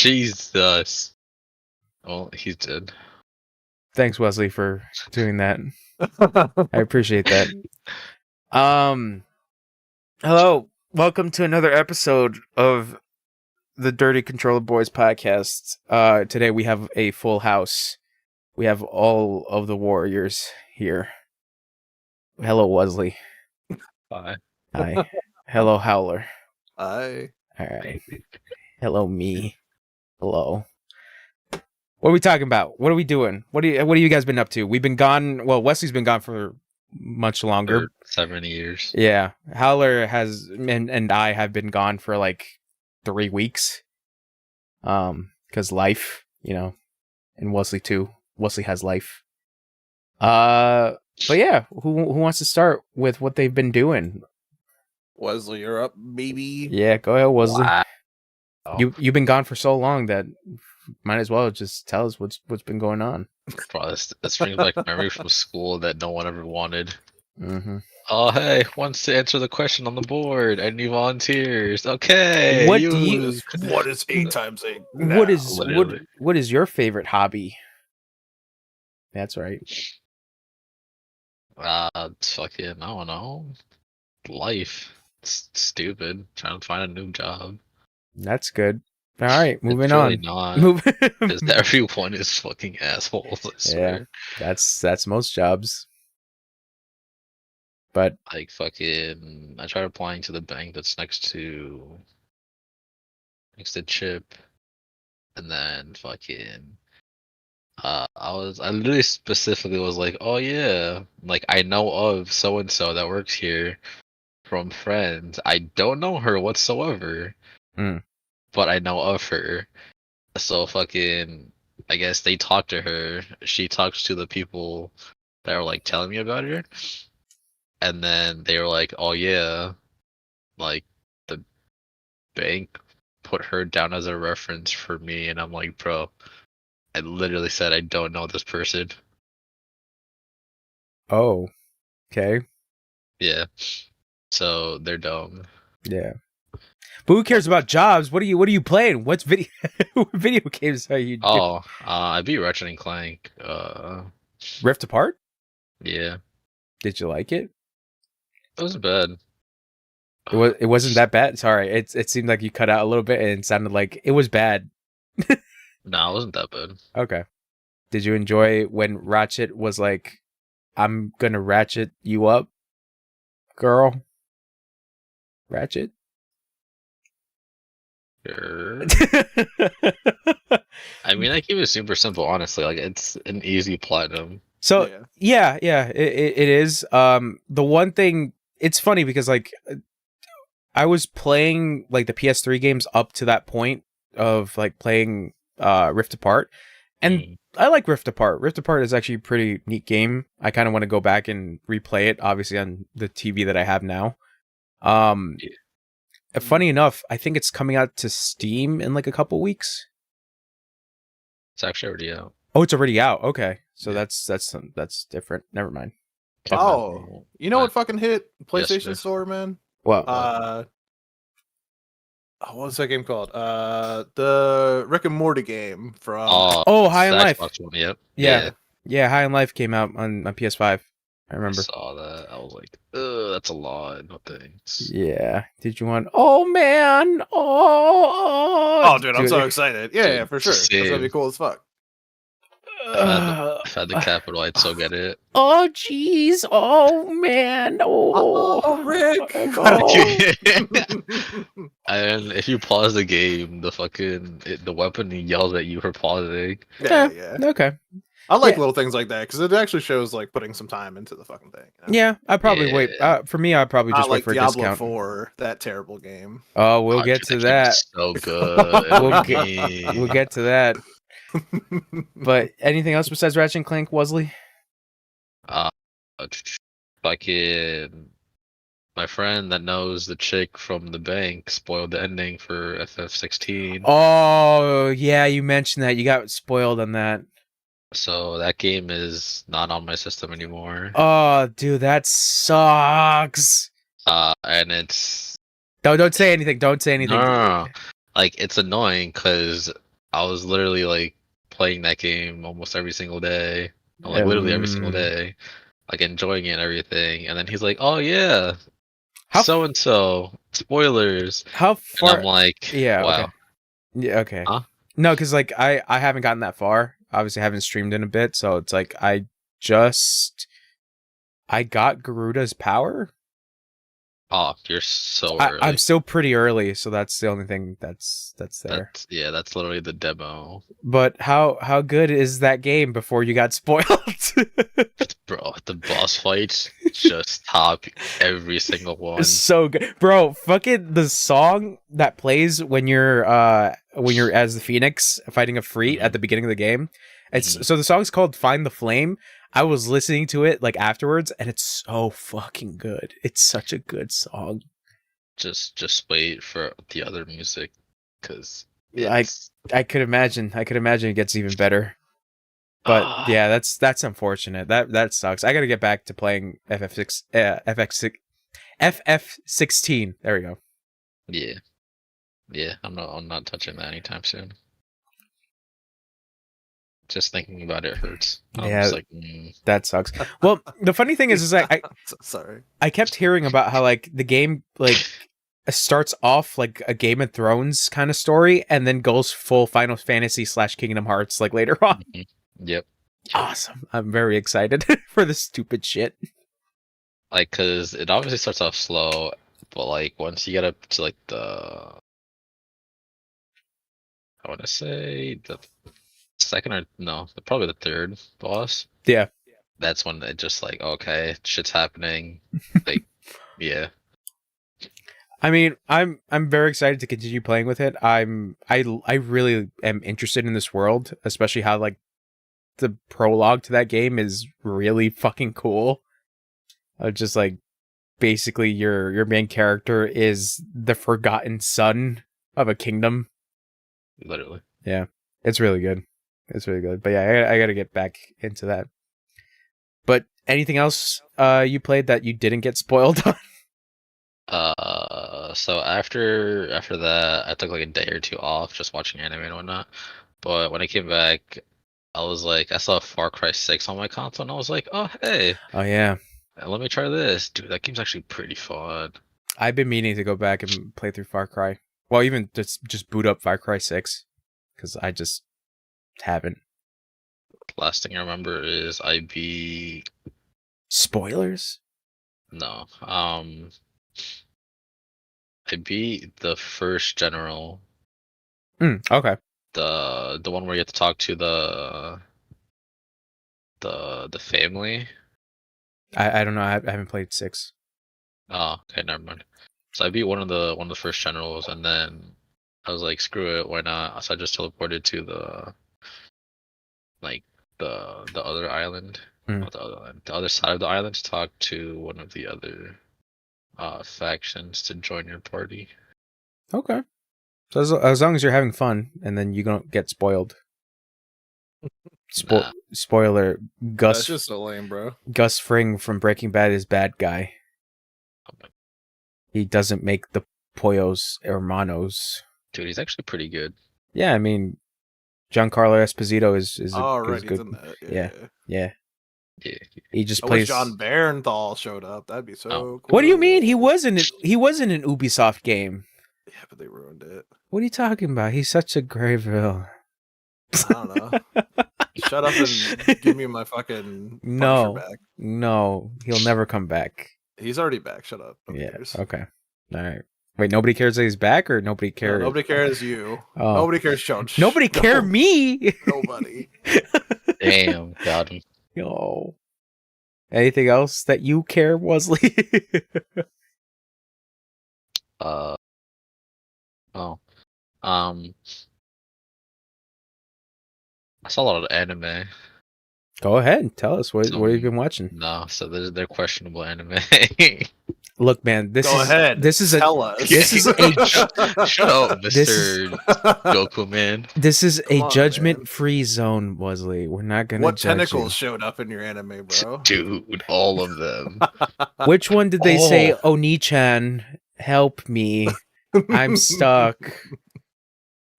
Jesus. Well, he's dead. Thanks, Wesley, for doing that. I appreciate that. Hello. Welcome to another episode of the Dirty Controller Boys podcast. Today we have a full house. We have all of the warriors here. Hello, Wesley. Bye. Hi. Hello, Howler. Hi. All right. Hello, me. Hello. What are we talking about? What are we doing? What have you guys been up to? We've been gone. Well, Wesley's been gone for much longer. For 7 years. Yeah, Haler has and I have been gone for like 3 weeks. Because life, and Wesley too. Wesley has life. But yeah, who wants to start with what they've been doing? Wesley, you're up, baby. Yeah, go ahead, Wesley. Wow. You've been gone for so long that might as well just tell us what's been going on. Bro, this brings back memory from school that no one ever wanted. Mm-hmm. Oh, hey, wants to answer the question on the board. Any volunteers? Okay. What do you? What is 8 times 8? What is your favorite hobby? That's right. Fucking, I don't know. Life. It's stupid. Trying to find a new job. That's good. All right, moving It's on. really not. Because everyone is fucking assholes. I swear. Yeah, that's most jobs. But Like fucking, I tried applying to the bank that's next to Chip, and then fucking, I literally specifically was like, oh yeah, like I know of so and so that works here from friends. I don't know her whatsoever, but I know of her. So fucking, I guess they talked to her. She talks to the people that were like telling me about her. And then they were like, oh yeah, like the bank put her down as a reference for me. And I'm like, bro, I literally said I don't know this person. oh, okay, Yeah. So they're dumb. yeah. But who cares about jobs? What are you playing? What's video video games are you? Oh, I beat Ratchet and Clank. Rift Apart? Yeah. Did you like it? It wasn't bad. It wasn't that bad. Sorry, it seemed like you cut out a little bit and it sounded like it was bad. No, it wasn't that bad. Okay. Did you enjoy when Ratchet was like, "I'm gonna ratchet you up, girl"? Ratchet. Sure. I mean, I keep it super simple, honestly. Like, it's an easy platinum. So yeah, it is. The one thing, it's funny because like I was playing like the PS3 games up to that point of like playing Rift Apart, and I like Rift Apart. Rift Apart is actually a pretty neat game. I kind of want to go back and replay it, obviously on the TV that I have now. Funny enough, I think it's coming out to Steam in like a couple weeks. It's actually already out. Oh, it's already out. Okay, so that's different. Never mind. Oh, you know what fucking hit PlayStation Yesterday. Store, man? What? What was that game called? The Rick and Morty game from. High on Life. Xbox One, yep. Yeah, High on Life came out on PS5. I remember. I saw that. I was like, ugh, that's a lot. No thanks. Yeah. Did you want? Oh man! Oh, dude, I'm so excited. Yeah, for sure. That's gonna be cool as fuck. If I had the capital, I'd so get it. Oh jeez! Oh man! Oh, Rick! And if you pause the game, the weapon yells at you for pausing. Yeah. Okay. I like little things like that because it actually shows like putting some time into the fucking thing. You know? Yeah, I probably wait. For me, I'd probably just wait for Diablo a discount. 4, that terrible game. Oh, we'll get to that. So good. We'll get to that. But anything else besides Ratchet and Clank, Wesley? Fucking my friend that knows the chick from the bank spoiled the ending for FF16. Oh yeah, you mentioned that. You got spoiled on that. So that game is not on my system anymore. Oh, dude, that sucks. And it's don't say anything. Don't say anything. no. Like, it's annoying because I was literally like playing that game almost every single day, or, like literally every single day, like enjoying it and everything. And then he's like, "Oh yeah, How so and so, spoilers," how and I'm far? like, Yeah. Okay. "Wow, Yeah. Okay. huh? No, because like I haven't gotten that far. Obviously, I haven't streamed in a bit, so it's like just I got Garuda's power. Oh, you're so I'm early." still pretty early, so that's the only thing that's there. That's literally the demo, But how good is that game before you got spoiled? bro. The boss fights just top every single one. So good, bro. Fucking the song that plays when you're as the Phoenix fighting a Freet at the beginning of the game. It's so the song's called "Find the Flame." I was listening to it like afterwards, and it's so fucking good. It's such a good song. Just wait for the other music, because I could imagine. I could imagine it gets even better. But yeah, that's unfortunate. That sucks. I got to get back to playing FF16. There we go. Yeah. I'm not touching that anytime soon. Just thinking about it hurts. I'm Yeah, just like, that sucks. Well, the funny thing is that Sorry. I kept hearing about how like the game like starts off like a Game of Thrones kind of story and then goes full Final Fantasy / Kingdom Hearts like later on. Yep. Awesome. I'm very excited for this stupid shit. Like, cause it obviously starts off slow, but like once you get up to like I want to say the second or no, probably the third boss. Yeah. That's when it just like, okay, shit's happening. Like, yeah. I mean, I'm very excited to continue playing with it. I really am interested in this world, especially how like the prologue to that game is really fucking cool. Just like basically your main character is the forgotten son of a kingdom. Literally. Yeah, it's really good. It's really good. But yeah, I got to get back into that. But anything else you played that you didn't get spoiled on? So after that, I took like a day or two off just watching anime and whatnot. But when I came back, I was like, I saw Far Cry 6 on my console, and I was like, oh hey, Oh yeah, let me try this, dude. That game's actually pretty fun. I've been meaning to go back and play through Far Cry. Well, even just boot up Far Cry 6 because I just haven't. Last thing I remember is I beat Spoilers? no, I beat the first general, Okay. the one where you have to talk to the family. I don't know. I haven't played 6. Oh, okay, never mind. So I beat one of the first generals, and then I was like, screw it, why not? So I just teleported to the other island, not the other island, the other side of the island to talk to one of the other factions to join your party. Okay. So as long as you're having fun, and then you don't get spoiled. Nah. Spoiler: That's just so lame, bro. Gus Fring from Breaking Bad is bad guy. Oh my, He doesn't make the pollos hermanos. dude, he's actually pretty good. Yeah, I mean, Giancarlo Esposito is Right, good. he's in that. Yeah. Yeah. He just I plays. wish John Barenthal showed up. That'd be so cool. What do you mean? He wasn't an Ubisoft game. Yeah, but they ruined it. What are you talking about? He's such a Grayville. I don't know. Shut up and give me my fucking Punisher back. No, he'll never come back. He's already back. Shut up. Nobody Yeah. cares. Okay. All right. Wait, nobody cares that he's back, or nobody cares? No, nobody cares you. Oh. Nobody cares Sean. Nobody care me. Nobody. Damn, got him. No. Anything else that you care, Wesley? Oh. I saw a lot of anime. Go ahead, tell us what have you been watching? No, so they're questionable anime. Look, man, this Go is ahead. this is Tell a us. this is a Shut up, Mr. Goku man. this is Come a on, judgment-free zone, Wesley. We're not gonna What judge tentacles showed up in your anime, bro? Dude, all of them. you. Which one did they say? Oni-chan, help me! I'm stuck.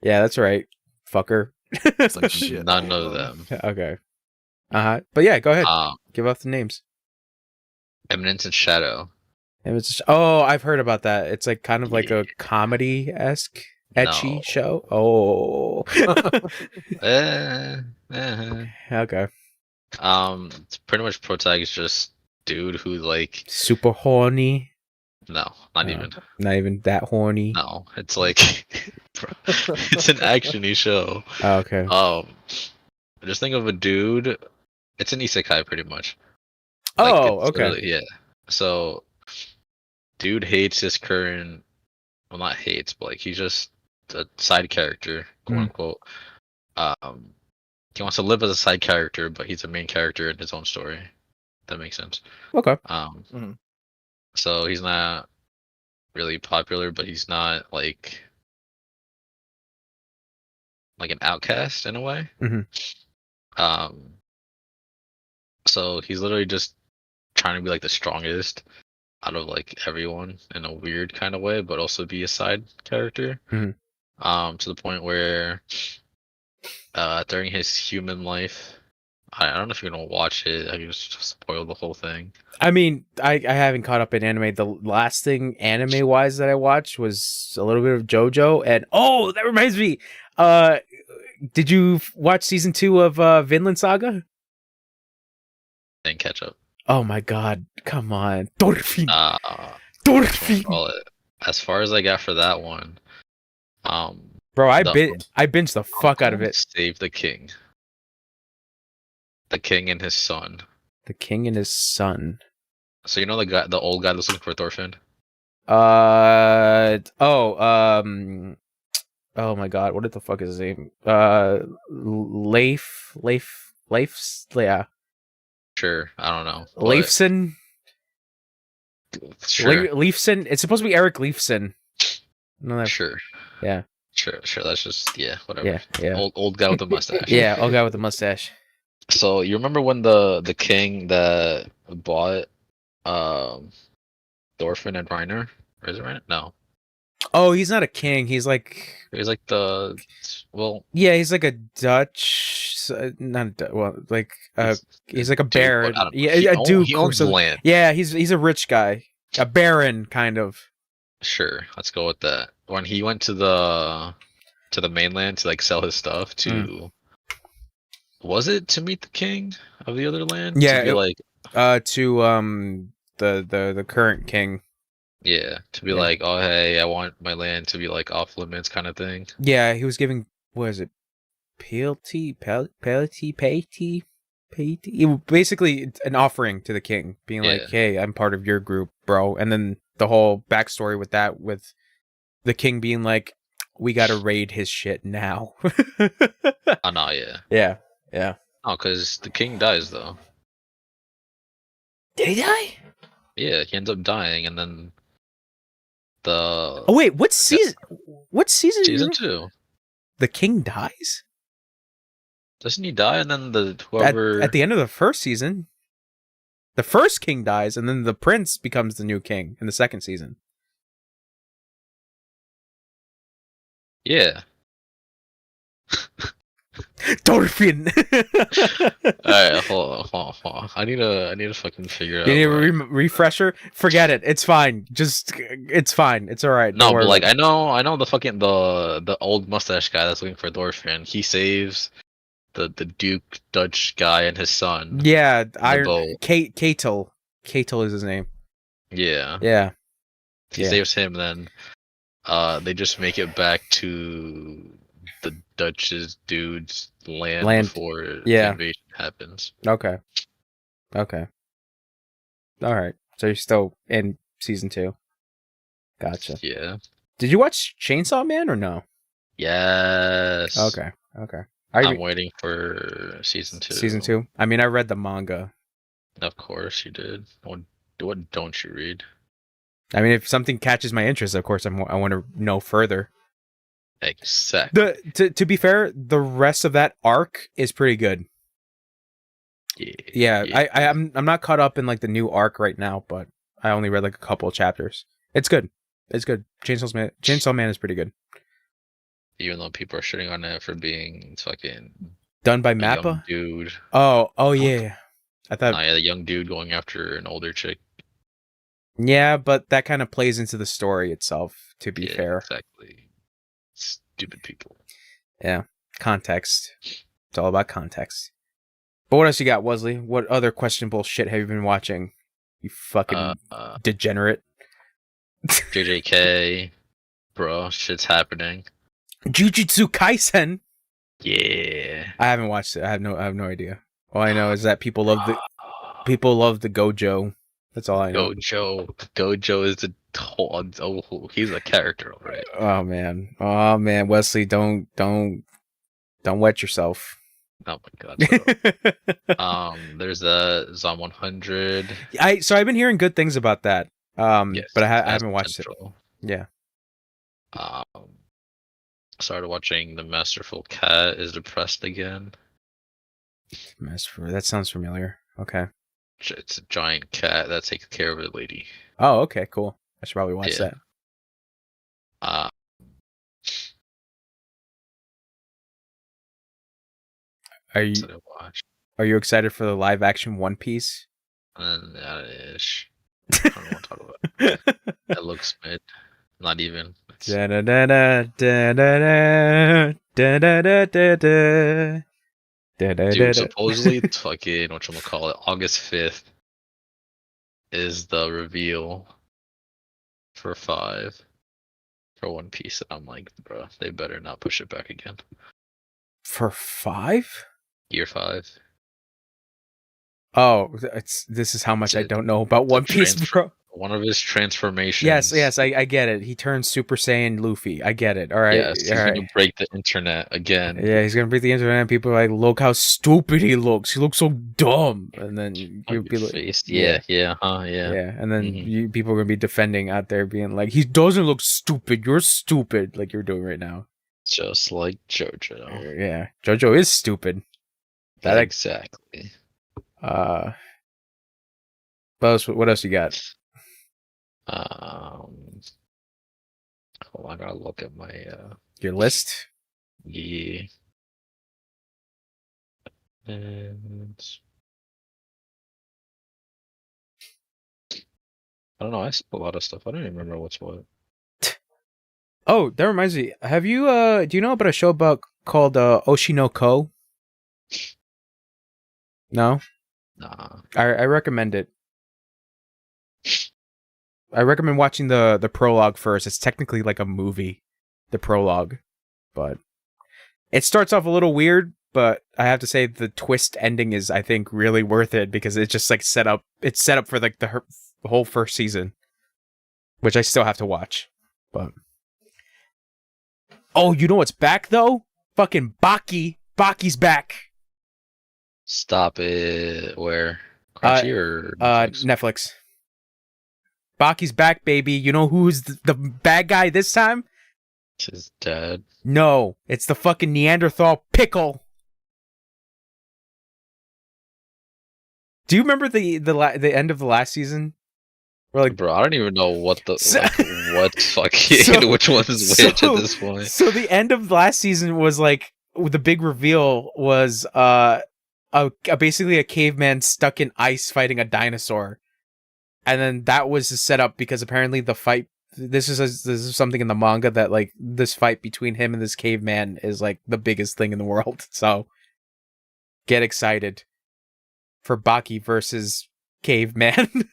Yeah, that's right. fucker. It's like shit. None all of them. them. Okay. But yeah, go ahead. Um, Give out the names. Eminence and Shadow. And it's just, oh, I've heard about that. It's like kind of like Yeah. a comedy-esque, etchy No. show. Oh. Okay. It's pretty much protagonist just dude who like Super horny. no, not even. Not even that horny. No, it's like it's an actiony show. Oh, okay. Just think of a dude. It's an isekai pretty much. Oh, it's okay. literally- yeah. So, dude hates his current. Well, not hates, but like he's just a side character, quote unquote. He wants to live as a side character, but he's a main character in his own story. That makes sense. Okay. So he's not really popular, but he's not like an outcast in a way. So he's literally just trying to be like the strongest out of like everyone in a weird kind of way, but also be a side character. To the point where during his human life, I don't know if you're gonna watch it. I can just spoil the whole thing. I mean, I haven't caught up in anime. The last thing anime wise that I watched was a little bit of JoJo, and oh, that reminds me. Did you watch season 2 of Vinland Saga? Didn't catch up. Oh my god, come on. Thorfinn. As far as I got for that one, bro, I binged the fuck out of it. Save the king. The king and his son. The king and his son. So you know the old guy that's looking for Thorfinn? Oh my god, what the fuck is his name? Leif, yeah. Sure, I don't know. Leifson? Sure. Leifson? It's supposed to be Eric Leifson. No, sure. Yeah. Sure, that's just, whatever. Yeah. Old guy with the mustache. Yeah, old guy with the mustache. So you remember when the king that bought Thorfinn and Reiner? Or is it Reiner? No. Oh, he's not a king. He's like he's like yeah, he's like a Dutch, he's like a baron. A duke. He owns land. Yeah, he's a rich guy, a baron kind of. Sure, let's go with that. When he went to the mainland to like sell his stuff to, was it to meet the king of the other land? Yeah, to the current king. Yeah, to be like, oh hey, I want my land to be like off limits kind of thing. Yeah, he was giving, what is it? Paity? Basically an offering to the king, being like, hey, I'm part of your group, bro. And then the whole backstory with that, with the king being like, we gotta raid his shit now. Oh no, yeah. Yeah. Oh, because the king dies though. Did he die? Yeah, he ends up dying, and then Oh wait, what season? What season? Season 2. The king dies? Doesn't he die? And then whoever at the end of the first season, the first king dies, and then the prince becomes the new king in the second season. Yeah. Thorfinn. Alright, hold on. I need to fucking figure it out. You need a refresher? Forget it. It's fine. It's fine. It's alright. No, but like I know the fucking the old mustache guy that's looking for Thorfinn. He saves the Duke Dutch guy and his son. Yeah, Ketel. Ketel is his name. Yeah. Yeah. He saves him, then they just make it back to the Dutch's dude's land before the invasion happens. Okay. Alright. So you're still in season 2. Gotcha. Yeah. Did you watch Chainsaw Man or no? Yes. Okay. I'm waiting for season 2. Season 2? I mean, I read the manga. Of course you did. What don't you read? I mean, if something catches my interest, of course I want to know further. Exactly. To be fair, the rest of that arc is pretty good. Yeah. I'm not caught up in like the new arc right now, but I only read like a couple of chapters. It's good. Chainsaw Man is pretty good. Even though people are shitting on it for being fucking Done by a young Mappa? dude. Oh yeah. I thought Yeah, the young dude going after an older chick. yeah, but that kind of plays into the story itself, to be fair. Exactly. Stupid people. Yeah. Context. It's all about context. But what else you got, Wesley? What other questionable shit have you been watching? You fucking degenerate. JJK. Bro, shit's happening. Jujutsu Kaisen. Yeah. I haven't watched it. I have no idea. All I know is that people love the Gojo. That's all I know. Gojo is the whole. Oh, he's a character already. Oh man, Wesley, don't wet yourself. Oh my god. There's a Zom 100. I've been hearing good things about that. Yes, but I haven't watched it. Yeah. Started watching The Masterful Cat is Depressed Again. Masterful. That sounds familiar. Okay. It's a giant cat that takes care of a lady. Oh, okay, cool. I should probably watch that. Are you excited for the live action One Piece? Ish. I don't know what to talk about. It looks mid. Not even. Dude, supposedly it's fucking whatchamacallit, August 5th is the reveal for 5 for One Piece, and I'm like, bro, they better not push it back again. For 5? Year 5. Oh, this is how much I don't know about One Piece, bro. One of his transformations. Yes, I get it. He turns Super Saiyan Luffy. I get it. All right. Yes, he's gonna break the internet again. Yeah, he's gonna break the internet. And people are like, look how stupid he looks. He looks so dumb. And then you'll be like, yeah. And then people are gonna be defending out there, being like, he doesn't look stupid. You're stupid, like you're doing right now. Just like JoJo. Yeah, JoJo is stupid. Exactly. What else you got? Hold on, I gotta look at my your list. Yeah. And I don't know. I saw a lot of stuff. I don't even remember what's what. Oh, that reminds me. Have you do you know about a show called Oshinoko? No. Nah. I recommend it. I recommend watching the prologue first. It's technically like a movie, the prologue, but it starts off a little weird. But I have to say the twist ending is, I think, really worth it because it's just like set up. It's set up for like the whole first season, which I still have to watch. But oh, you know what's back though? Fucking Baki. Baki's back. Stop it. Where? Crunchy or Netflix? Baki's back, baby. You know who's the bad guy this time? It's his dad. No, it's the fucking Neanderthal pickle. Do you remember the end of the last season? Like, bro, I don't even know what the what's fucking which one is which at this point. So the end of last season was like the big reveal was basically a caveman stuck in ice fighting a dinosaur. And then that was the setup because apparently the fight. This is something in the manga that like this fight between him and this caveman is like the biggest thing in the world. So get excited for Baki versus caveman.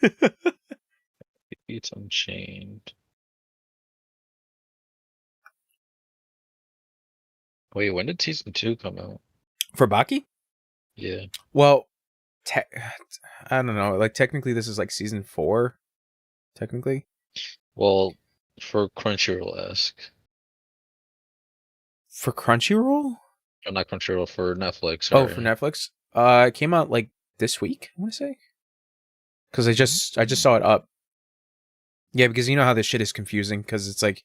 It's Unchained. Wait, when did season 2 come out? For Baki? Yeah. Well, I don't know. Like technically, this is like season 4. Technically. Well, for Crunchyroll-esque. For Crunchyroll? Oh, not Crunchyroll, for Netflix. Sorry. Oh, for Netflix. It came out like this week. I want to say. Because I just saw it up. Yeah, because you know how this shit is confusing. Because it's like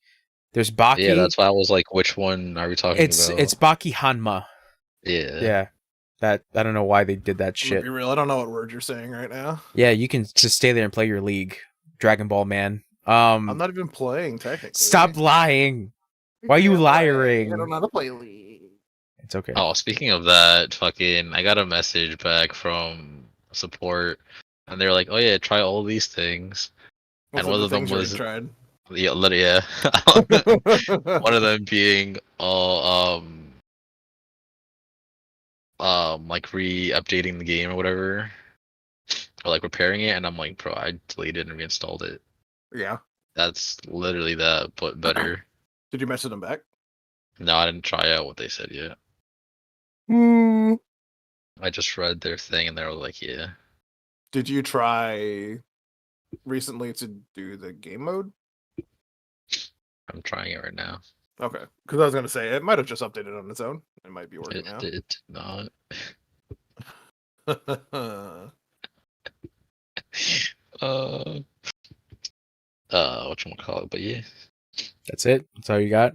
there's Baki. Yeah, that's why I was like, which one are we talking about? It's Baki Hanma. Yeah. Yeah. That I don't know why they did that shit. Be real, I don't know what word you're saying right now. Yeah, you can just stay there and play your league, Dragon Ball Man. I'm not even playing technically. Stop lying. Why are you I don't lying? know how to play League. It's okay. Oh, speaking of that, I got a message back from support, and they were like, "Oh yeah, try all these things." Was And it one the of them things you already was, tried? yeah, yeah. One of them being all like re-updating the game or whatever, or like repairing it, and I'm like, bro, I deleted and reinstalled it. Yeah. That's literally that, but better. Did you message them back? No, I didn't try out what they said yet. Hmm. I just read their thing, and they were like, yeah. Did you try recently to do the game mode? I'm trying it right now. Okay, because I was gonna say it might have just updated on its own. It might be working It did not. now. Uh, whatchamacallit, but yeah. That's it. That's all you got.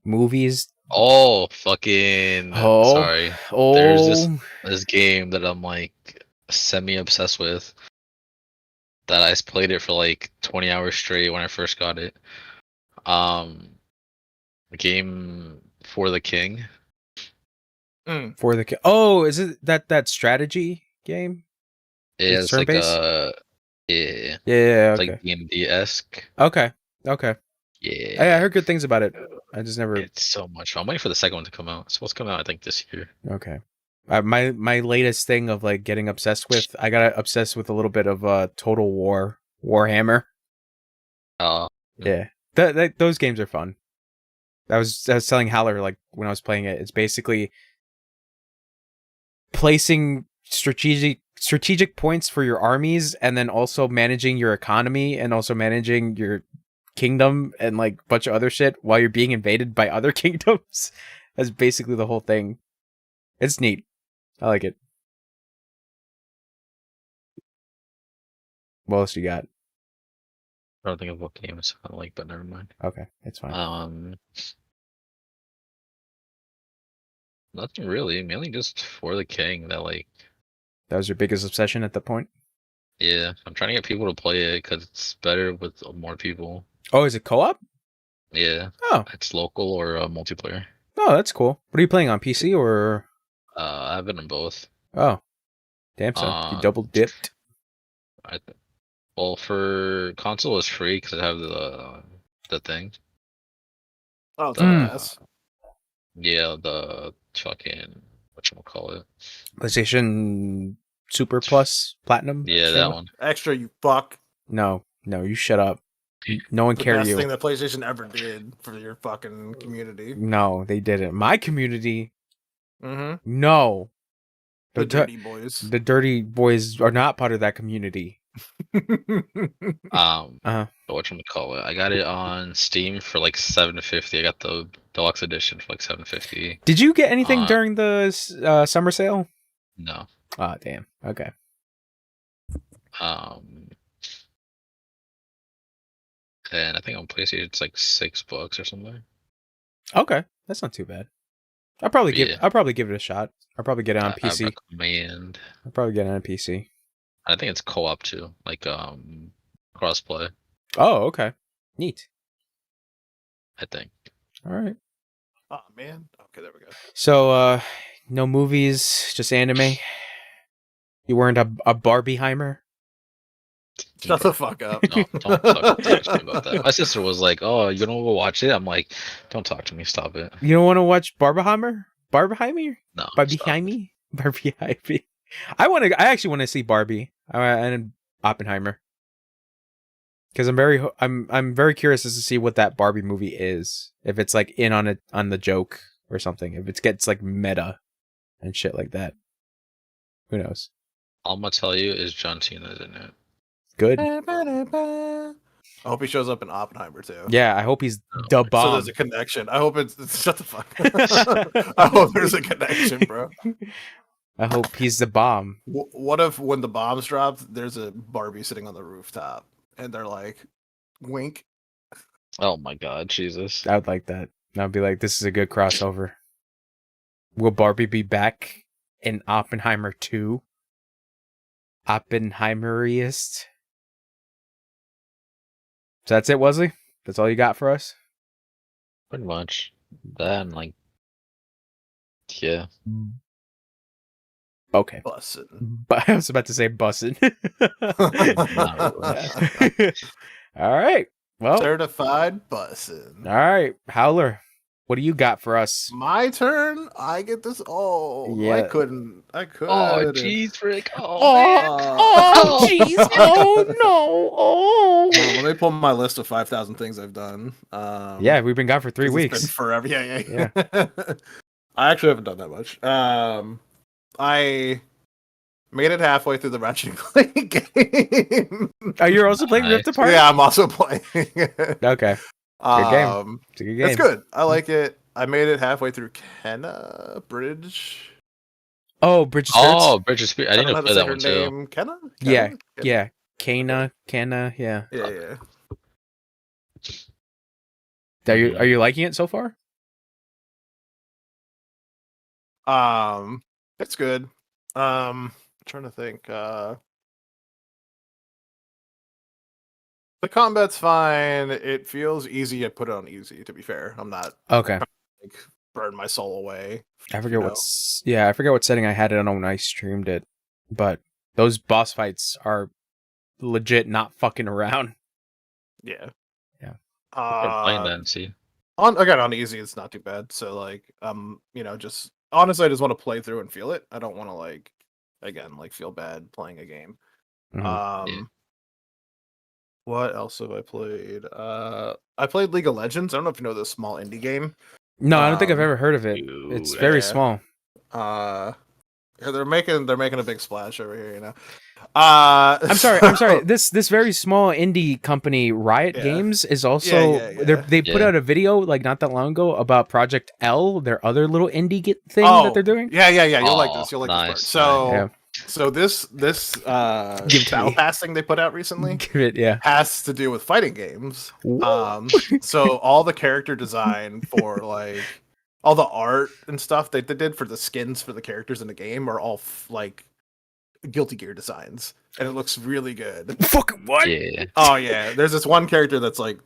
Movies. Oh, fucking Oh, sorry. There's oh. this game that I'm like semi-obsessed with. That I played it for like 20 hours straight when I first got it. Game for the King. For the oh, is it that strategy game? Yeah, It's it's like turn-based? yeah, Yeah, it's like okay. D&D-esque. Okay. I Yeah, heard good things about it. I just never. it's so much fun. I'm waiting for the second one to come out. It's supposed to come out, I think, this year. Okay. My latest thing of like getting obsessed with, I got obsessed with a little bit of Total War Warhammer. Yeah, those games are fun. I was telling Haler like when I was playing it. It's basically placing strategic points for your armies, and then also managing your economy, and also managing your kingdom, and like a bunch of other shit while you're being invaded by other kingdoms. That's basically the whole thing. It's neat. I like it. What else you got? I don't think of what games I like, but never mind. Okay, it's fine. Nothing really. Mainly just for the King. That like, That was your biggest obsession at that point? yeah, I'm trying to get people to play it because it's better with more people. Oh, is it co-op? Yeah, Oh, it's local or multiplayer. oh, that's cool. What are you playing on PC or? I've been in both. Oh, damn son, you double dipped. I well, for console it's free because I have the thing. Oh, it's The ass. yeah, the fucking whatchamacallit. PlayStation Super Plus Platinum. Yeah, Extra? that one. Extra, you fuck. No, you shut up. No one The cared best you. thing that PlayStation ever did for your fucking community. No, they didn't. My community. Mm-hmm. No. The dirty boys. The dirty boys are not part of that community. Whatchamacallit. I got it on Steam for like $7.50. I got the deluxe edition for like $7.50. Did you get anything during the summer sale? No. Ah, damn. Okay. And I think on PlayStation it's like $6 or something. Okay, that's not too bad. I'll probably give it a shot. I'll probably get it on PC. I'll probably get it on PC. I think it's co-op too, like crossplay. Oh, okay. Neat. I think. All right. Oh man. Okay, there we go. So, no movies, just anime. You weren't a Barbieheimer? Shut the fuck up. No, don't talk to me about that. My sister was like, "Oh, you gonna go watch it?" I'm like, "Don't talk to me. Stop it." You don't want to watch Barbieheimer? No. Barbieheimer? Barbieheimer. I actually want to see Barbie and Oppenheimer. Because I'm very curious as to see what that Barbie movie is. If it's like in on the joke or something. If it gets like meta and shit like that. Who knows? All I'm gonna tell you is John Cena's in it. Good. I hope he shows up in Oppenheimer too. Yeah, I hope he's the bomb. So there's a connection. I hope it's shut the fuck. I hope there's a connection, bro. I hope he's the bomb. What if when the bombs dropped, there's a Barbie sitting on the rooftop, and they're like, "Wink." Oh my God, Jesus! I would like that. I'd be like, this is a good crossover. Will Barbie be back in Oppenheimer 2? Oppenheimeriest? So that's it, Wesley? That's all you got for us? Pretty much. That and like, yeah. Okay. Bussin'. But I was about to say bussin'. Not really. All right. Well, Certified bussin'. all right. Howler, what do you got for us? My turn. I get this. Oh, I Yeah. couldn't. Oh, jeez, Rick. Oh, Oh, jeez. Oh, no. Oh. Let me pull my list of 5,000 things I've done. Yeah, we've been gone for 3 'cause it's been weeks. forever. Yeah. I actually haven't done that much. I made it halfway through the Ratchet and Clank game. Oh, you're also playing Rift Nice. Apart? Yeah, I'm also playing. Okay. Good game. It's a good game. It's good. I like it. I made it halfway through Kenna Bridge. Oh, Bridge of Spirits? Oh, Bridge of Spirit. I I didn't don't know how play to say that her one too. name. Kenna? Yeah, Kenna? yeah. Kana, yeah. Yeah. Are you liking it so far? It's good. Trying to think. The combat's fine. It feels easy. I put it on easy. To be fair, I'm not Okay. like burn my soul away. I forget I forget what setting I had it on when I streamed it, but those boss fights are legit not fucking around. Yeah. Yeah. I'm playing that and see. On easy, it's not too bad. So like, just honestly, I just want to play through and feel it. I don't want to like, again, like feel bad playing a game. Mhm. What else have I played? I played League of Legends. I don't know if you know this small indie game. No, I don't think I've ever heard of it. It's very small. Yeah, they're making a big splash over here, you know. I'm sorry. This very small indie company, Riot Games, is also they put out a video like not that long ago about Project L, their other little indie thing that they're doing. Yeah. You'll like this. You'll like this part. So this battle pass thing they put out recently has to do with fighting games. So all the character design for like all the art and stuff they did for the skins for the characters in the game are all like Guilty Gear designs, and it looks really good. Fucking what? Yeah. Oh yeah, there's this one character that's like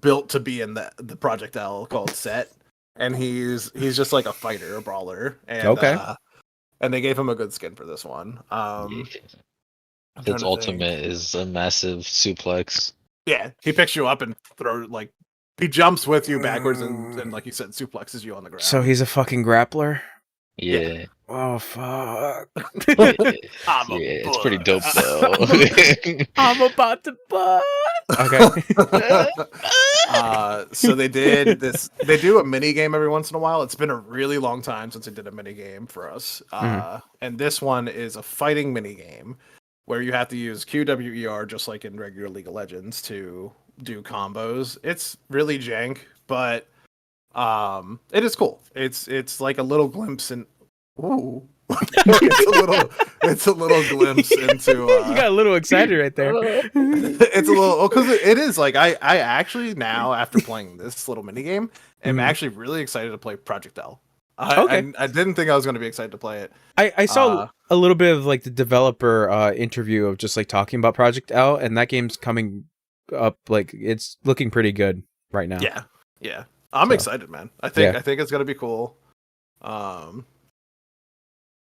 built to be in the Project L called Set, and he's just like a fighter, a brawler, and and they gave him a good skin for this one. His ultimate is a massive suplex. Yeah, he picks you up and he jumps with you backwards and like you said, suplexes you on the ground. So he's a fucking grappler. Yeah. Oh fuck. It's pretty dope though. I'm about to butt. Okay. So they did this. They do a mini game every once in a while. It's been a really long time since they did a mini game for us. And this one is a fighting mini game where you have to use QWER just like in regular League of Legends to do combos. It's really jank, but it is cool. It's like a little glimpse in. Ooh. it's a little glimpse into you got a little excited right there. It's a little because it is like I actually now after playing this little mini game am actually really excited to play Project L. I didn't think I was going to be excited to play it. I saw a little bit of like the developer interview of just like talking about Project L, and that game's coming up, like it's looking pretty good right now. Yeah. I'm excited, man. I think it's gonna be cool.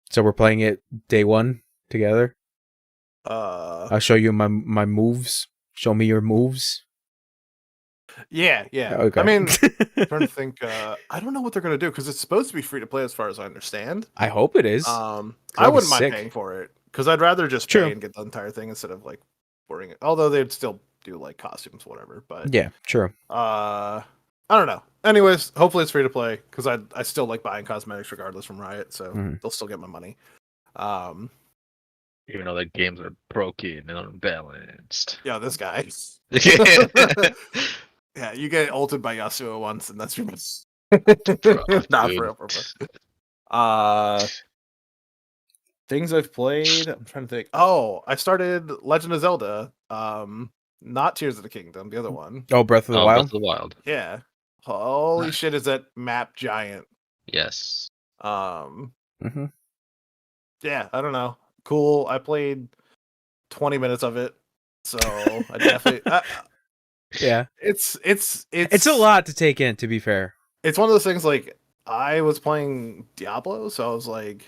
So we're playing it day one together. I'll show you my moves. Show me your moves. Yeah. Okay. I mean, I'm trying to think. I don't know what they're gonna do because it's supposed to be free to play, as far as I understand. I hope it is. I wouldn't mind paying for it because I'd rather just pay and get the entire thing instead of like boring it. Although they'd still do like costumes, whatever. But yeah, true. I don't know. Anyways, hopefully it's free to play because I still like buying cosmetics regardless from Riot, so they'll still get my money. Even though the games are broken and unbalanced. Yeah, this guy. Yeah, you get ulted by Yasuo once, and that's your miss. Not forever. Things I've played. I'm trying to think. Oh, I started Legend of Zelda. Not Tears of the Kingdom, the other one. Oh, Breath of the Wild. Breath of the Wild. Yeah. Holy shit! Is that map giant? Yes. Yeah, I don't know. Cool. I played 20 minutes of it, so I definitely Yeah. It's a lot to take in, to be fair. It's one of those things. Like, I was playing Diablo, so I was like,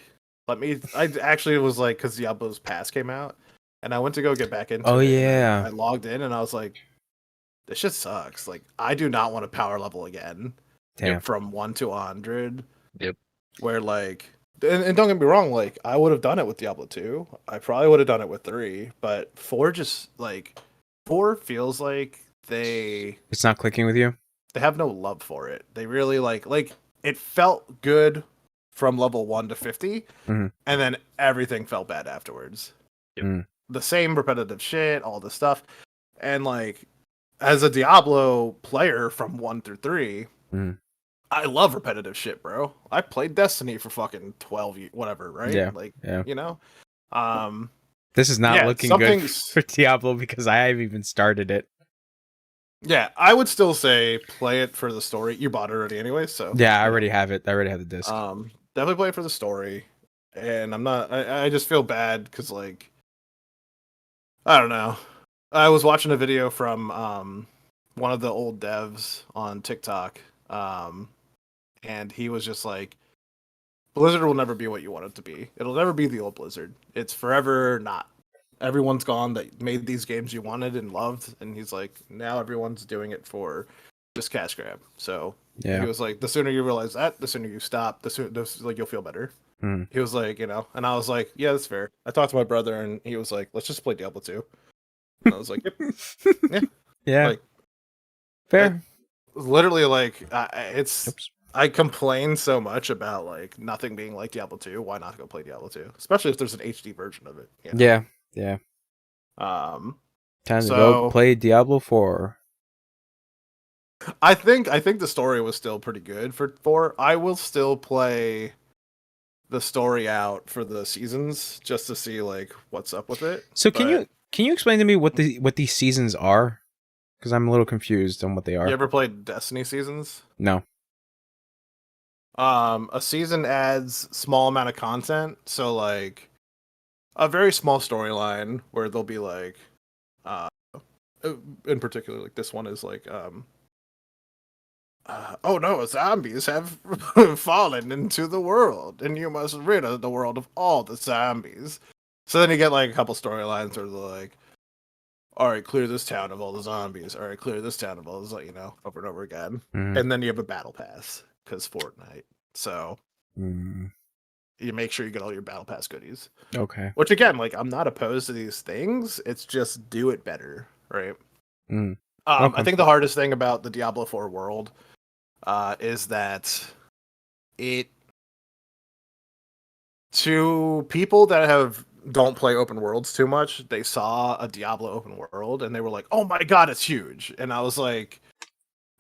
I actually was like, because Diablo's Pass came out, and I went to go get back into Oh, it. yeah. And I logged in, and I was like, this shit sucks. Like, I do not want to power level again. Damn. From 1 to 100. Yep. Where like, and don't get me wrong, like I would have done it with Diablo 2. I probably would have done it with 3, but 4 just like 4 feels like It's not clicking with you? they have no love for it. They really like it felt good from level 1 to 50, Mhm. and then everything felt bad afterwards. Mm. The same repetitive shit, all this stuff. And like as a Diablo player from 1 through 3, Mm. I love repetitive shit, bro. I played Destiny for fucking 12 whatever, right? Yeah. Like, Yeah. you know. This is not Yeah, looking good something's for Diablo because I haven't even started it. Yeah, I would still say play it for the story. You bought it already anyway, so Yeah, I already have it. I already have the disc. definitely play it for the story. And I just feel bad because like I don't know. I was watching a video from one of the old devs on TikTok. And he was just like, Blizzard will never be what you want it to be. It'll never be the old Blizzard. It's forever not. Everyone's gone that made these games you wanted and loved, and he's like, now everyone's doing it for just cash grab. So Yeah. he was like, the sooner you realize that, the sooner you stop, the sooner like you'll feel better. Mm. He was like, and I was like, yeah, that's fair. I talked to my brother, and he was like, let's just play Diablo 2. And I was like, yep, yeah, Yeah. like fair. literally, like it's. Oops. I complain so much about like nothing being like Diablo 2. Why not go play Diablo 2? Especially if there's an HD version of it. You know? Yeah. Yeah. Time to go play Diablo 4. I think the story was still pretty good for 4. I will still play the story out for the seasons just to see like what's up with it. So can you explain to me what these seasons are? Because I'm a little confused on what they are. You ever played Destiny seasons? No. A season adds small amount of content, so like a very small storyline where they'll be like in particular, like this one is like oh no, zombies have fallen into the world and you must rid of the world of all the zombies. So then you get like a couple storylines where they're like, all right, clear this town of all the zombies, all right, clear this town of all the, you know, over and over again. And then you have a battle pass because Fortnite, so you make sure you get all your battle pass goodies. Okay. Which again, like I'm not opposed to these things, it's just do it better, right? Okay. I think the hardest thing about the Diablo 4 world is that to people that don't play open worlds too much, they saw a Diablo open world and they were like, "Oh my god, it's huge!" And I was like,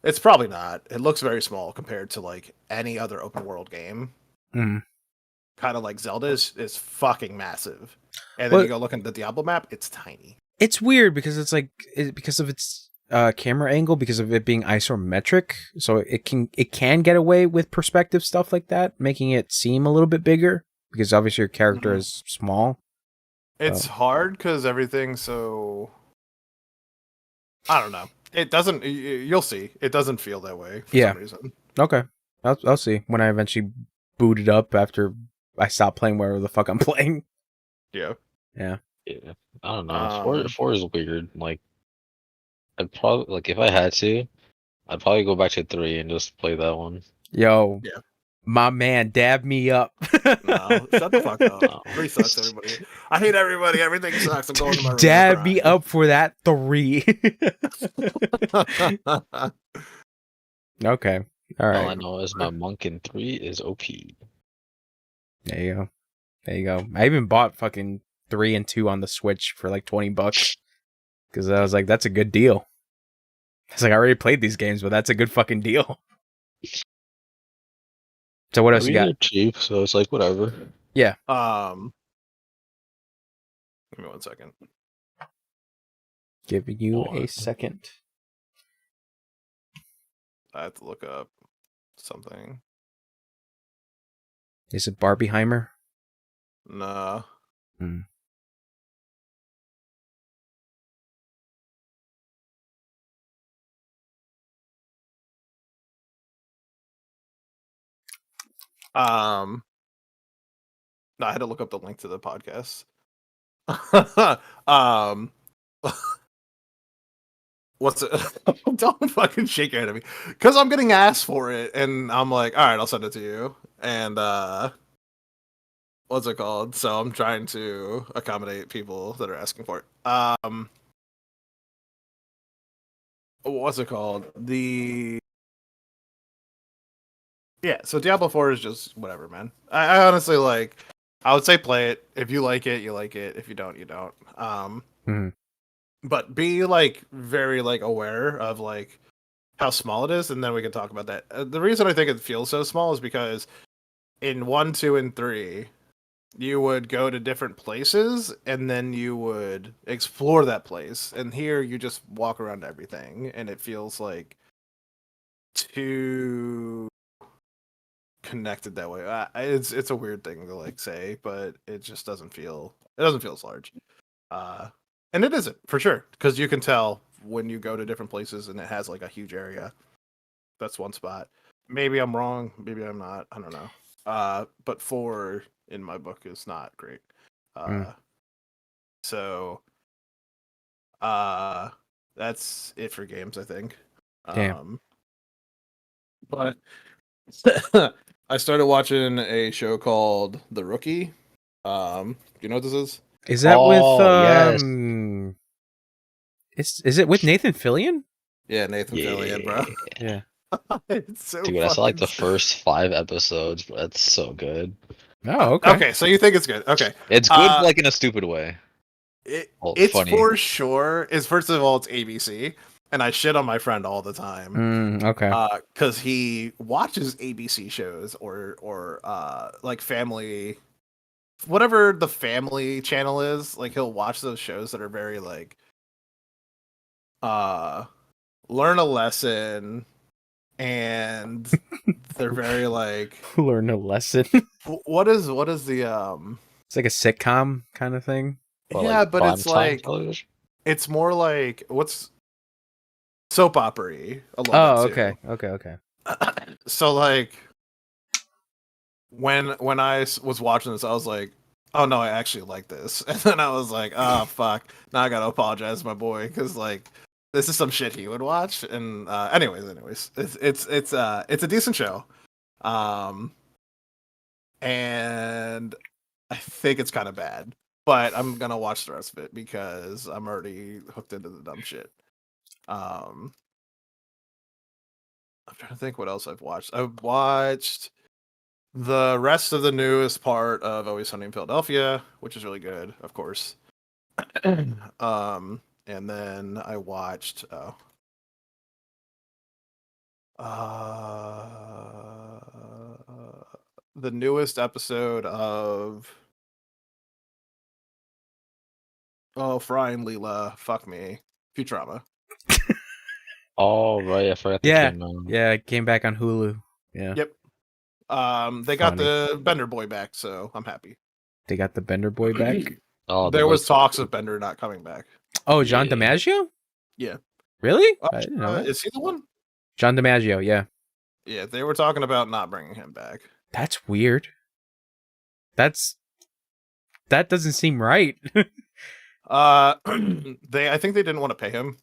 "It's probably not. It looks very small compared to like any other open world game." Kind of like Zelda is fucking massive, and then you go look at the Diablo map, it's tiny. It's weird because it's like because of its camera angle, because of it being isometric, so it can get away with perspective stuff like that, making it seem a little bit bigger because obviously your character is small. It's hard because everything's so. I don't know. It doesn't. You'll see. It doesn't feel that way for some reason. Okay, I'll see when I eventually boot it up after I stop playing whatever the fuck I'm playing. Yeah. I don't know. Four is weird. Like, I'd probably like if I had to, I'd probably go back to 3 and just play that one. Yo, my man, dab me up. No, shut the fuck up. 3 sucks, everybody. I hate everybody. Everything sucks. I'm going to my room. Dab me up for that 3. Okay. All right. All I know is my monk in 3 is OP. There you go. There you go. I even bought fucking 3 and 2 on the Switch for like $20 because I was like, that's a good deal. It's like I already played these games, but that's a good fucking deal. So what else you got? They're cheap, so it's like whatever. Yeah. Give me 1 second. Giving you a second. I have to look up something. Is it Barbieheimer? Nah. No, I had to look up the link to the podcast. um, what's it? Don't fucking shake your head at me, because I'm getting asked for it, and I'm like, all right, I'll send it to you. And what's it called? So I'm trying to accommodate people that are asking for it. What's it called? Yeah, so Diablo 4 is just whatever, man. I honestly like. I would say play it. If you like it, you like it. If you don't, you don't. Mhm. But be like very like aware of like how small it is, and then we can talk about that. The reason I think it feels so small is because in 1, 2, and 3, you would go to different places, and then you would explore that place. And here, you just walk around everything, and it feels like too connected that way. It's a weird thing to like say, but it just doesn't feel as large. And it isn't for sure, because you can tell when you go to different places and it has like a huge area. That's one spot. Maybe I'm wrong. Maybe I'm not. I don't know. But 4 in my book is not great. Mm. So that's it for games, I think. Damn. But I started watching a show called The Rookie. Do you know what this is? Is that with yes. is it with Nathan Fillion? Yeah, Nathan Fillion, bro. Yeah. It's so Dude, I saw like fucking the first 5 episodes, but that's so good. Oh, okay. okay, so you think it's good. Okay. It's good, but, like in a stupid way. Well, It's funny. for sure. Is first of all, it's ABC, and I shit on my friend all the time. Okay. Because he watches ABC shows or like family, whatever the family channel is. Like he'll watch those shows that are very like uh learn a lesson, and they're very like Learn a lesson. what is the It's like a sitcom kind of thing. Or yeah, like but prime it's time like television. it's more like what's soap opera a little Oh, bit too. okay. So like when I was watching this, I was like, oh no, I actually like this. And then I was like, oh fuck, now I gotta apologize to my boy, because like this is some shit he would watch. And anyways, it's a decent show. Um and I think it's kind of bad, but I'm gonna watch the rest of it because I'm already hooked into the dumb shit. Um I'm trying to think what else I've watched. I've watched the rest of the newest part of Always Sunny in Philadelphia, which is really good, of course. And then I watched the newest episode of Fry and Leela, fuck me, Futurama. Oh right, I forgot that Yeah. came out. Yeah, it came back on Hulu. Yeah. Yep. They got Funny. the Bender boy back, so I'm happy. They got the Bender boy back. Oh, There was voice talks of Bender not coming back. Oh, John Yeah. DiMaggio? Yeah. Really? I didn't know that. Is he the one? John DiMaggio, yeah. Yeah, they were talking about not bringing him back. That's weird. That doesn't seem right. I think they didn't want to pay him.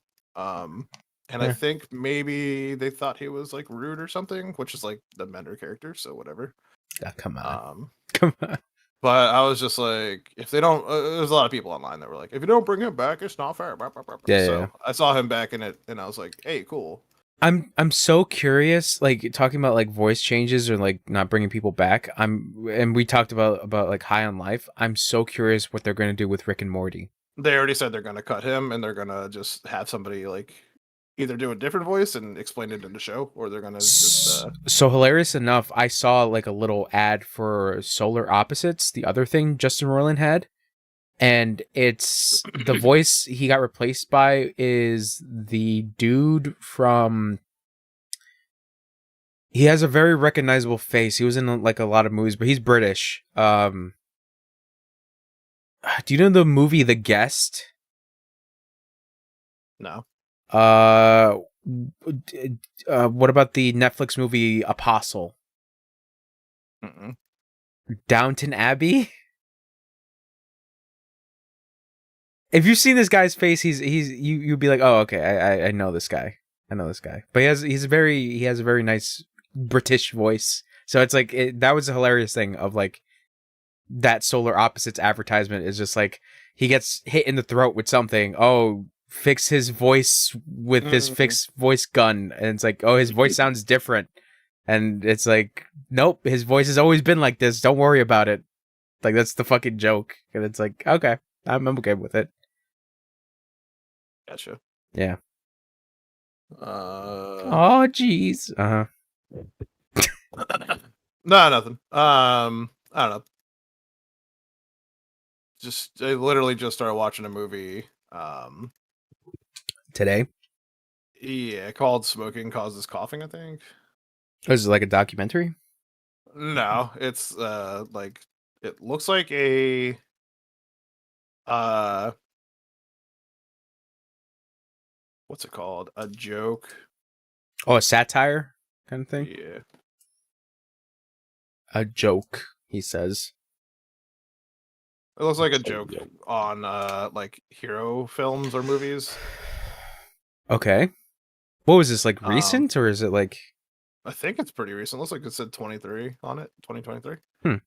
And I Yeah. think maybe they thought he was like rude or something, which is like the Bender character, so whatever. Oh, come on. Um, Come on. but I was just like, if they don't, there's a lot of people online that were like, if you don't bring him back, it's not fair. Yeah, So yeah. I saw him back in it, and I was like, hey, cool. I'm so curious, like talking about like voice changes or like not bringing people back. And we talked about like High on Life. I'm so curious what they're going to do with Rick and Morty. They already said they're gonna cut him, and they're gonna just have somebody like either do a different voice and explain it in the show, or they're gonna just So hilarious enough, I saw like a little ad for Solar Opposites, the other thing Justin Roiland had, and it's the voice he got replaced by is the dude from. He has a very recognizable face. He was in like a lot of movies, but he's British. Do you know the movie The Guest? no. What about the Netflix movie Apostle? Mm-mm. Downton Abbey. If you've seen this guy's face, you'd be like, oh, okay, I know this guy. I know this guy. But he has a very nice British voice. So it's like that was a hilarious thing of like that Solar Opposites advertisement is just like he gets hit in the throat with something. Oh, fix his voice with this fixed voice gun, and it's like, oh, his voice sounds different, and it's like, nope, his voice has always been like this. Don't worry about it. Like that's the fucking joke, and it's like, okay, I'm okay with it. Gotcha. Yeah. Uh. Oh, jeez. No, nothing. I don't know. I literally just started watching a movie. Today. Yeah, called "Smoking Causes Coughing." I think. Is it like a documentary? No, it's like it looks like a what's it called? A joke. Oh, a satire kind of thing? Yeah. A joke, he says. It looks like a joke on like hero films or movies. Okay. What was this, like recent or is it like I think it's pretty recent. Looks like it said 23 on it. 2023.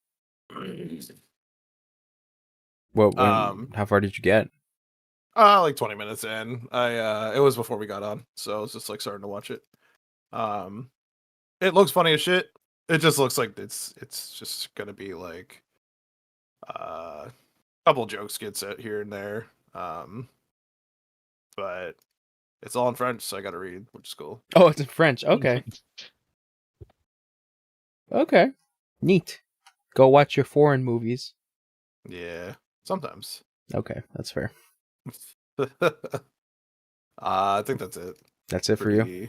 What how far did you get? Like 20 minutes in. It was before we got on, so I was just like starting to watch it. It looks funny as shit. It just looks like it's just gonna be like a couple jokes gets it here and there. But it's all in French, so I gotta read, which is cool. Oh, it's in French. Okay. Okay. Neat. Go watch your foreign movies. Yeah, sometimes. Okay, that's fair. I think that's it. That's it for you?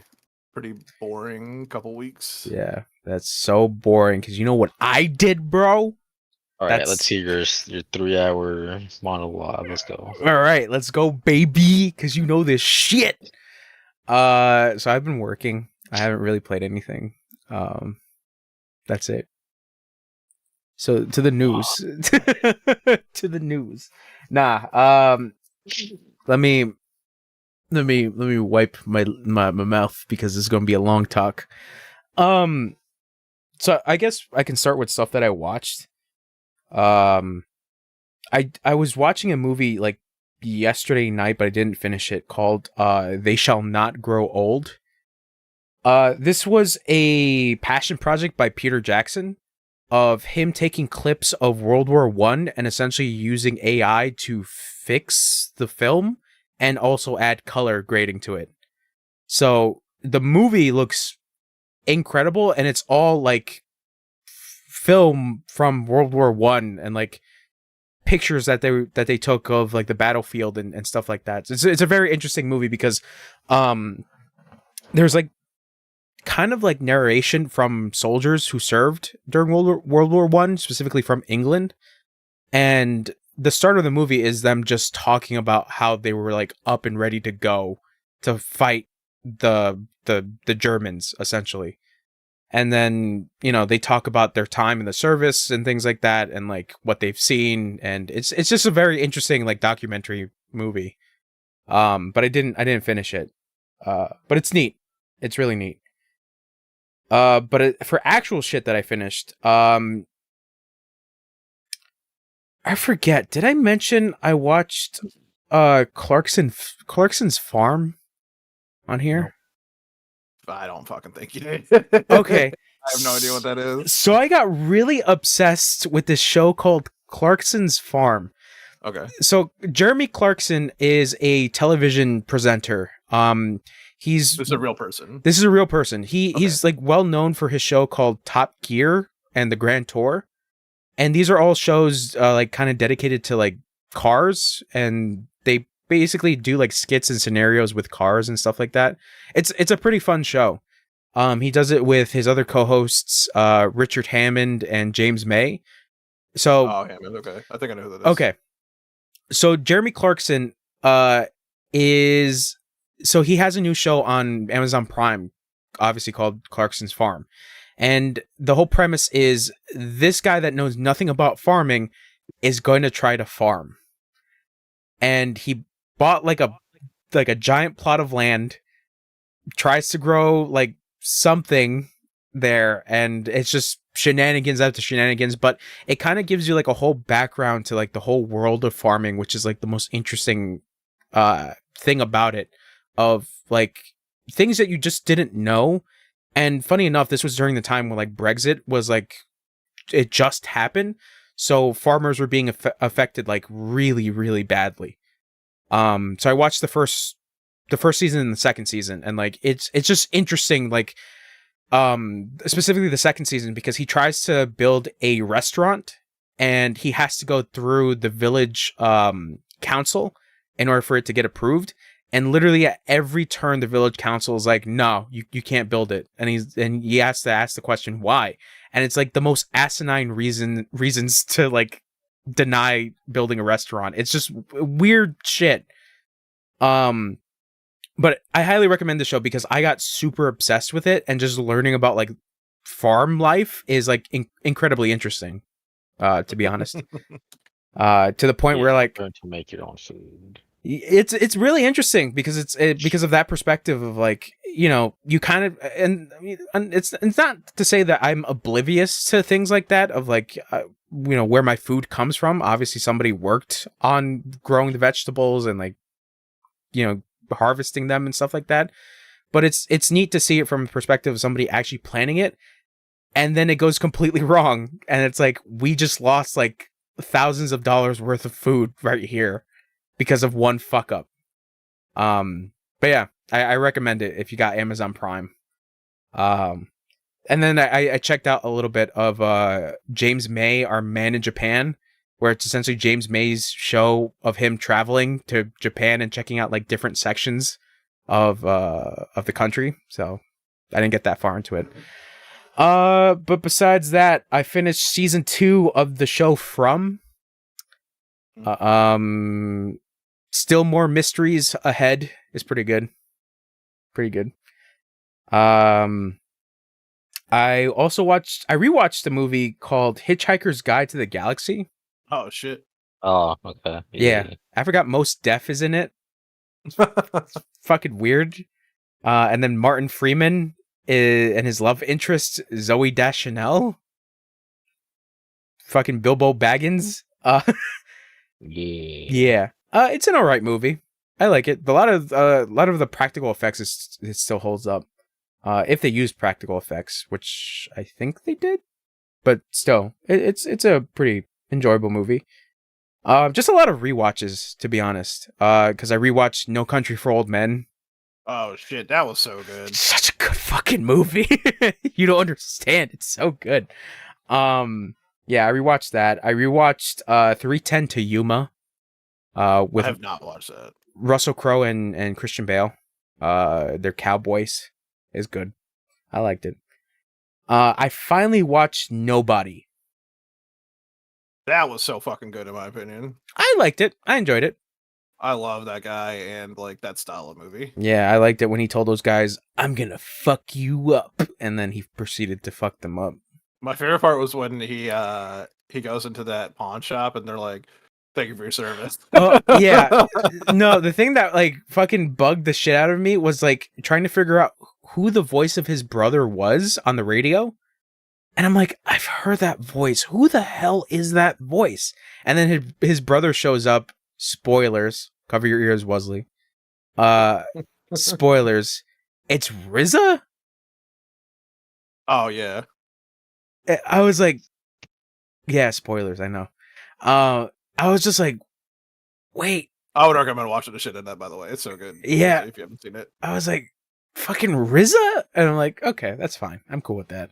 Pretty boring couple weeks. Yeah, that's so boring because you know what I did, bro? All right, let's hear your 3-hour monologue. Let's go. All right, let's go, baby, because you know this shit. So I've been working. I haven't really played anything. That's it. So to the news. To the news. Nah. Let me wipe my mouth because this is gonna be a long talk. So I guess I can start with stuff that I watched. I was watching a movie like yesterday night, but I didn't finish it, called They Shall Not Grow Old. This was a passion project by Peter Jackson of him taking clips of World War I and essentially using AI to fix the film and also add color grading to it. So the movie looks incredible, and it's all like film from World War I and like pictures that they took of like the battlefield and stuff like that. So it's a very interesting movie because there's like kind of like narration from soldiers who served during World War I, specifically from England. And the start of the movie is them just talking about how they were like up and ready to go to fight the Germans, essentially. And then, you know, they talk about their time in the service and things like that and like what they've seen. And it's just a very interesting like documentary movie. But I didn't finish it. But it's neat. It's really neat. But for actual shit that I finished, I forget. Did I mention I watched Clarkson's Farm on here? I don't fucking think you did. Okay. I have no idea what that is. So I got really obsessed with this show called Clarkson's Farm. Okay. So Jeremy Clarkson is a television presenter. This is a real person. This is a real person. He's like well known for his show called Top Gear and the Grand Tour. And these are all shows like kind of dedicated to like cars, and they basically do like skits and scenarios with cars and stuff like that. It's a pretty fun show. He does it with his other co-hosts, Richard Hammond and James May. So Hammond, okay. I think I know who that is. Okay. So Jeremy Clarkson he has a new show on Amazon Prime, obviously called Clarkson's Farm. And the whole premise is this guy that knows nothing about farming is going to try to farm. And he bought like a giant plot of land, tries to grow like something there, and it's just shenanigans after shenanigans, but it kind of gives you like a whole background to like the whole world of farming, which is like the most interesting thing about it, of like things that you just didn't know. And funny enough, this was during the time when like Brexit was like, it just happened. So farmers were being affected like really, really badly. So I watched the first season and the second season, and like it's just interesting, like specifically the second season, because he tries to build a restaurant and he has to go through the village council in order for it to get approved. And literally at every turn, the village council is like, no, you can't build it. And he has to ask the question, why? And it's like the most asinine reasons to like deny building a restaurant. It's just weird shit. But I highly recommend the show because I got super obsessed with it, and just learning about like farm life is like incredibly interesting, to be honest. To the point where like learn to make your own food. It's really interesting because because of that perspective of like, you know, you kind of, and it's not to say that I'm oblivious to things like that of like, you know, where my food comes from. Obviously somebody worked on growing the vegetables and like, you know, harvesting them and stuff like that. But it's neat to see it from a perspective of somebody actually planning it, and then it goes completely wrong. And it's like, we just lost like thousands of dollars worth of food right here because of one fuck up. But yeah, I recommend it if you got Amazon Prime. And then I checked out a little bit of James May, Our Man in Japan, where it's essentially James May's show of him traveling to Japan and checking out like different sections of the country. So I didn't get that far into it. But besides that, I finished season 2 of the show From. Still more mysteries ahead is pretty good. Pretty good. I rewatched a movie called Hitchhiker's Guide to the Galaxy. Oh shit. Oh, okay. Yeah. I forgot Mos Def is in it. Fucking weird. And then Martin Freeman and his love interest, Zoe Deschanel. Fucking Bilbo Baggins. Yeah. It's an alright movie. I like it. A lot of the practical effects it still holds up. If they use practical effects, which I think they did, but still, it's a pretty enjoyable movie. Just a lot of rewatches, to be honest. Because I rewatched No Country for Old Men. Oh shit, that was so good. Such a good fucking movie. You don't understand. It's so good. Yeah, I rewatched that. I rewatched 310 to Yuma. With I have not watched that. Russell Crowe and Christian Bale. They're cowboys. Is good. I liked it. I finally watched Nobody. That was so fucking good in my opinion. I liked it. I enjoyed it. I love that guy and like that style of movie. Yeah, I liked it when he told those guys, "I'm gonna fuck you up," and then he proceeded to fuck them up. My favorite part was when he goes into that pawn shop and they're like, "Thank you for your service." Oh, yeah. No, the thing that like fucking bugged the shit out of me was like trying to figure out who the voice of his brother was on the radio. And I'm like, I've heard that voice. Who the hell is that voice? And then his brother shows up. Spoilers. Cover your ears, Wesley. Spoilers. It's RZA? Oh yeah. I was like, yeah, spoilers, I know. I was just like, wait. I would recommend watching the shit in that, by the way. It's so good. Yeah. If you haven't seen it. I was like, fucking RZA? And I'm like, okay, that's fine. I'm cool with that.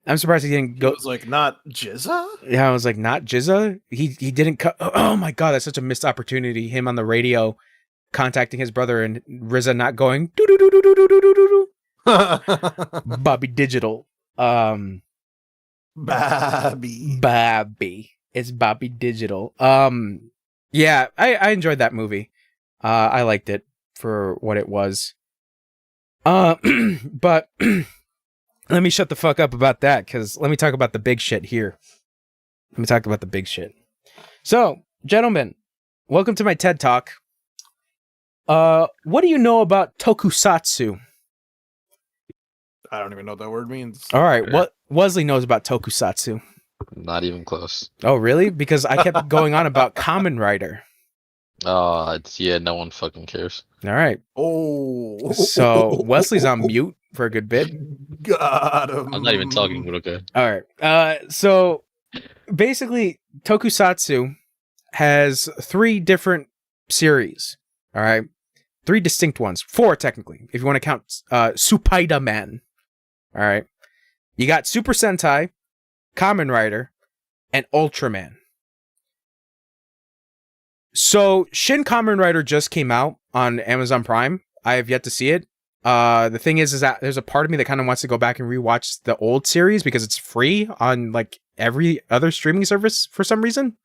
I'm surprised he didn't go. It was like, not Jizza? Yeah, I was like, not Jizza? He didn't cut. Oh my god, that's such a missed opportunity. Him on the radio contacting his brother and RZA not going doo doo doo doo doo doo doo doo. Bobby Digital. Bobby. It's Bobby Digital. Yeah, I enjoyed that movie. I liked it for what it was. But let me shut the fuck up about that, because let me talk about the big shit here. Let me talk about the big shit. So, gentlemen, welcome to my TED Talk. What do you know about tokusatsu? I don't even know what that word means. All right, what Wesley knows about tokusatsu? Not even close. Oh, really? Because I kept going on about Kamen Rider. Oh, no one fucking cares. All right. Oh. So Wesley's on mute for a good bit. Got him. I'm not even talking, but okay. All right. So basically, tokusatsu has 3 different series. All right. 3 distinct ones. 4 technically, if you want to count Spider-Man. All right. You got Super Sentai, Kamen Rider, and Ultraman. So Shin Kamen Rider just came out on Amazon Prime. I have yet to see it. The thing is that there's a part of me that kind of wants to go back and rewatch the old series because it's free on like every other streaming service for some reason.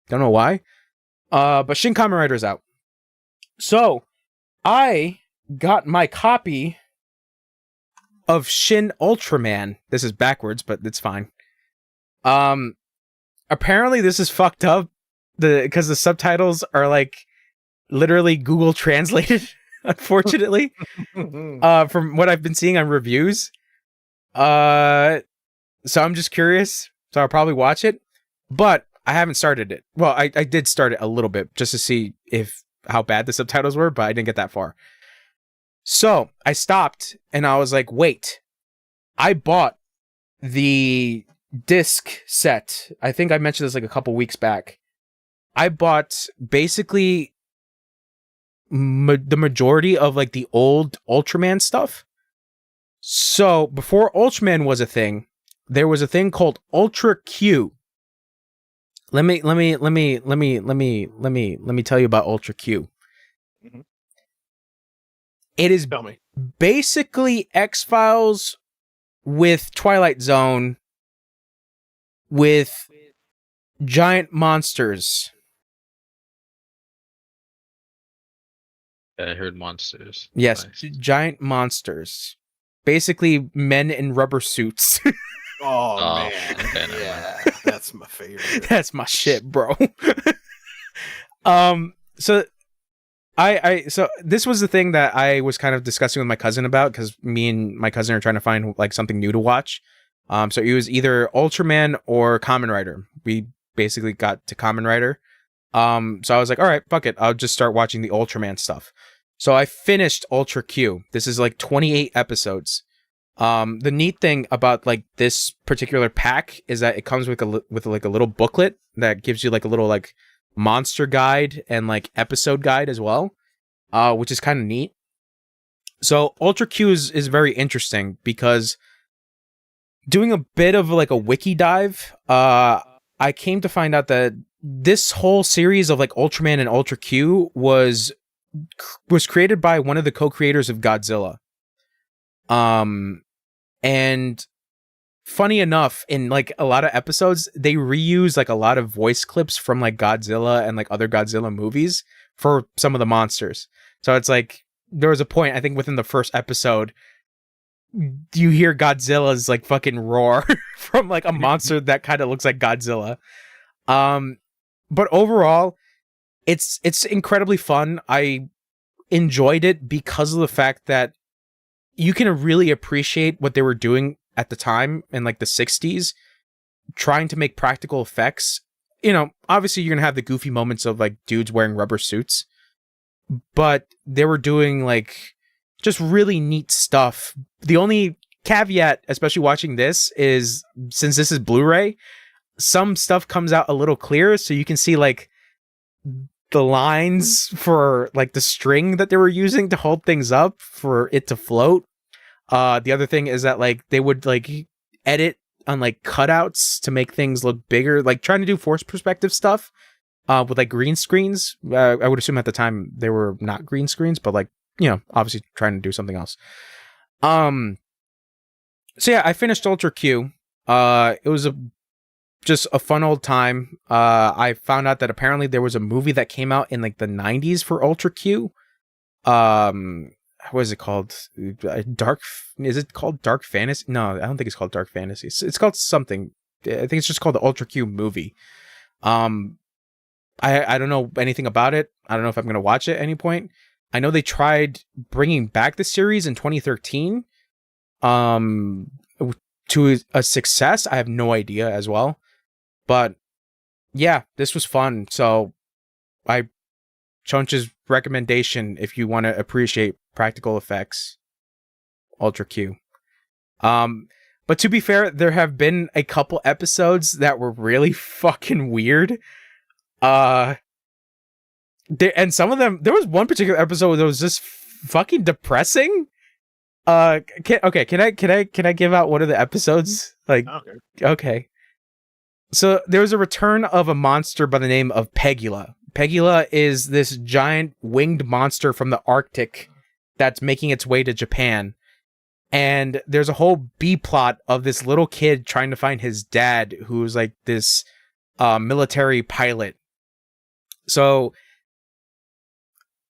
Don't know why. But Shin Kamen Rider is out. So I got my copy of Shin Ultraman. This is backwards, but it's fine. Apparently this is fucked up because the subtitles are like literally Google translated, unfortunately. From what I've been seeing on reviews. So I'm just curious. So I'll probably watch it. But I haven't started it. Well, I did start it a little bit just to see how bad the subtitles were, but I didn't get that far. So I stopped and I was like, wait, I bought the disc set. I think I mentioned this like a couple weeks back. I bought basically the majority of like the old Ultraman stuff. So before Ultraman was a thing, there was a thing called Ultra Q. Let me tell you about Ultra Q. Mm-hmm. It is Tell me. basically X-Files with Twilight Zone with giant monsters. I heard monsters. Yes, Nice. giant monsters. Basically men in rubber suits. Oh, man. Okay, never Yeah, that's my favorite. That's my shit, bro. So so this was the thing that I was kind of discussing with my cousin about, because me and my cousin are trying to find like something new to watch. So it was either Ultraman or Kamen Rider. We basically got to Kamen Rider. So I was like, all right, fuck it. I'll just start watching the Ultraman stuff. So I finished Ultra Q. This is like 28 episodes. The neat thing about like this particular pack is that it comes with like a little booklet that gives you like a little like monster guide and like episode guide as well, which is kind of neat. So Ultra Q is very interesting because doing a bit of like a wiki dive, I came to find out that this whole series of like Ultraman and Ultra Q was created by one of the co-creators of Godzilla. And funny enough, in like a lot of episodes, they reuse like a lot of voice clips from like Godzilla and like other Godzilla movies for some of the monsters. So it's like there was a point, I think within the first episode, you hear Godzilla's like fucking roar from like a monster that kind of looks like Godzilla. But overall, it's incredibly fun. I enjoyed it because of the fact that you can really appreciate what they were doing at the time in like the 60s, trying to make practical effects. You know, obviously you're gonna have the goofy moments of like dudes wearing rubber suits, but they were doing like just really neat stuff. The only caveat, especially watching this, is since this is Blu-ray, some stuff comes out a little clearer, so you can see like the lines for like the string that they were using to hold things up for it to float. The other thing is that like they would like edit on like cutouts to make things look bigger, like trying to do forced perspective stuff with like green screens. I would assume at the time they were not green screens, but like, you know, obviously trying to do something else. So yeah, I finished Ultra Q. It was just a fun old time. I found out that apparently there was a movie that came out in like the 90s for Ultra Q. what is it called? Dark? Is it called Dark Fantasy? No, I don't think it's called Dark Fantasy. It's called something. I think it's just called the Ultra Q movie. I don't know anything about it. I don't know if I'm gonna watch it at any point. I know they tried bringing back the series in 2013. To a success. I have no idea as well. But yeah, this was fun. So Chunch's recommendation if you want to appreciate practical effects, Ultra Q. But to be fair, there have been a couple episodes that were really fucking weird. And some of them, there was one particular episode that was just fucking depressing. Can I give out one of the episodes? Like, okay. So there was a return of a monster by the name of Pegula. Pegula is this giant winged monster from the Arctic that's making its way to Japan. And there's a whole B plot of this little kid trying to find his dad, who's like this military pilot. So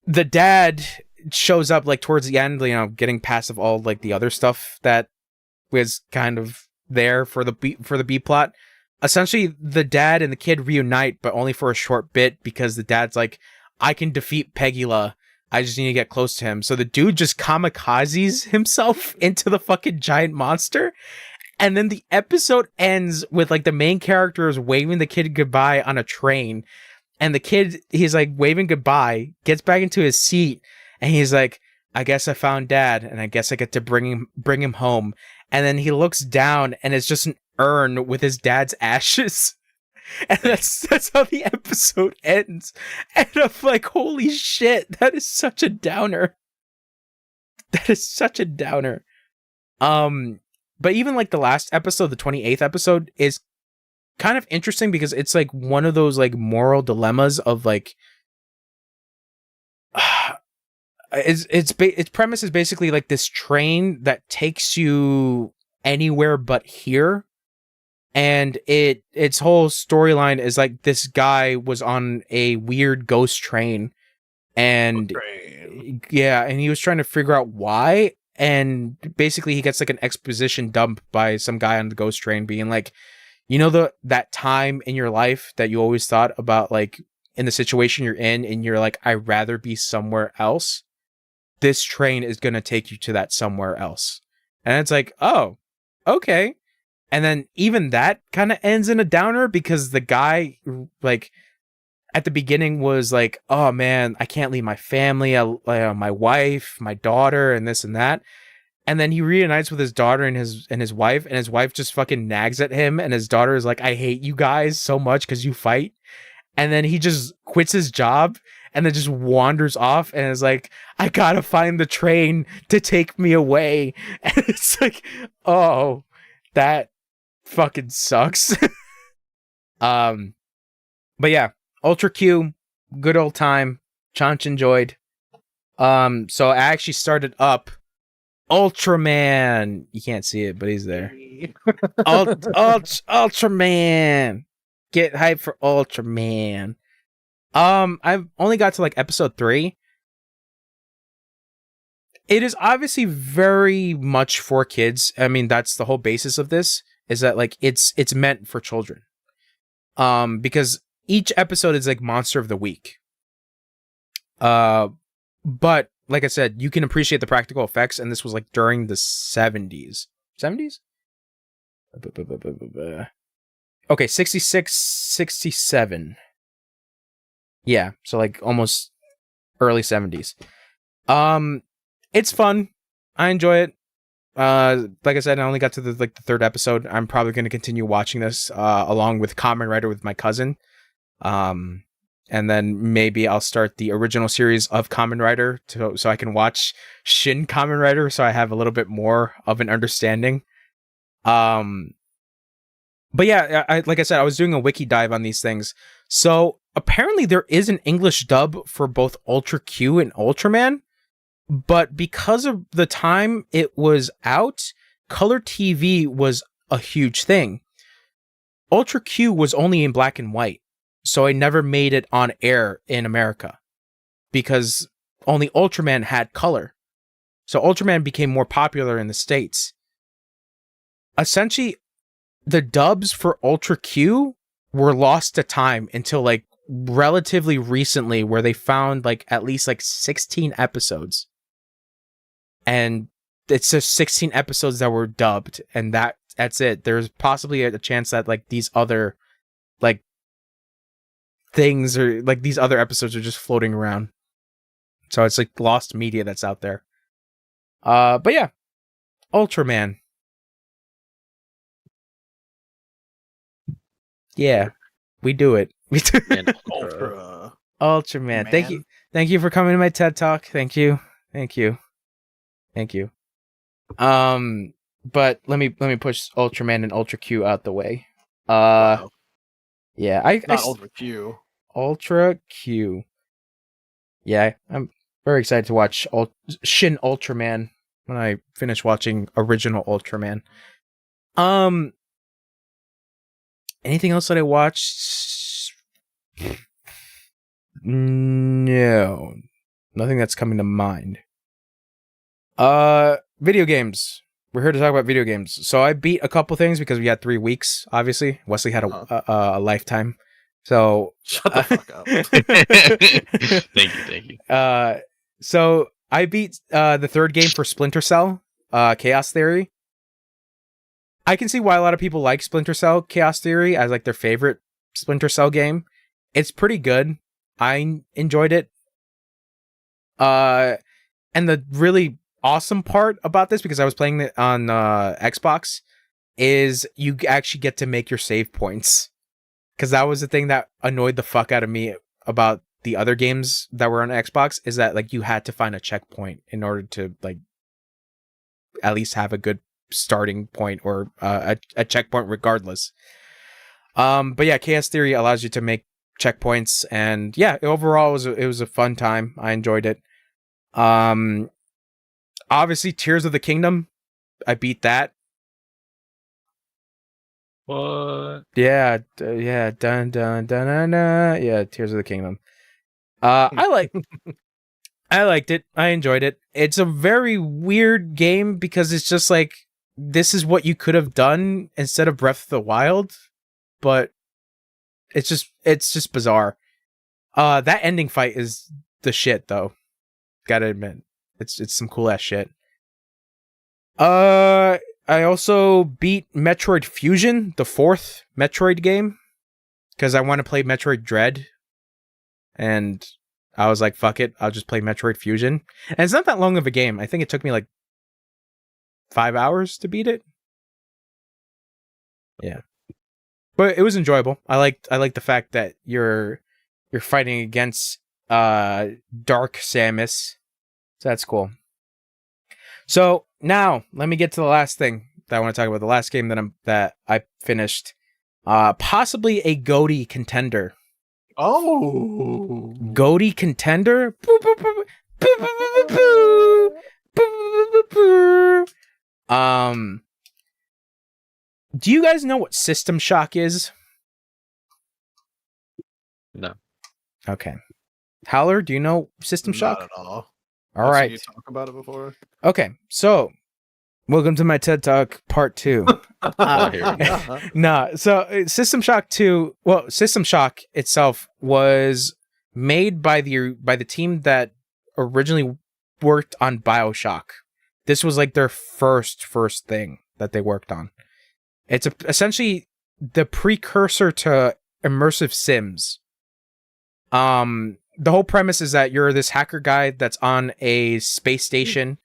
the dad shows up like towards the end, you know, getting past of all like the other stuff that was kind of there for the B plot. Essentially, the dad and the kid reunite, but only for a short bit because the dad's like, I can defeat Pegula. I just need to get close to him. So the dude just kamikazes himself into the fucking giant monster. And then the episode ends with like the main characters waving the kid goodbye on a train. And the kid, he's like waving goodbye, gets back into his seat. And he's like, I guess I found dad. And I guess I get to bring him home. And then he looks down and it's just an urn with his dad's ashes. And that's how the episode ends. And I'm like, holy shit, that is such a downer. That is such a downer. But even like the last episode, the 28th episode, is kind of interesting because it's like one of those like moral dilemmas of like its premise is basically like this train that takes you anywhere but here. And its whole storyline is like this guy was on a weird ghost train and yeah, and he was trying to figure out why. And basically he gets like an exposition dump by some guy on the ghost train being like, you know, that time in your life that you always thought about, like in the situation you're in and you're like, I'd rather be somewhere else. This train is going to take you to that somewhere else. And it's like, oh, okay. And then even that kind of ends in a downer because the guy, like, at the beginning was like, oh man, I can't leave my family, my wife, my daughter, and this and that. And then he reunites with his daughter and his wife, and his wife just fucking nags at him, and his daughter is like, I hate you guys so much because you fight. And then he just quits his job and then just wanders off and is like, I gotta find the train to take me away. And it's like, oh, that fucking sucks. But yeah, Ultra Q, good old time. Chanch enjoyed. So I actually started up Ultraman. You can't see it, but he's there. Ultraman. Get hyped for Ultraman. I've only got to like episode 3. It is obviously very much for kids. I mean, that's the whole basis of this, is that like it's meant for children. Because each episode is like monster of the week. But like I said, you can appreciate the practical effects, and this was like during the 70s. 70s? Okay, 66, 67. Yeah, so like almost early 70s. It's fun. I enjoy it. Like I said, I only got to the third episode. I'm probably going to continue watching this along with Kamen Rider with my cousin. And then maybe I'll start the original series of Kamen Rider so I can watch Shin Kamen Rider so I have a little bit more of an understanding. But yeah, like I said, I was doing a wiki dive on these things. So apparently there is an English dub for both Ultra Q and Ultraman. But because of the time it was out, color TV was a huge thing. Ultra Q was only in black and white. So I never made it on air in America. Because only Ultraman had color. So Ultraman became more popular in the States. Essentially, the dubs for Ultra Q were lost to time until like relatively recently, where they found like at least like 16 episodes. And it's just 16 episodes that were dubbed, and that's it. There's possibly a chance that like these other like things or like these other episodes are just floating around. So it's like lost media that's out there. But yeah, Ultraman. Yeah, we do it. We do And Ultra. Ultraman. Man. Thank you for coming to my TED Talk. Thank you. But let me push Ultraman and Ultra Q out the way. Wow. Yeah, Not Ultra Q. Ultra Q. Yeah, I'm very excited to watch Shin Ultraman when I finish watching original Ultraman. Anything else that I watched? No. Nothing that's coming to mind. Video games. We're here to talk about video games. So I beat a couple things because we had 3 weeks, obviously. Wesley had a lifetime. So Shut the fuck up. Thank you. So I beat the third game for Splinter Cell, Chaos Theory. I can see why a lot of people like Splinter Cell Chaos Theory as like their favorite Splinter Cell game. It's pretty good. I enjoyed it. And the really awesome part about this, because I was playing it on Xbox, is you actually get to make your save points. Because that was the thing that annoyed the fuck out of me about the other games that were on Xbox, is that like you had to find a checkpoint in order to like at least have a good starting point or a checkpoint regardless. But yeah, Chaos Theory allows you to make checkpoints, and yeah, overall it was a fun time. I enjoyed it. Obviously Tears of the Kingdom, I beat that. What? Yeah, yeah, dun dun dun dun dun. Yeah, Tears of the Kingdom. I liked it. I enjoyed it. It's a very weird game because it's just like, this is what you could have done instead of Breath of the Wild, but it's just bizarre. That ending fight is the shit though. Gotta admit. It's some cool ass shit. I also beat Metroid Fusion, the 4th Metroid game, because I want to play Metroid Dread. And I was like, fuck it, I'll just play Metroid Fusion. And it's not that long of a game. I think it took me like 5 hours to beat it. Yeah. But it was enjoyable. I like the fact that you're fighting against Dark Samus. So that's cool. So now let me get to the last thing that I want to talk about. The last game that I finished. Possibly a GOTY contender. Oh, GOTY contender? Do you guys know what System Shock is? No. Okay. Haler, do you know System Shock? Not at all. All I've right. seen you talk about it before. Okay, so welcome to my TED Talk Part 2. So System Shock 2, well, System Shock itself was made by the team that originally worked on BioShock. This was like their first thing that they worked on. It's essentially the precursor to immersive sims. The whole premise is that you're this hacker guy that's on a space station.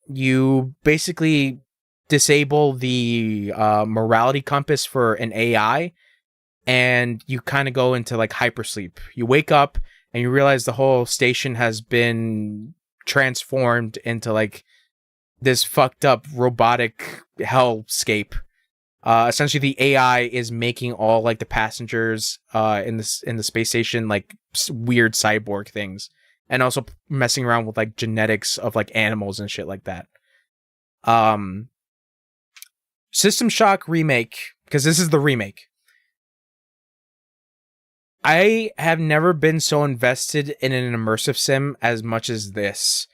You basically disable the morality compass for an AI, and you kind of go into like hypersleep. You wake up and you realize the whole station has been transformed into like this fucked up robotic hellscape. Essentially, the AI is making all like the passengers in the space station like weird cyborg things, and also messing around with like genetics of like animals and shit like that. System Shock remake, because this is the remake. I have never been so invested in an immersive sim as much as this.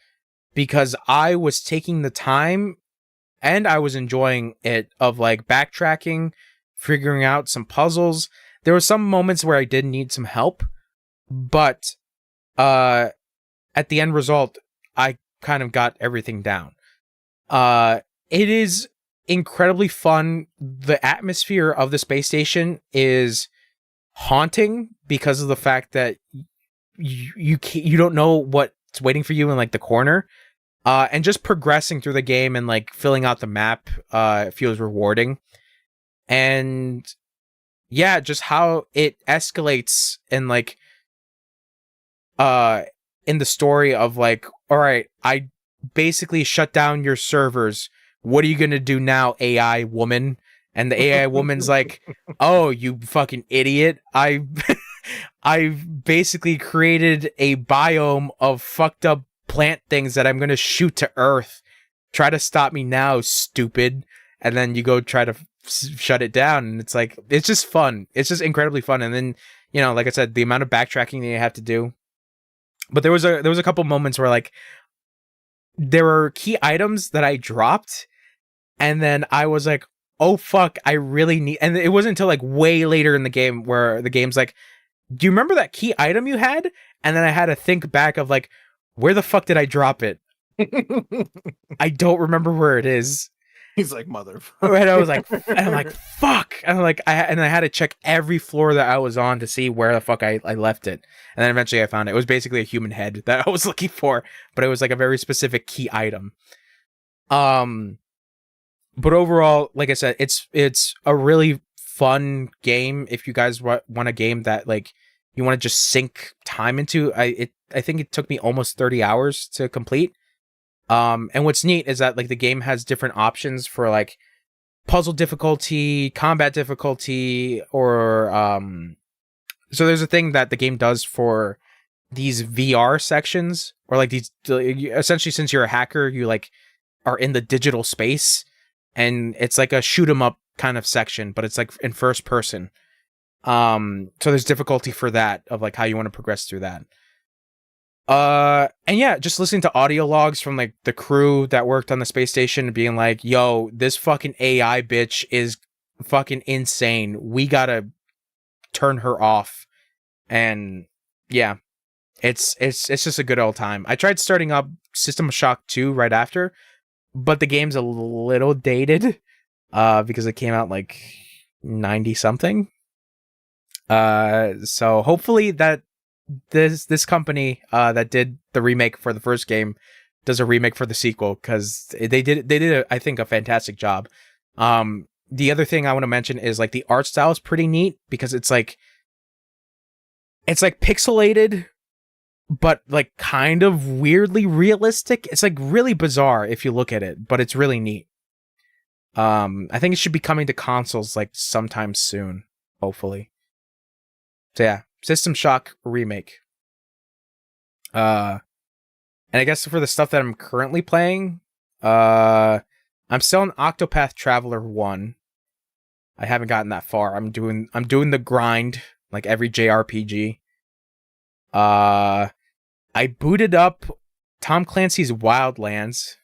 because I was taking the time and I was enjoying it of like backtracking, figuring out some puzzles. There were some moments where I did need some help, but at the end result, I kind of got everything down. It is incredibly fun. The atmosphere of the space station is haunting because of the fact that you don't know what's waiting for you in like the corner. And just progressing through the game and like filling out the map feels rewarding. And yeah, just how it escalates and like in the story of like, all right, I basically shut down your servers. What are you going to do now, AI woman? And the AI woman's like, oh, you fucking idiot. I've basically created a biome of fucked up plant things that I'm going to shoot to Earth. Try to stop me now, stupid. And then you go try to shut it down. And it's like, it's just fun. It's just incredibly fun. And then, you know, like I said, the amount of backtracking that you have to do. But there was a couple moments where like there were key items that I dropped, and then I was like, oh fuck, I really need, and it wasn't until like way later in the game where the game's like, do you remember that key item you had? And then I had to think back of like, where the fuck did I drop it? I don't remember where it is. He's like, motherfucker. And I was like, and I'm like, fuck. And I'm like, I had to check every floor that I was on to see where the fuck I left it. And then eventually I found it. It was basically a human head that I was looking for, but it was like a very specific key item. But overall, like I said, it's a really fun game. If you guys want a game that like you want to just sink time into, I think it took me almost 30 hours to complete. And what's neat is that like the game has different options for like puzzle difficulty, combat difficulty, or so there's a thing that the game does for these VR sections, or like these, essentially since you're a hacker, you like are in the digital space, and it's like a shoot 'em up kind of section, but it's like in first person. So there's difficulty for that of like how you want to progress through that. And yeah, just listening to audio logs from like the crew that worked on the space station and being like, yo, this fucking AI bitch is fucking insane. We gotta turn her off. And yeah, it's just a good old time. I tried starting up System Shock 2 right after, but the game's a little dated, because it came out like 90 something. So hopefully that this company that did the remake for the first game does a remake for the sequel, because they did I think a fantastic job. The other thing I want to mention is like the art style is pretty neat, because it's like pixelated but like kind of weirdly realistic. It's like really bizarre if you look at it, but it's really neat. I think it should be coming to consoles like sometime soon, hopefully. So yeah, System Shock remake. And I guess for the stuff that I'm currently playing, I'm still on Octopath Traveler 1. I haven't gotten that far. I'm doing the grind like every JRPG. I booted up Tom Clancy's Wildlands.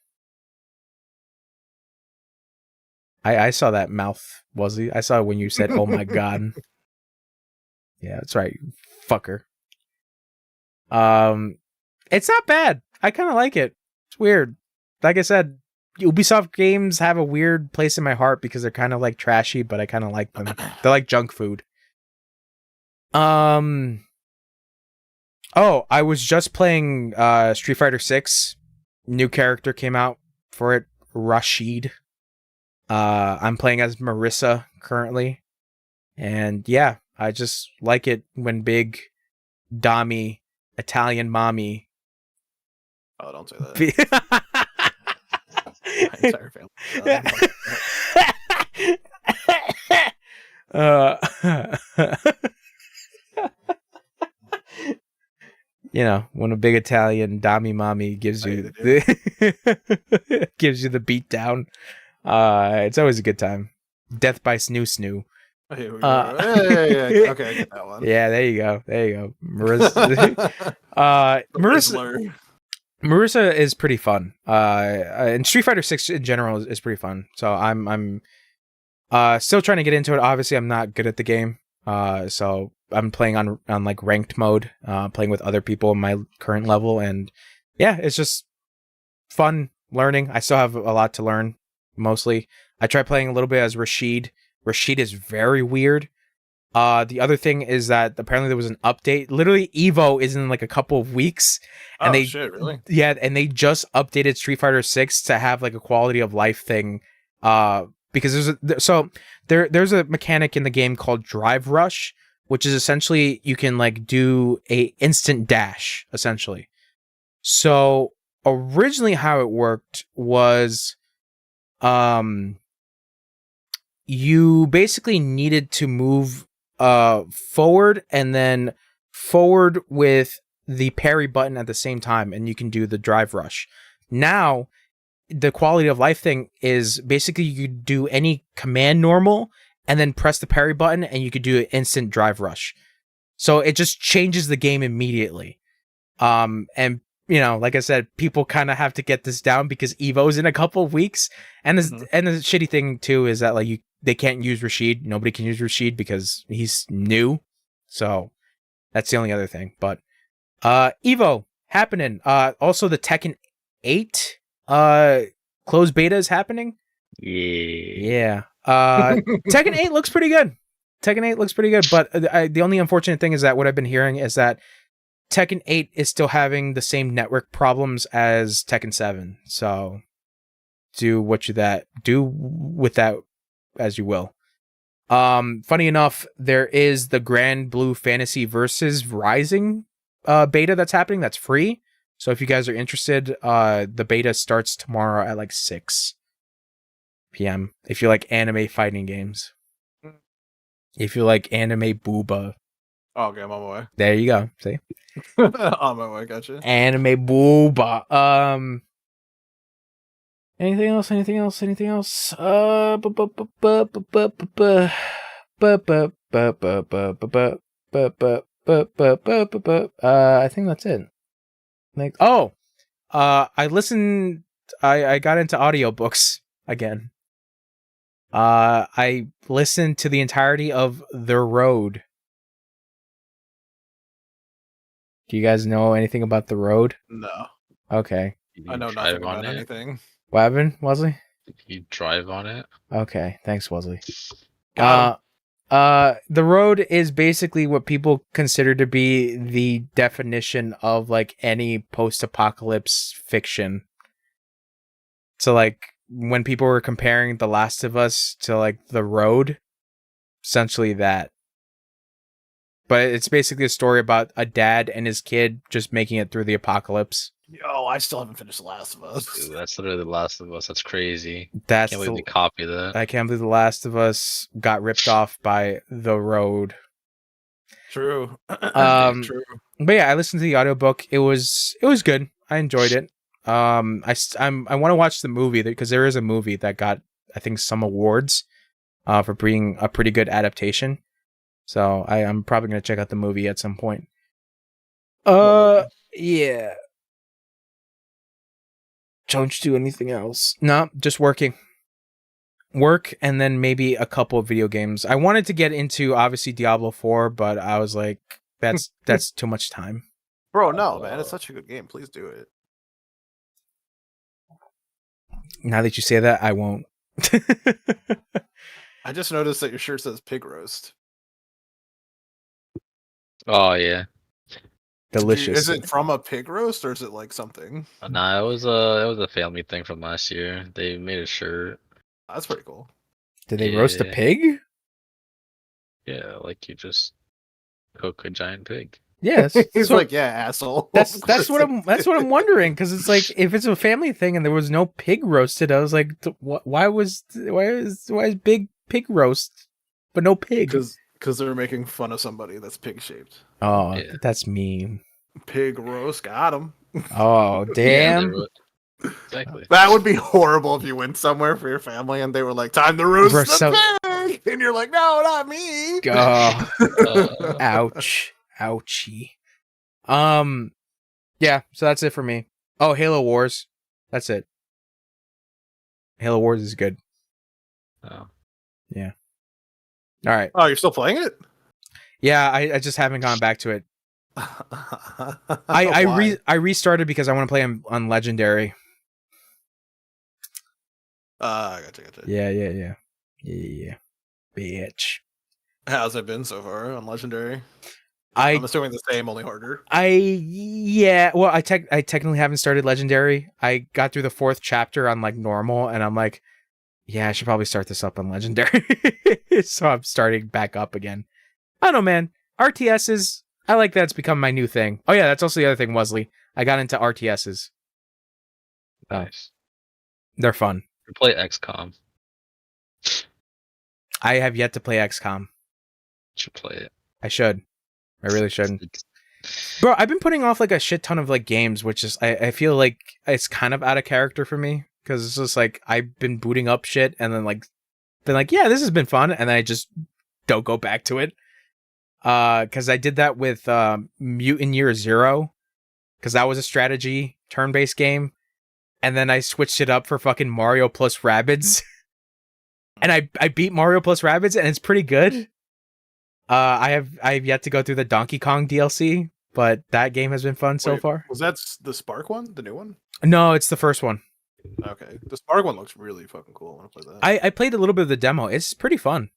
I saw that mouth, Wesley. I saw it when you said, "Oh my god." Yeah, that's right, you fucker. It's not bad. I kind of like it. It's weird. Like I said, Ubisoft games have a weird place in my heart because they're kind of like trashy, but I kind of like them. They're like junk food. Oh, I was just playing Street Fighter 6. New character came out for it, Rashid. I'm playing as Marissa currently. And yeah, I just like it when big Dami Italian mommy. Oh, don't say that. My entire family. You know, when a big Italian Dami mommy gives you gives you the beat down, it's always a good time. Death by Snoo Snoo. Hey, okay, I get that one. Yeah, there you go. Marissa. Marissa is pretty fun. And Street Fighter 6 in general is pretty fun. So I'm still trying to get into it. Obviously, I'm not good at the game. So I'm playing on like ranked mode, playing with other people in my current level, and yeah, it's just fun learning. I still have a lot to learn. Mostly, I tried playing a little bit as Rashid. Rashid is very weird. The other thing is that apparently there was an update. Literally, Evo is in like a couple of weeks, and Shit, really? yeah, and they just updated Street Fighter 6 to have like a quality of life thing. Because there's a mechanic in the game called Drive Rush, which is essentially you can like do a instant dash essentially. So originally how it worked was, you basically needed to move forward and then forward with the parry button at the same time, and you can do the drive rush. Now, the quality of life thing is basically you could do any command normal and then press the parry button and you could do an instant drive rush. So it just changes the game immediately. And you know, like I said, people kind of have to get this down because Evo's in a couple of weeks. And this and the shitty thing too is that like they can't use Rashid. Nobody can use Rashid because he's new. So that's the only other thing. But Evo happening. Also the Tekken 8 closed beta is happening. Yeah. Tekken 8 looks pretty good. Tekken 8 looks pretty good, but the only unfortunate thing is that what I've been hearing is that Tekken 8 is still having the same network problems as Tekken 7. So do with that as you will. Funny enough, there is the Grand Blue Fantasy versus Rising beta that's happening that's free. So if you guys are interested, the beta starts tomorrow at like 6 p.m. if you like anime fighting games. If you like anime booba. Oh, okay, I'm on my way. There you go. See? On my way, gotcha. Anime booba. Anything else? I think that's it. Like, I listened. I got into audiobooks again. I listened to the entirety of The Road. Do you guys know anything about The Road? No. Okay. I know nothing about anything. What happened, Wesley? You drive on it? Okay, thanks, Wesley. Got The Road is basically what people consider to be the definition of like any post-apocalypse fiction. So like when people were comparing The Last of Us to like The Road, essentially that. But it's basically a story about a dad and his kid just making it through the apocalypse. Yo, I still haven't finished The Last of Us. Dude, that's literally The Last of Us. That's crazy. That's Can't believe they copy that. I can't believe The Last of Us got ripped off by The Road. True. True. But yeah, I listened to the audiobook. It was good. I enjoyed it. I want to watch the movie because there is a movie that got, I think, some awards for being a pretty good adaptation. So I'm probably gonna check out the movie at some point. Yeah. Don't you do anything else? No, just working. Work and then maybe a couple of video games. I wanted to get into obviously Diablo 4, but I was like, that's too much time. Bro, no, man, it's such a good game. Please do it. Now that you say that, I won't. I just noticed that your shirt says pig roast. Oh yeah. Delicious. Is it from a pig roast or is it like something? Nah, it was a family thing from last year. They made a shirt. That's pretty cool. Did they roast a pig? Yeah, like you just cook a giant pig. Yeah, he's like, yeah, asshole. That's what I'm wondering, because it's like if it's a family thing and there was no pig roasted, I was like, why is big pig roast but no pig? Because they were making fun of somebody that's pig shaped. Oh, yeah. That's mean. Pig roast, got him. Oh, damn. Yeah, exactly. That would be horrible if you went somewhere for your family and they were like, time to roast the pig! And you're like, no, not me! Oh. Ouch. Ouchie. Yeah, so that's it for me. Oh, Halo Wars. That's it. Halo Wars is good. Oh. Yeah. All right. Oh, you're still playing it? Yeah, I just haven't gone back to it. Why? I restarted because I want to play on Legendary. Gotcha. Yeah. Bitch. How's it been so far on Legendary? I I'm assuming the same, only harder. well, I technically haven't started Legendary. I got through the 4th chapter on like normal, and I'm like, yeah, I should probably start this up on Legendary. So I'm starting back up again. I don't know, man. RTSs, I like that it's become my new thing. Oh yeah, that's also the other thing, Wesley. I got into RTSs. Nice. They're fun. You play XCOM. I have yet to play XCOM. You should play it. I should. I really shouldn't. Bro, I've been putting off like a shit ton of like games, which is I feel like it's kind of out of character for me because it's just like I've been booting up shit and then like been like, yeah, this has been fun, and then I just don't go back to it. Because I did that with Mutant Year Zero, because that was a strategy turn-based game, and then I switched it up for fucking Mario plus Rabbids, and I beat Mario plus Rabbids, and it's pretty good. I have yet to go through the Donkey Kong DLC, but that game has been fun so far. Was that the Spark one, the new one? No, it's the first one. Okay, the Spark one looks really fucking cool. I want to play that. I played a little bit of the demo. It's pretty fun.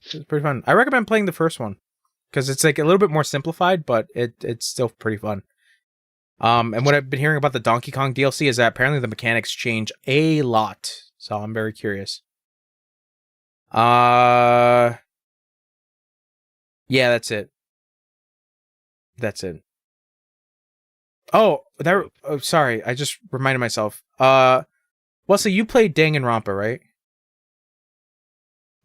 It's pretty fun. I recommend playing the first one because it's like a little bit more simplified, but it's still pretty fun. And what I've been hearing about the Donkey Kong DLC is that apparently the mechanics change a lot. So I'm very curious. Yeah, that's it. Oh, sorry. I just reminded myself. Wesley, you played Danganronpa, right?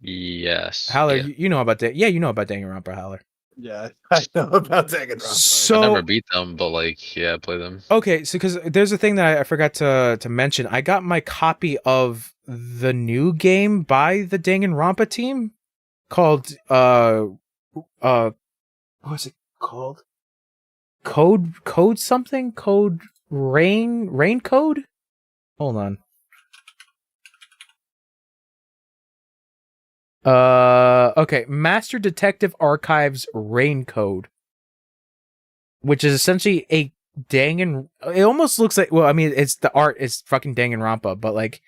Yes. Haler, Yeah. you know about you know about Danganronpa, Haler. Yeah, I know about Danganronpa. So I never beat them, but like, yeah, I play them. Okay, so because there's a thing that I forgot to mention. I got my copy of the new game by the Danganronpa team called what's it called? Code something? Code Rain Code? Hold on. Okay, Master Detective Archives Rain Code, which is essentially a it almost looks like, well, I mean, it's the art is fucking Danganronpa, but like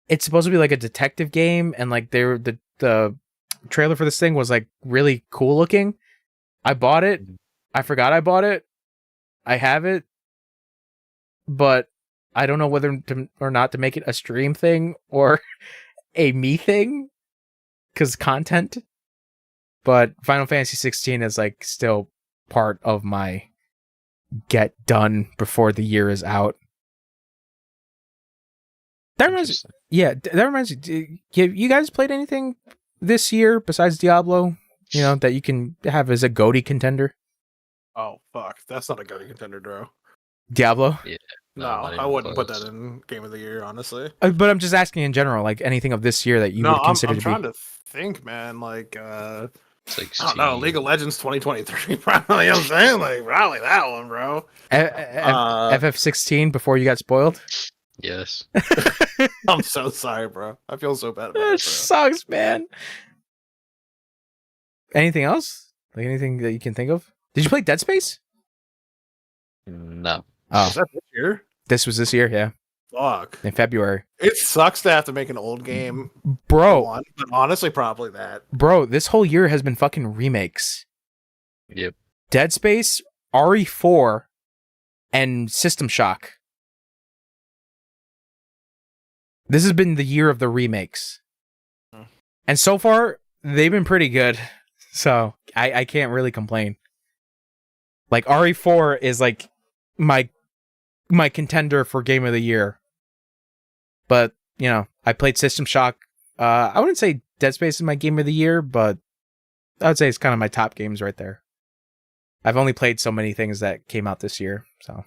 it's supposed to be like a detective game, and like the trailer for this thing was like really cool looking. I bought it. I forgot I bought it. I have it, but I don't know whether to or not to make it a stream thing or a me thing because content. But Final Fantasy 16 is like still part of my get done before the year is out. That reminds me. You guys played anything this year besides Diablo? You know that you can have as a GOTY contender. Oh fuck, that's not a GOTY contender, bro. Diablo? Yeah. No, I wouldn't put that in Game of the Year, honestly. But I'm just asking in general, like anything of this year that you would consider I'm to trying be. to think, man. Like, I 16. don't know, League of Legends 2023. Probably, you know what I'm saying? Like, probably that one, bro. FF16 before you got spoiled? Yes. I'm so sorry, bro. I feel so bad about That it, bro. sucks, man. Anything else? Like anything that you can think of? Did you play Dead Space? No. Oh, Was that this year? this was this year, yeah, Fuck. in February. It sucks to have to make an old game. Bro, But honestly, probably that. bro, this whole year has been fucking remakes. Yep. Dead Space, RE4, and System Shock. This has been the year of the remakes. And so far, they've been pretty good. So, I can't really complain. Like, RE4 is like my contender for Game of the Year. But, you know, I played System Shock. I wouldn't say Dead Space is my Game of the Year, but I would say it's kind of my top games right there. I've only played so many things that came out this year, so.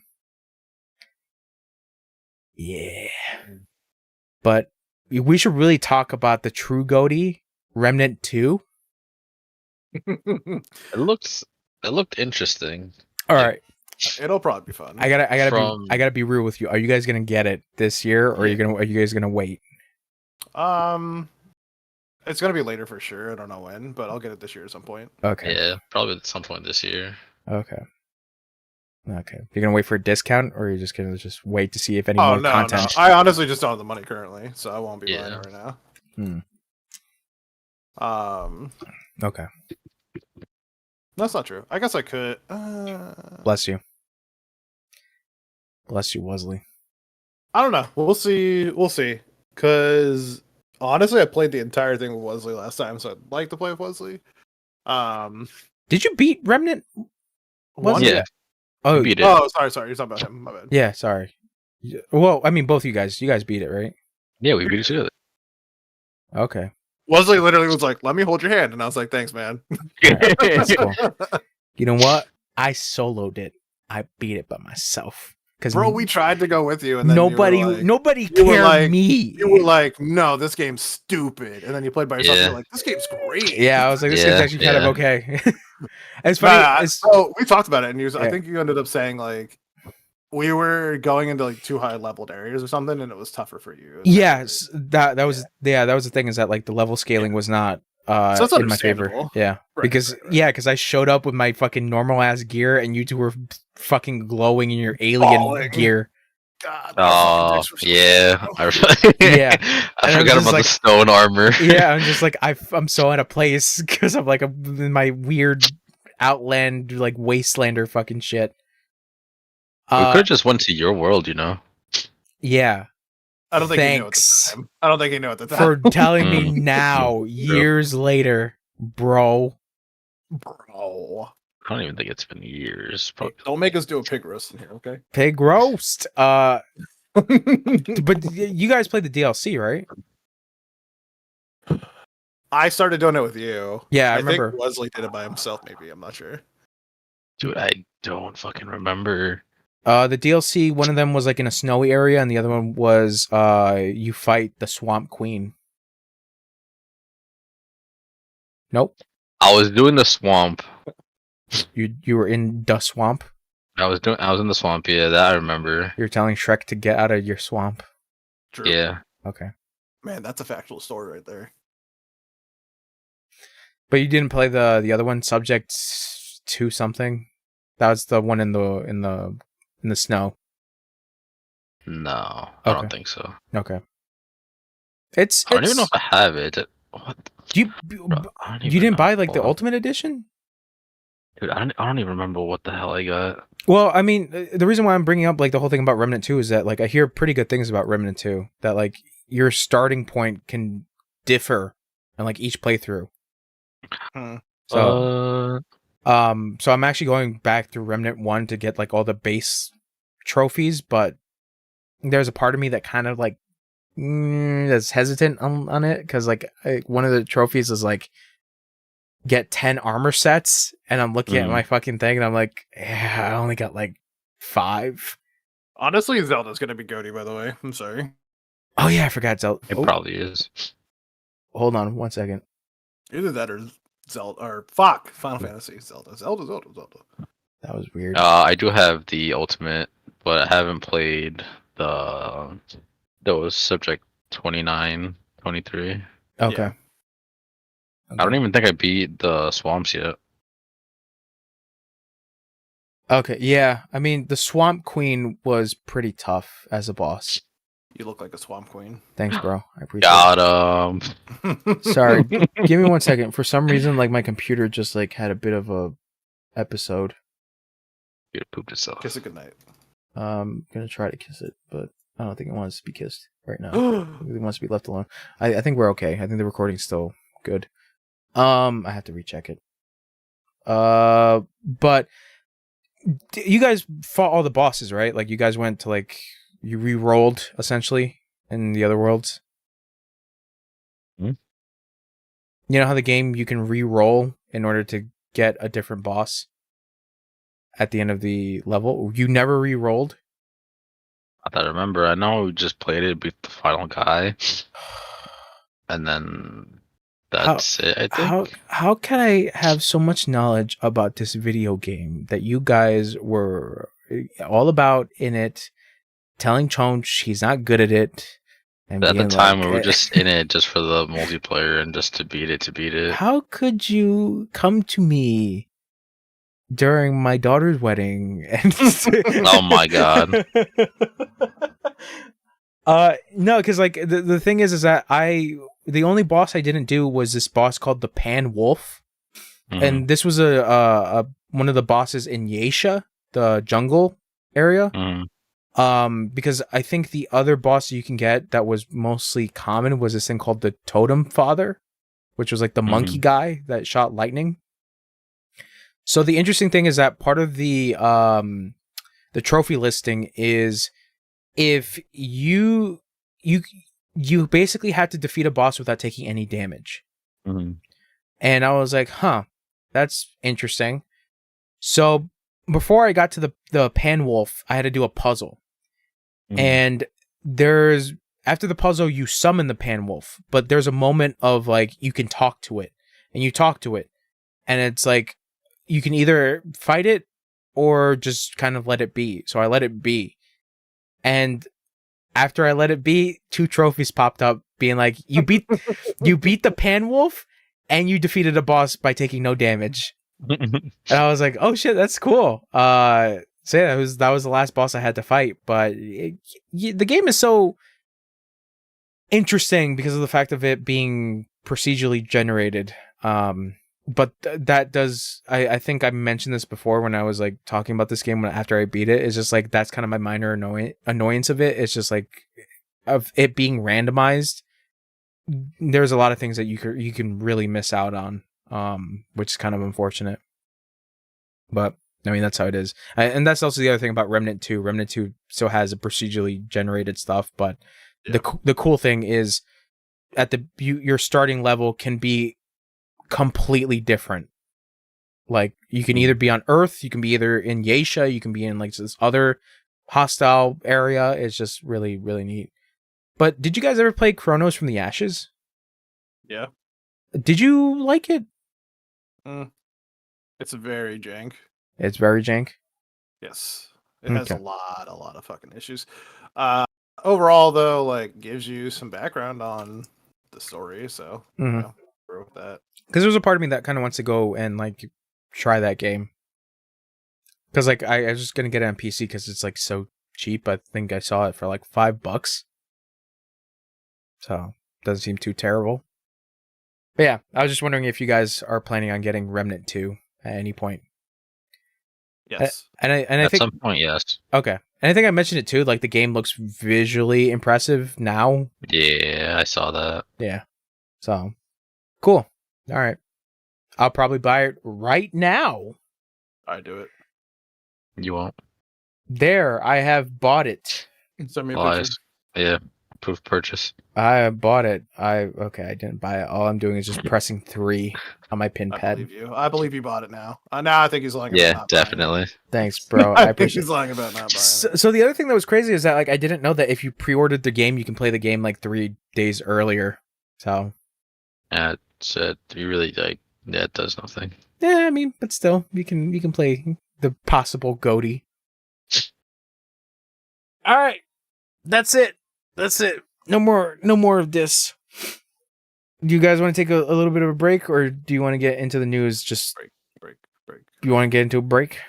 Yeah. But we should really talk about the true GOTY, Remnant 2. It looked interesting. All right. It'll probably be fun. I gotta From- be real with you. Are you guys gonna get it this year, or are you guys gonna wait? It's gonna be later for sure. I don't know when, but I'll get it this year at some point. Okay. Yeah, probably at some point this year. Okay. You're gonna wait for a discount, or you're just gonna wait to see if any more content? No. I honestly just don't have the money currently, so I won't be buying it right now. Okay. That's not true. I guess I could. Bless you. Bless you, Wesley. I don't know. We'll see. Because honestly, I played the entire thing with Wesley last time, so I'd like to play with Wesley. Did you beat Remnant? One? Yeah. Oh, beat it. Oh, sorry. You're talking about him. My bad. Yeah, sorry. Well, I mean, both you guys beat it, right? Yeah, we beat it together. Okay. Wesley literally was like, "Let me hold your hand," and I was like, "Thanks, man." That's cool. You know what? I soloed it. I beat it by myself. Because Bro, we tried to go with you, and then nobody you were cared like- me. You were like, "No, this game's stupid," and then you played by yourself. Yeah. And you're like, "This game's great." Yeah, I was like, this Yeah, game's actually kind of yeah. okay. It's funny. So we talked about it, and Yeah. I think you ended up saying like we were going into like too high leveled areas or something, and it was tougher for you. Yes, that was the thing, is that like the level scaling was not So that's in my favor. understandable. Yeah, Right, because right. because I showed up with my fucking normal ass gear, and you two were fucking glowing in your alien Falling. gear. God, Oh, yeah. Yeah. I And I was forgot just about like- the stone armor. Yeah, I'm just like I'm so out of place because I'm like in my weird Outland like Wastelander fucking shit. We could have just went to your world, you know? Yeah. I don't think he knew at the Thanks time. I don't think he knew at the for time. telling me now, years later, bro. Bro, I don't even think it's been years. Probably. don't make us do a pig roast in here, okay? Pig roast. But you guys played the DLC, right? I started doing it with you. Yeah, I think remember. Wesley did it by himself. Maybe I'm not sure. Dude, I don't fucking remember. The DLC, one of them was like in a snowy area, and the other one was you fight the Swamp Queen. Nope. I was doing the swamp. You were in the swamp. I was in the swamp, yeah, that I remember. You're telling Shrek to get out of your swamp. True. Yeah. Okay. Man, that's a factual story right there. But you didn't play the other one, Subject to something? That was the one in the snow. No, I Okay. don't think so. Okay. I don't even know if I have it. What? You Bro, I don't you even didn't know. buy like the Hold on. Ultimate Edition? Dude, I don't even remember what the hell I got. Well, I mean, the reason why I'm bringing up like the whole thing about Remnant 2 is that like I hear pretty good things about Remnant 2. That like your starting point can differ in like each playthrough. So so I'm actually going back through Remnant 1 to get like all the base trophies, but there's a part of me that kind of like that's hesitant on it, because like one of the trophies is like get 10 armor sets, and I'm looking at my fucking thing and I'm like, yeah, I only got like 5. Honestly, Zelda's gonna be goaty, by the way. I'm sorry. Oh yeah, I forgot Zelda. It probably is. Hold on 1 second. Either that or Zelda, or fuck, Final Fantasy, Zelda. That was weird. I do have the ultimate, but I haven't played those Subject 29, 23. Okay. yeah. I don't even think I beat the swamps yet. Okay, yeah. I mean, the Swamp Queen was pretty tough as a boss. You look like a swamp queen. Thanks, bro. I appreciate Got it. Sorry. Give me 1 second. For some reason, like my computer just like had a bit of a episode. It pooped itself. Kiss it goodnight. Gonna try to kiss it, but I don't think it wants to be kissed right now. It wants to be left alone. I think we're okay. I think the recording's still good. I have to recheck it. But you guys fought all the bosses, right? Like you guys went to like you re-rolled essentially in the other worlds. Hmm? You know how the game you can re-roll in order to get a different boss at the end of the level? You never re-rolled? I thought I remember. I know we just played it, beat the final guy, and then That's it, I think. How can I have so much knowledge about this video game that you guys were all about in it, telling Chonch he's not good at it, and At the being time, like, we were just in it just for the multiplayer and just to beat it. how could you come to me during my daughter's wedding and Oh my god. No, because like the thing is that the only boss I didn't do was this boss called the Pan Wolf, and this was a one of the bosses in Yasha, the jungle area. Because I think the other boss you can get that was mostly common was this thing called the Totem Father, which was like the monkey guy that shot lightning. So the interesting thing is that part of the trophy listing is if you basically had to defeat a boss without taking any damage. And I was like, huh, that's interesting. So before I got to the Pan Wolf, I had to do a puzzle. And after the puzzle, you summon the Pan Wolf, but there's a moment of like, you can talk to it, and you talk to it, and it's like, you can either fight it or just kind of let it be. So I let it be. And after I let it be, 2 trophies popped up being like, you beat the Pan Wolf and you defeated a boss by taking no damage. And I was like, oh shit, that's cool. So yeah, that was the last boss I had to fight. But the game is so interesting because of the fact of it being procedurally generated. But that does, I think I mentioned this before when I was like talking about this game after I beat it. It's just like, that's kind of my minor annoyance of it. It's just like, of it being randomized, there's a lot of things that you can really miss out on, which is kind of unfortunate. But I mean, that's how it is. And that's also the other thing about Remnant 2. Remnant 2 still has a procedurally generated stuff, but the cool thing is at your starting level can be completely different. Like, you can either be on Earth, you can be either in Yasha, you can be in like this other hostile area. It's just really, really neat. But did you guys ever play Chronos from the Ashes? Yeah. Did you like it? It's very jank. It's very jank? Yes. It has a lot of fucking issues. Overall, though, like, gives you some background on the story, so you know, we're with that. Because there's a part of me that kind of wants to go and like try that game. Because like I was just gonna get it on PC because it's like so cheap. I think I saw it for like $5. So doesn't seem too terrible. But yeah, I was just wondering if you guys are planning on getting Remnant 2 at any point. Yes. And I At think some point, yes. Okay. And I think I mentioned it too, like the game looks visually impressive now. Yeah, I saw that. Yeah. So cool. All right. I'll probably buy it right now. I do it. You won't. There, I have bought it. Send me a picture. Lies. Yeah. Proof of purchase. I bought it. I didn't buy it. All I'm doing is just pressing 3 on my pin pad. I believe you bought it now. Now I think he's lying about Yeah, not definitely. Thanks, bro. I I think appreciate he's lying about not buying it. So the other thing that was crazy is that like I didn't know that if you pre-ordered the game, you can play the game like 3 days earlier. So It's you really like it does nothing. yeah, I mean, but still, you can play the possible GOTY. All right, that's it. No more of this. Do you guys want to take a little bit of a break, or do you want to get into the news? Just break. You want to get into a break?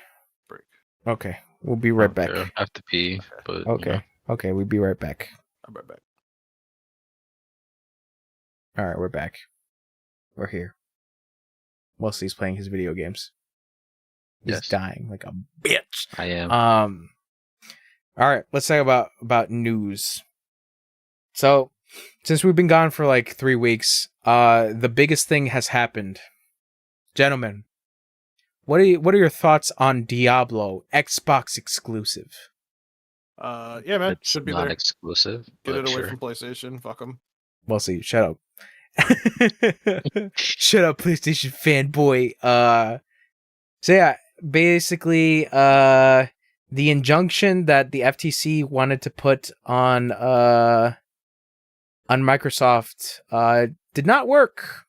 Break. Okay, we'll be right back. I have to pee, but Okay, okay, we'll be right back. I'll be right back. All right, we're back. We're here. Wesley's playing his video games. He's dying like a bitch. I am. All right, let's talk about news. So, since we've been gone for like 3 weeks, the biggest thing has happened. Gentlemen, what are your thoughts on Diablo Xbox exclusive? Yeah, man, It's should be not there. exclusive. Get it away sure. from PlayStation. Fuck them. Wesley, shut up. Shut up, PlayStation fanboy. So yeah, basically, the injunction that the FTC wanted to put on Microsoft did not work.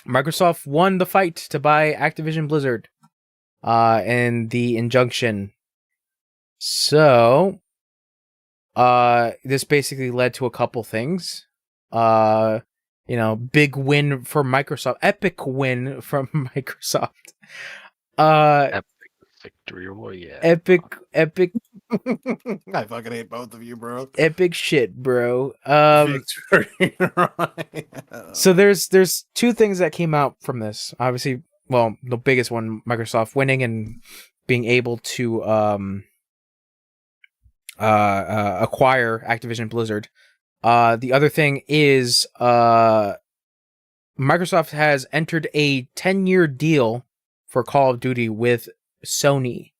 Microsoft won the fight to buy Activision Blizzard, and the injunction. So, this basically led to a couple things. Big win for Microsoft, epic win from Microsoft. Epic victory, yeah. Epic. I fucking hate both of you, bro. Epic shit, bro. Victory. So there's two things that came out from this. Obviously, well, the biggest one, Microsoft winning and being able to acquire Activision Blizzard. The other thing is Microsoft has entered a 10-year deal for Call of Duty with Sony.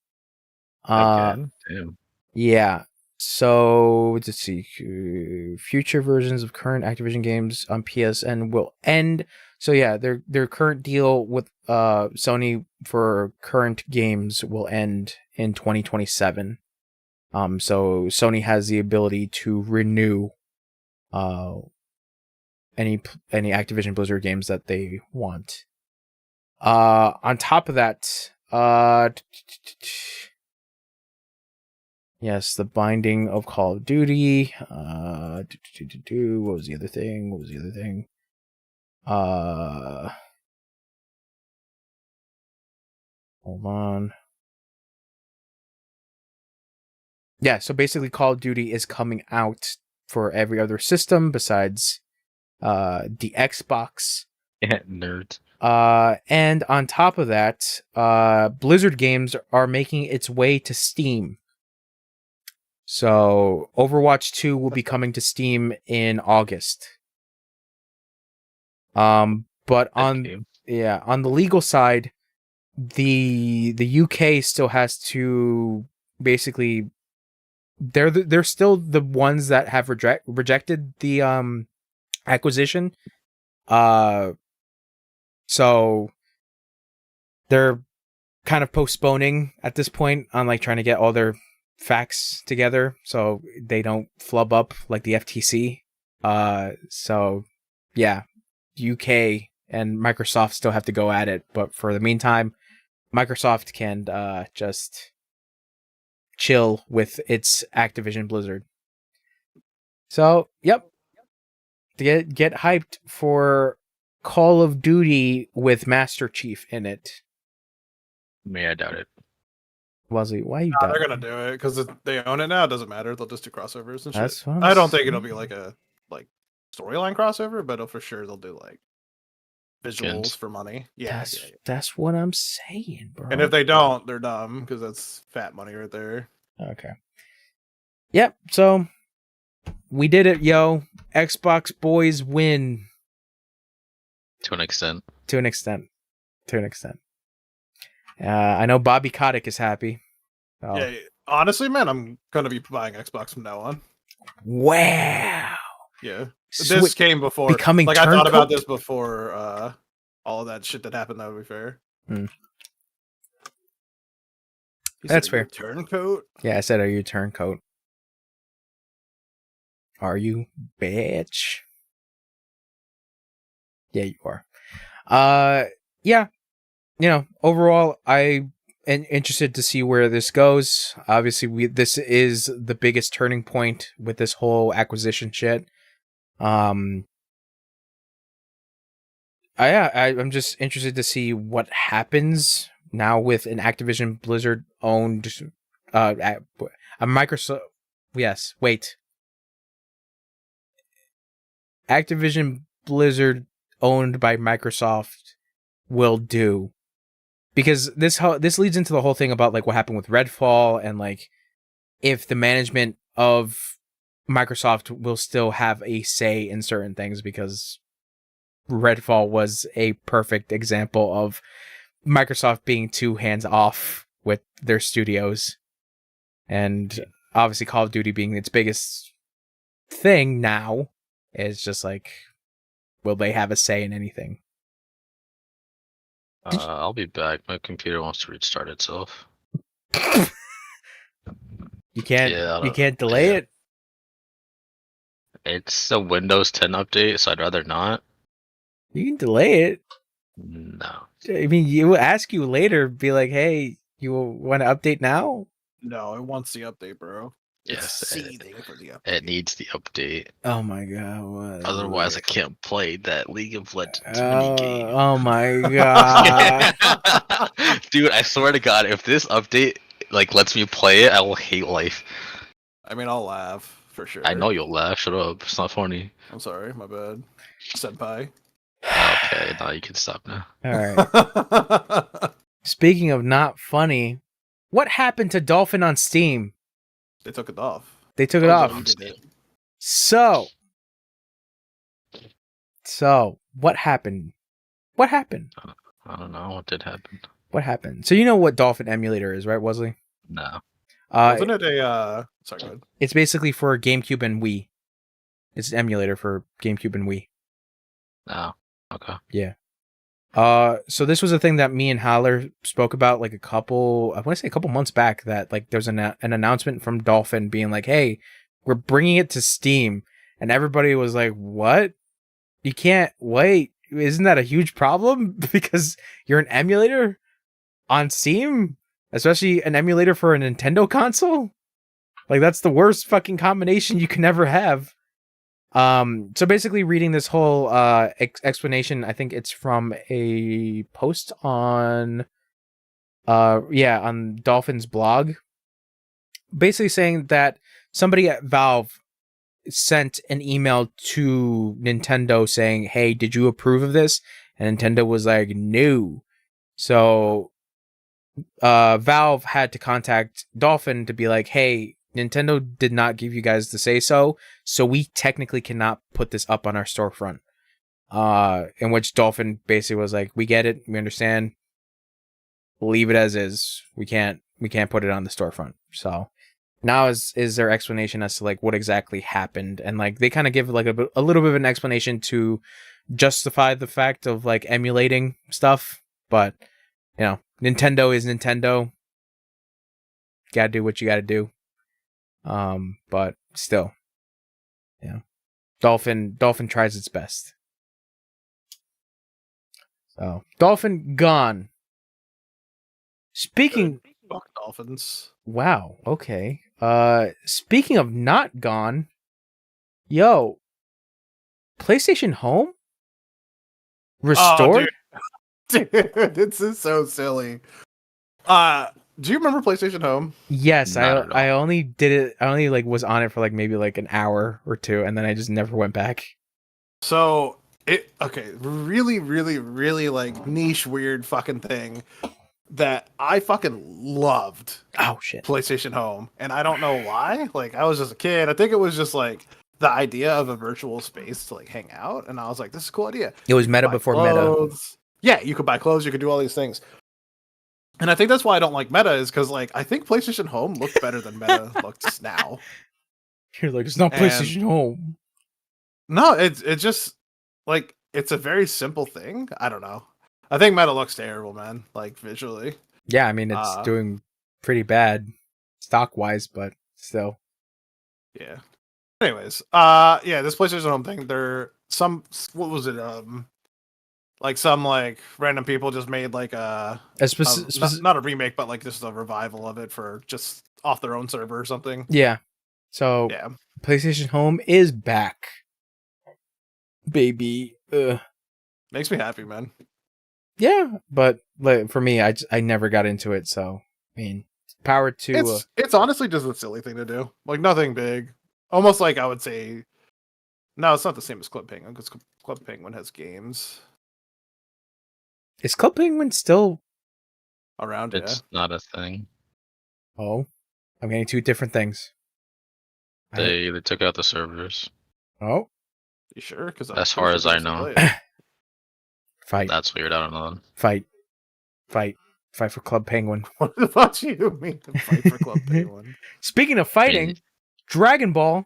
Damn. Yeah. So let's see. Future versions of current Activision games on PSN will end. So yeah, their current deal with Sony for current games will end in 2027. So Sony has the ability to renew any Activision Blizzard games that they want. On top of that, yes, the binding of Call of Duty. What was the other thing? Hold on. Yeah, so basically Call of Duty is coming out for every other system besides the Xbox. Yeah, nerds. And on top of that, Blizzard games are making its way to Steam. So Overwatch 2 will be coming to Steam in August. But on the legal side, the UK still has to basically they're still the ones that have rejected the acquisition. So they're kind of postponing at this point on like trying to get all their facts together so they don't flub up like the FTC. So yeah, UK and Microsoft still have to go at it, but for the meantime, Microsoft can just chill with its Activision Blizzard. So, yep. Get hyped for Call of Duty with Master Chief in it. I doubt it. Wesley, why you they're gonna do it because they own it now. It doesn't matter. They'll just do crossovers and That's shit. what I don't think it'll be like a storyline crossover, but for sure they'll do like visuals for money. Yeah, that's what I'm saying, bro. And if they don't, they're dumb because that's fat money right there. Okay. Yep. So we did it, yo. Xbox boys win. To an extent. I know Bobby Kotick is happy. Oh. Yeah, honestly, man, I'm gonna be buying Xbox from now on. Wow. Yeah, this came before. Becoming I thought about this before all of that shit that happened. That would be fair. That's fair. Turncoat. Yeah, I said, "Are you turncoat? Are you, bitch?" Yeah, you are. Yeah. Overall, I am interested to see where this goes. Obviously, this is the biggest turning point with this whole acquisition shit. I'm just interested to see what happens now with an Activision Blizzard owned, a Microsoft. Yes, wait. Activision Blizzard owned by Microsoft will do, because this leads into the whole thing about like what happened with Redfall and like if the management of Microsoft will still have a say in certain things, because Redfall was a perfect example of Microsoft being too hands off with their studios, and obviously Call of Duty being its biggest thing now is just like, will they have a say in anything? I'll be back. My computer wants to restart itself. You can't delay it? It's a Windows 10 update, so I'd rather not. You can delay it. No. I mean, you will ask you later, be like, "Hey, you want to update now?" No, it wants the update, bro. It's Yes, seething for the update. it needs the update. Oh my god! What? Otherwise, I can't play that League of Legends mini game. Oh my god! Dude, I swear to God, if this update like lets me play it, I will hate life. I mean, I'll laugh for sure. I know you'll laugh. Shut up. It's not funny. I'm sorry, my bad, senpai. Okay, now you can stop now. All right. Speaking of not funny, what happened to Dolphin on Steam? They took it off. They took it Oh, off. deleted it. So, what happened? What happened? I don't know what did happen. What happened? So you know what Dolphin Emulator is, right, Wesley? No. Wasn't it a? Sorry, go ahead. It's basically for GameCube and Wii. It's an emulator for GameCube and Wii. No. Okay. Yeah. So this was a thing that me and Haler spoke about like I want to say a couple months back, that like there's an announcement from Dolphin being like, "Hey, we're bringing it to Steam," and everybody was like, "What? You can't wait? Isn't that a huge problem because you're an emulator on Steam, especially an emulator for a Nintendo console? Like that's the worst fucking combination you can ever have." So basically reading this whole explanation, I think it's from a post on on Dolphin's blog, basically saying that somebody at Valve sent an email to Nintendo saying, "Hey, did you approve of this?" And Nintendo was like, "No." So Valve had to contact Dolphin to be like, "Hey, Nintendo did not give you guys the say so we technically cannot put this up on our storefront." In which Dolphin basically was like, "We get it, we understand. Leave it as is. We can't put it on the storefront." So now is their explanation as to like what exactly happened, and like they kind of give like a little bit of an explanation to justify the fact of like emulating stuff, but you know, Nintendo is Nintendo. Gotta do what you gotta do. But still, yeah, Dolphin tries its best. So Dolphin gone. Speaking, Fuck Dolphins. wow, okay. Speaking of not gone, yo, PlayStation Home restored. Oh, dude, this is so silly. Do you remember PlayStation Home? Yes, Not at all. I only did it. I only like was on it for like maybe like an hour or two, and then I just never went back. So really, really, really like niche, weird fucking thing that I fucking loved. Oh shit! PlayStation Home, and I don't know why. Like I was just a kid. I think it was just like the idea of a virtual space to like hang out, and I was like, "This is a cool idea." It was meta Buy before clothes. Yeah, you could buy clothes. You could do all these things. And I think that's why I don't like Meta, is because like I think PlayStation Home looked better than Meta looks now. You're like, it's not PlayStation Home. No, it's just like it's a very simple thing. I don't know. I think Meta looks terrible, man. Like visually. Yeah, I mean it's doing pretty bad stock wise, but still. Yeah. Anyways, yeah, this PlayStation Home thing. What was it? Like some like random people just made like not a remake, but like just a revival of it for just off their own server or something. Yeah. So yeah, PlayStation Home is back, baby. Makes me happy, man. Yeah, but like for me, I never got into it. So I mean, power to. It's honestly just a silly thing to do. Like nothing big. Almost like I would say. No, it's not the same as Club Penguin because Club Penguin has games. Is Club Penguin still around? It's not a thing. Oh, I'm getting two different things. They took out the servers. Oh, you sure? Because as far as I know, fight. That's weird. I don't know. Fight for Club Penguin. What the fuck do you mean? Fight for Club Penguin. Speaking of fighting, Dragon Ball.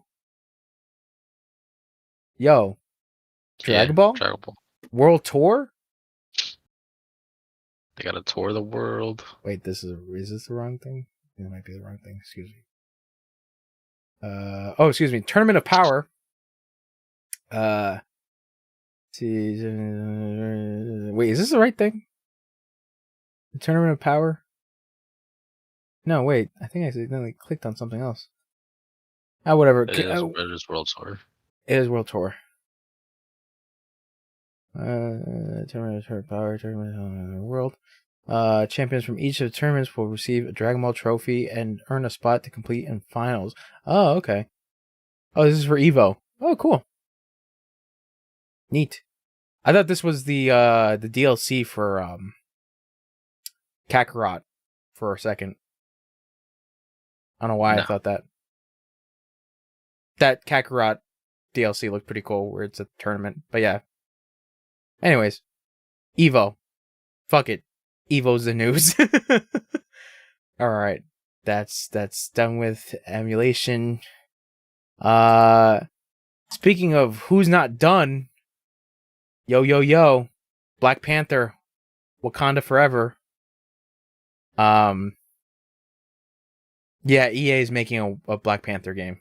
Yo, Dragon Ball World Tour. They gotta tour the world. Wait, is this the wrong thing? It might be the wrong thing. Excuse me. Excuse me. Tournament of Power. Wait, is this the right thing? The Tournament of Power? No, wait. I think I accidentally clicked on something else. Ah, whatever. It is World Tour. It is World Tour. Tournament of Power, Tournament of the World. Champions from each of the tournaments will receive a Dragon Ball trophy and earn a spot to complete in finals. Oh, okay. Oh, this is for Evo. Oh, cool. Neat. I thought this was the DLC for Kakarot for a second. I don't know why I thought that. That Kakarot DLC looked pretty cool where it's a tournament. But yeah. Anyways. Evo. Fuck it. Evo's the news. Alright. That's done with emulation. Speaking of who's not done. Yo. Black Panther. Wakanda Forever. Yeah, EA is making a Black Panther game.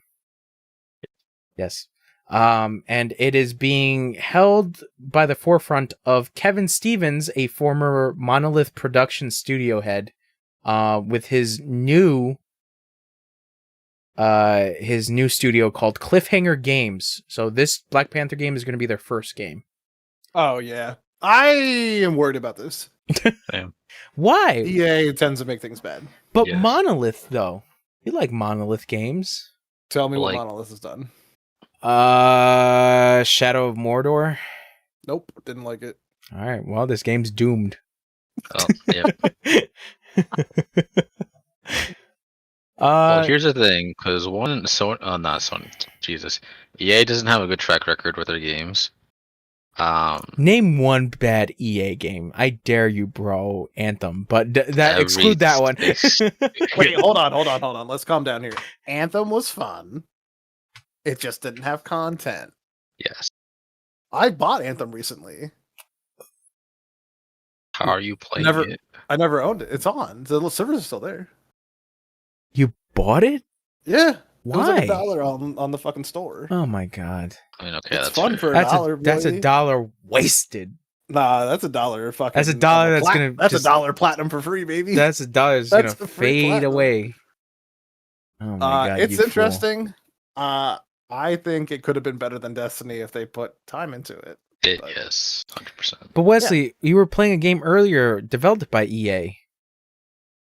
Yes. And it is being held by the forefront of Kevin Stevens, a former Monolith production studio head, with his new studio called Cliffhanger Games. So this Black Panther game is going to be their first game. Oh yeah, I am worried about this. Damn. Why? EA tends to make things bad. But Yes. Monolith, though, you like Monolith games. Tell me Like- what Monolith has done. Shadow of Mordor. Nope, didn't like it. All right, well, this game's doomed. Oh, yeah. Well, here's the thing, because not Sony. Jesus, EA doesn't have a good track record with their games. Name one bad EA game. I dare you, bro. Anthem, but that exclude that one. Wait, hold on. Let's calm down here. Anthem was fun. It just didn't have content. Yes. I bought Anthem recently. How are you playing Never- it? I never owned it. It's on. The little servers are still there. You bought it? Yeah. It was Why? like $1 on the fucking store. Oh my god. I mean, okay, It's that's fun fair. for That's $1. that's boy. $1 wasted. Nah, that's $1 fucking. That's $1 that's gonna That's just- $1 platinum for free, baby. That's $1 that's That's gonna the free fade platinum. away. Oh my god. It's you fool. interesting. I think it could have been better than Destiny if they put time into it. But- Yes, 100%. But Wesley, you were playing a game earlier developed by EA.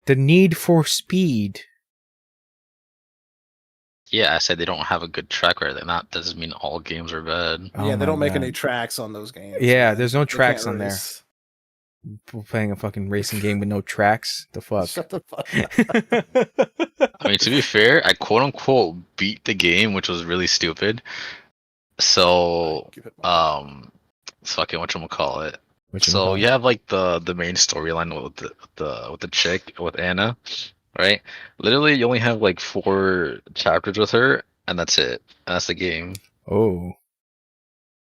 The Need for Speed. Yeah, I said they don't have a good track record. That doesn't mean all games are bad. Oh yeah, they my don't make God. any tracks on those games. Yeah, man. there's no They tracks can't on there. race. We're playing a fucking racing game with no tracks. The fuck. Shut the fuck up. I mean, to be fair, I quote unquote beat the game, which was really stupid. So, Keep it moving. fucking whatchamacallit. Whatchamacallit? So you have like the main storyline with the chick with Anna, right? Literally, you only have like 4 chapters with her, and that's it. And that's the game. Oh.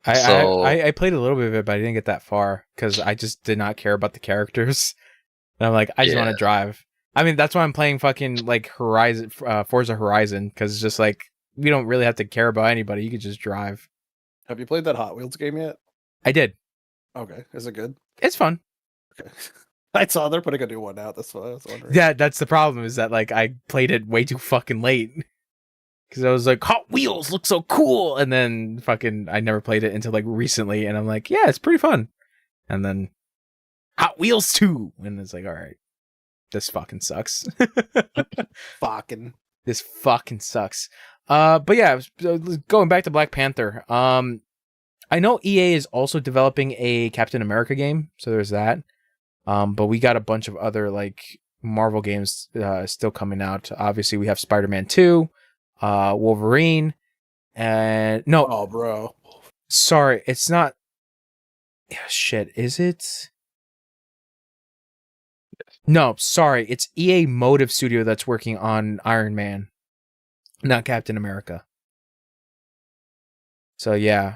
So- I played a little bit of it, but I didn't get that far because I just did not care about the characters. And I'm like, I just want Yeah. to drive. I mean, that's why I'm playing fucking like Forza Horizon, because it's just like we don't really have to care about anybody. You could just drive. Have you played that Hot Wheels game yet? I did. Okay, is it good? It's fun. Okay. I saw they're putting a new one out. That's what I was wondering. Yeah, that's the problem. Is that like I played it way too fucking late. Because I was like, Hot Wheels look so cool, and then fucking I never played it until like recently, and I'm like, yeah, it's pretty fun. And then Hot Wheels 2, and it's like, all right, this fucking sucks. Fucking. This fucking sucks. But yeah, so going back to Black Panther. I know EA is also developing a Captain America game, so there's that. But we got a bunch of other like Marvel games still coming out. Obviously, we have Spider-Man 2. Wolverine, and no, Oh, bro. sorry, it's not. Shit, is it? No, sorry, it's EA Motive Studio that's working on Iron Man, not Captain America. So yeah,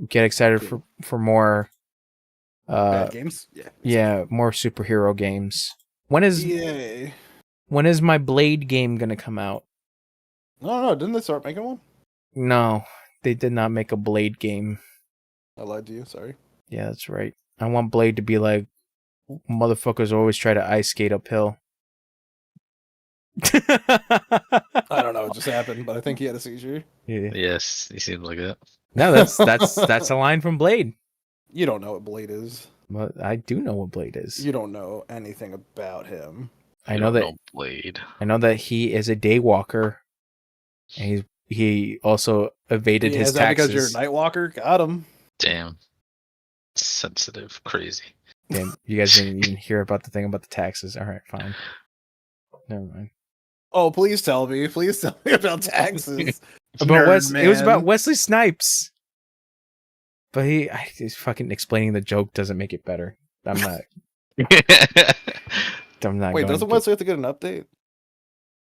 get excited for more. Bad games? Yeah. Yeah, more superhero games. When is Yay. when is my Blade game gonna come out? No, didn't they start making one? No, they did not make a Blade game. I lied to you. Sorry. Yeah, that's right. I want Blade to be like, motherfuckers always try to ice skate uphill. I don't know what just happened, but I think he had a seizure. Yeah. Yes, he seems like it. No, that's a line from Blade. You don't know what Blade is. But I do know what Blade is. You don't know anything about him. I You know don't that know Blade. I know that he is a day walker, and he also evaded Yeah, his is that taxes. because you're a night walker? Got him. Damn. Sensitive, crazy. Damn, you guys didn't even hear about the thing about the taxes. All right, fine. Never mind. Oh, please tell me. Please tell me about taxes. About Nerd, it was about man. Wesley Snipes. But he's fucking explaining the joke doesn't make it better. I'm not. I'm not. Wait, going doesn't to- Wesley have to get an update?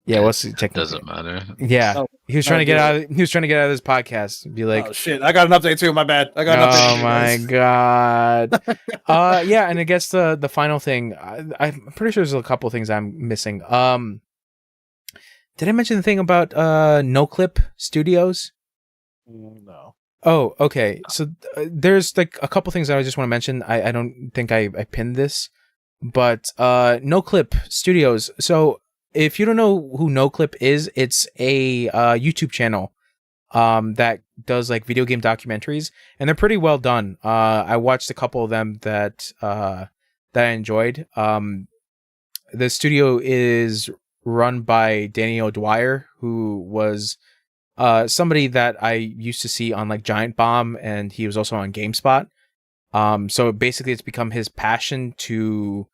Yeah, Wesley technically. Doesn't matter. Yeah, Oh, he was trying to get do out. He was trying to get out of this podcast. Be like, oh shit, I got an update too. My bad. I got an update. oh for you my guys. god. Yeah, and I guess the final thing. I'm pretty sure there's a couple things I'm missing. Did I mention the thing about NoClip Studios? No. Oh, okay. So there's like a couple things that I just want to mention. I don't think I pinned this, but NoClip Studios. So if you don't know who NoClip is, it's a YouTube channel that does like video game documentaries, and they're pretty well done. I watched a couple of them that I enjoyed. The studio is run by Danny O'Dwyer, who was somebody that I used to see on like Giant Bomb, and he was also on GameSpot. So basically it's become his passion to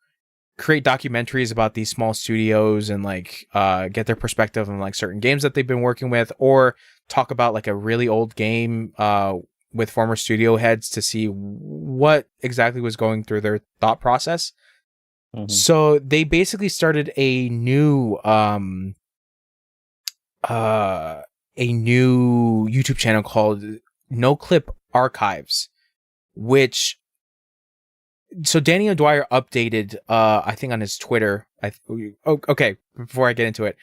create documentaries about these small studios and like get their perspective on like certain games that they've been working with, or talk about like a really old game with former studio heads to see what exactly was going through their thought process. Mhm. So they basically started a new YouTube channel called NoClip Archives, which so Danny O'Dwyer updated I think on his Twitter. Okay, before I get into it,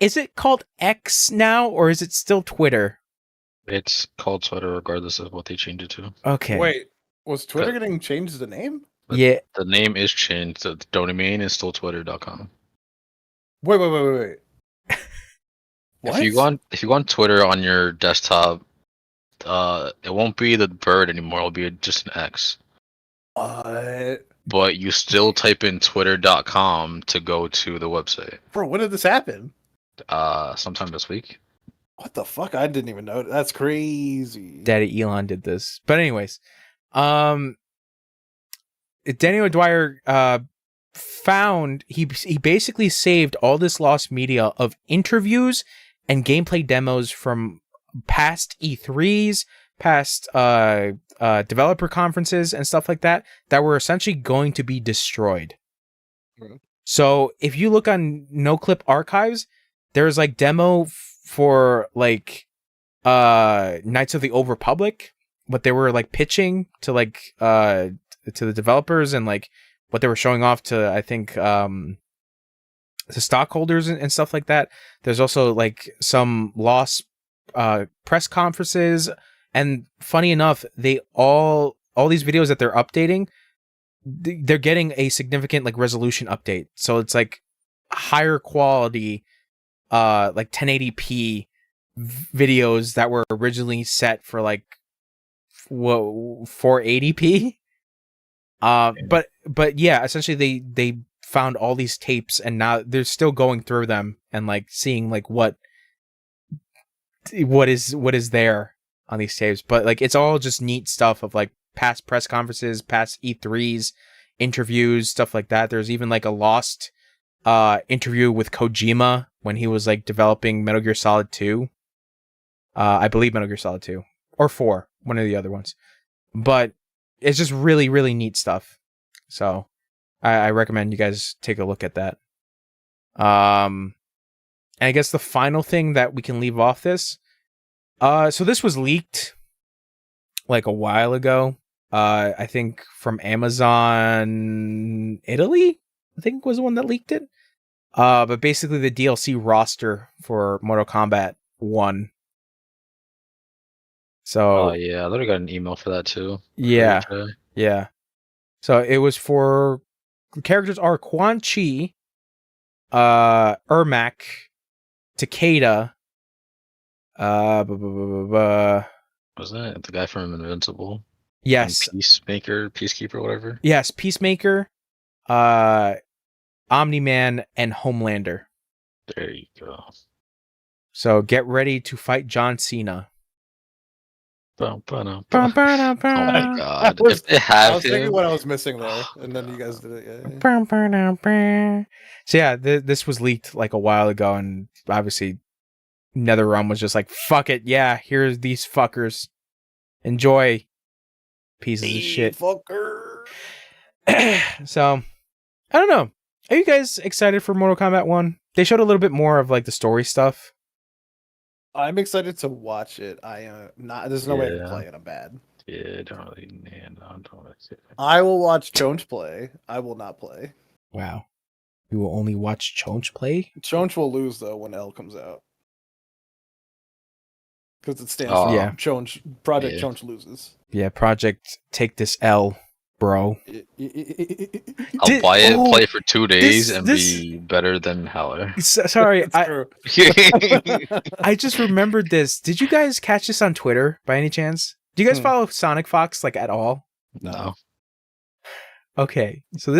is it called X now or is it still Twitter? It's called Twitter regardless of what they change it to. Okay. Wait, was Twitter getting changed the name? Yeah. The name is changed. The domain is still twitter.com. Wait. What? If you go on Twitter on your desktop, it won't be the bird anymore. It'll be just an X. What? But you still type in twitter.com to go to the website. Bro, when did this happen? Sometime this week. What the fuck? I didn't even know. That's crazy. Daddy Elon did this. But anyways, Danny O'Dwyer found he basically saved all this lost media of interviews and gameplay demos from past E3s, past developer conferences and stuff like that were essentially going to be destroyed. Mhm. So if you look on NoClip Archives, there's like demo for like Knights of the Old Republic, what they were like pitching to like to the developers and like what they were showing off to, I think, the stockholders and stuff like that. There's also like some lost press conferences, and funny enough, they all these videos that they're updating, they're getting a significant like resolution update. So it's like higher quality, like 1080p videos that were originally set for like 480p. But yeah, essentially they found all these tapes, and now they're still going through them and like seeing like what is there on these tapes. But like it's all just neat stuff of like past press conferences, past E3s, interviews, stuff like that. There's even like a lost interview with Kojima when he was like developing Metal Gear Solid 2. I believe Metal Gear Solid 2 or 4, one of the other ones. But it's just really, really neat stuff. So I recommend you guys take a look at that. And I guess the final thing that we can leave off this. So this was leaked like a while ago. I think from Amazon Italy, I think was the one that leaked it. But basically the DLC roster for Mortal Kombat 1. So Oh yeah, I literally got an email for that too. yeah, Okay. yeah. So it was for characters are Quan Chi, Ermac, Takeda, Was that the guy from Invincible? And yes, Peacekeeper, whatever. yes, Peacemaker, Omni-Man, and Homelander. There you go. So get ready to fight John Cena. Bum, ba-dum, Bum, bum. ba-dum, Oh my bum. god! I was, If they I have was thinking him, what I was missing there, oh, and then you guys God. did it. Yeah. Bum, ba-dum, bum. So yeah, this was leaked like a while ago, and obviously NetherRealm was just like, "Fuck it, yeah, here's these fuckers, enjoy, pieces of shit." Fucker. So I don't know. Are you guys excited for Mortal Kombat 1? They showed a little bit more of like the story stuff. I'm excited to watch it. Not. There's no way I can Yeah. play it. I'm bad. Yeah, don't really. Man, don't really see it. I will watch Chonch play. I will not play. Wow. You will only watch Chonch play? Chonch will lose though when L comes out, because it stands Oh, for Yeah. Chonch. Project Yeah. Chonch loses. Yeah, Project Take This L, bro. I'll buy it, oh, play it for 2 days, this- and this- be better than Haler. Sorry, That's true. I just remembered this. Did you guys catch this on Twitter by any chance? Do you guys follow Sonic Fox like at all? No. Okay, so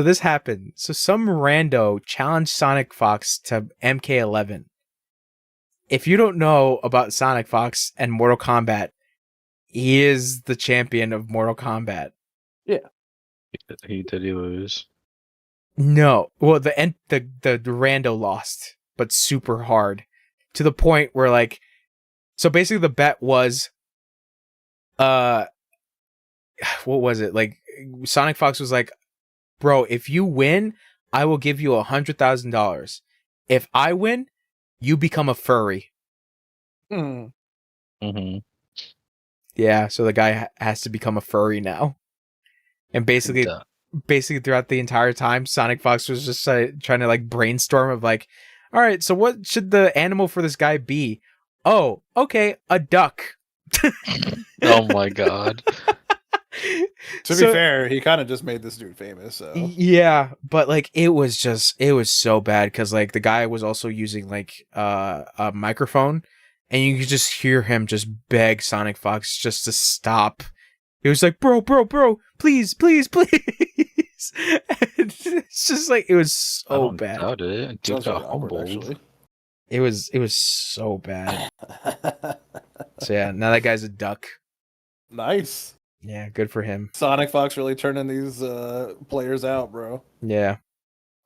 this happened. So some rando challenged Sonic Fox to MK11. If you don't know about Sonic Fox and Mortal Kombat, he is the champion of Mortal Kombat. Did he lose? No, well the rando lost, but super hard, to the point where like, so basically the bet was, what was it? Like Sonic Fox was like, bro, if you win, I will give you $100,000. If I win, you become a furry. Mm-hmm. Yeah, so the guy has to become a furry now. And basically throughout the entire time, Sonic Fox was just trying to like brainstorm of like, all right, so what should the animal for this guy be? Oh, okay, a duck. Oh my god. To be fair, he kind of just made this dude famous. So yeah, but like it was so bad because like the guy was also using like a microphone, and you could just hear him just beg Sonic Fox just to stop. He was like, bro, please, please, please. And it's just like, it was so bad. I doubt it. Dude sounds got really awkward, humbled. actually. It was so bad. So yeah, now that guy's a duck. Nice. Yeah, good for him. Sonic Fox really turning these players out, bro. Yeah.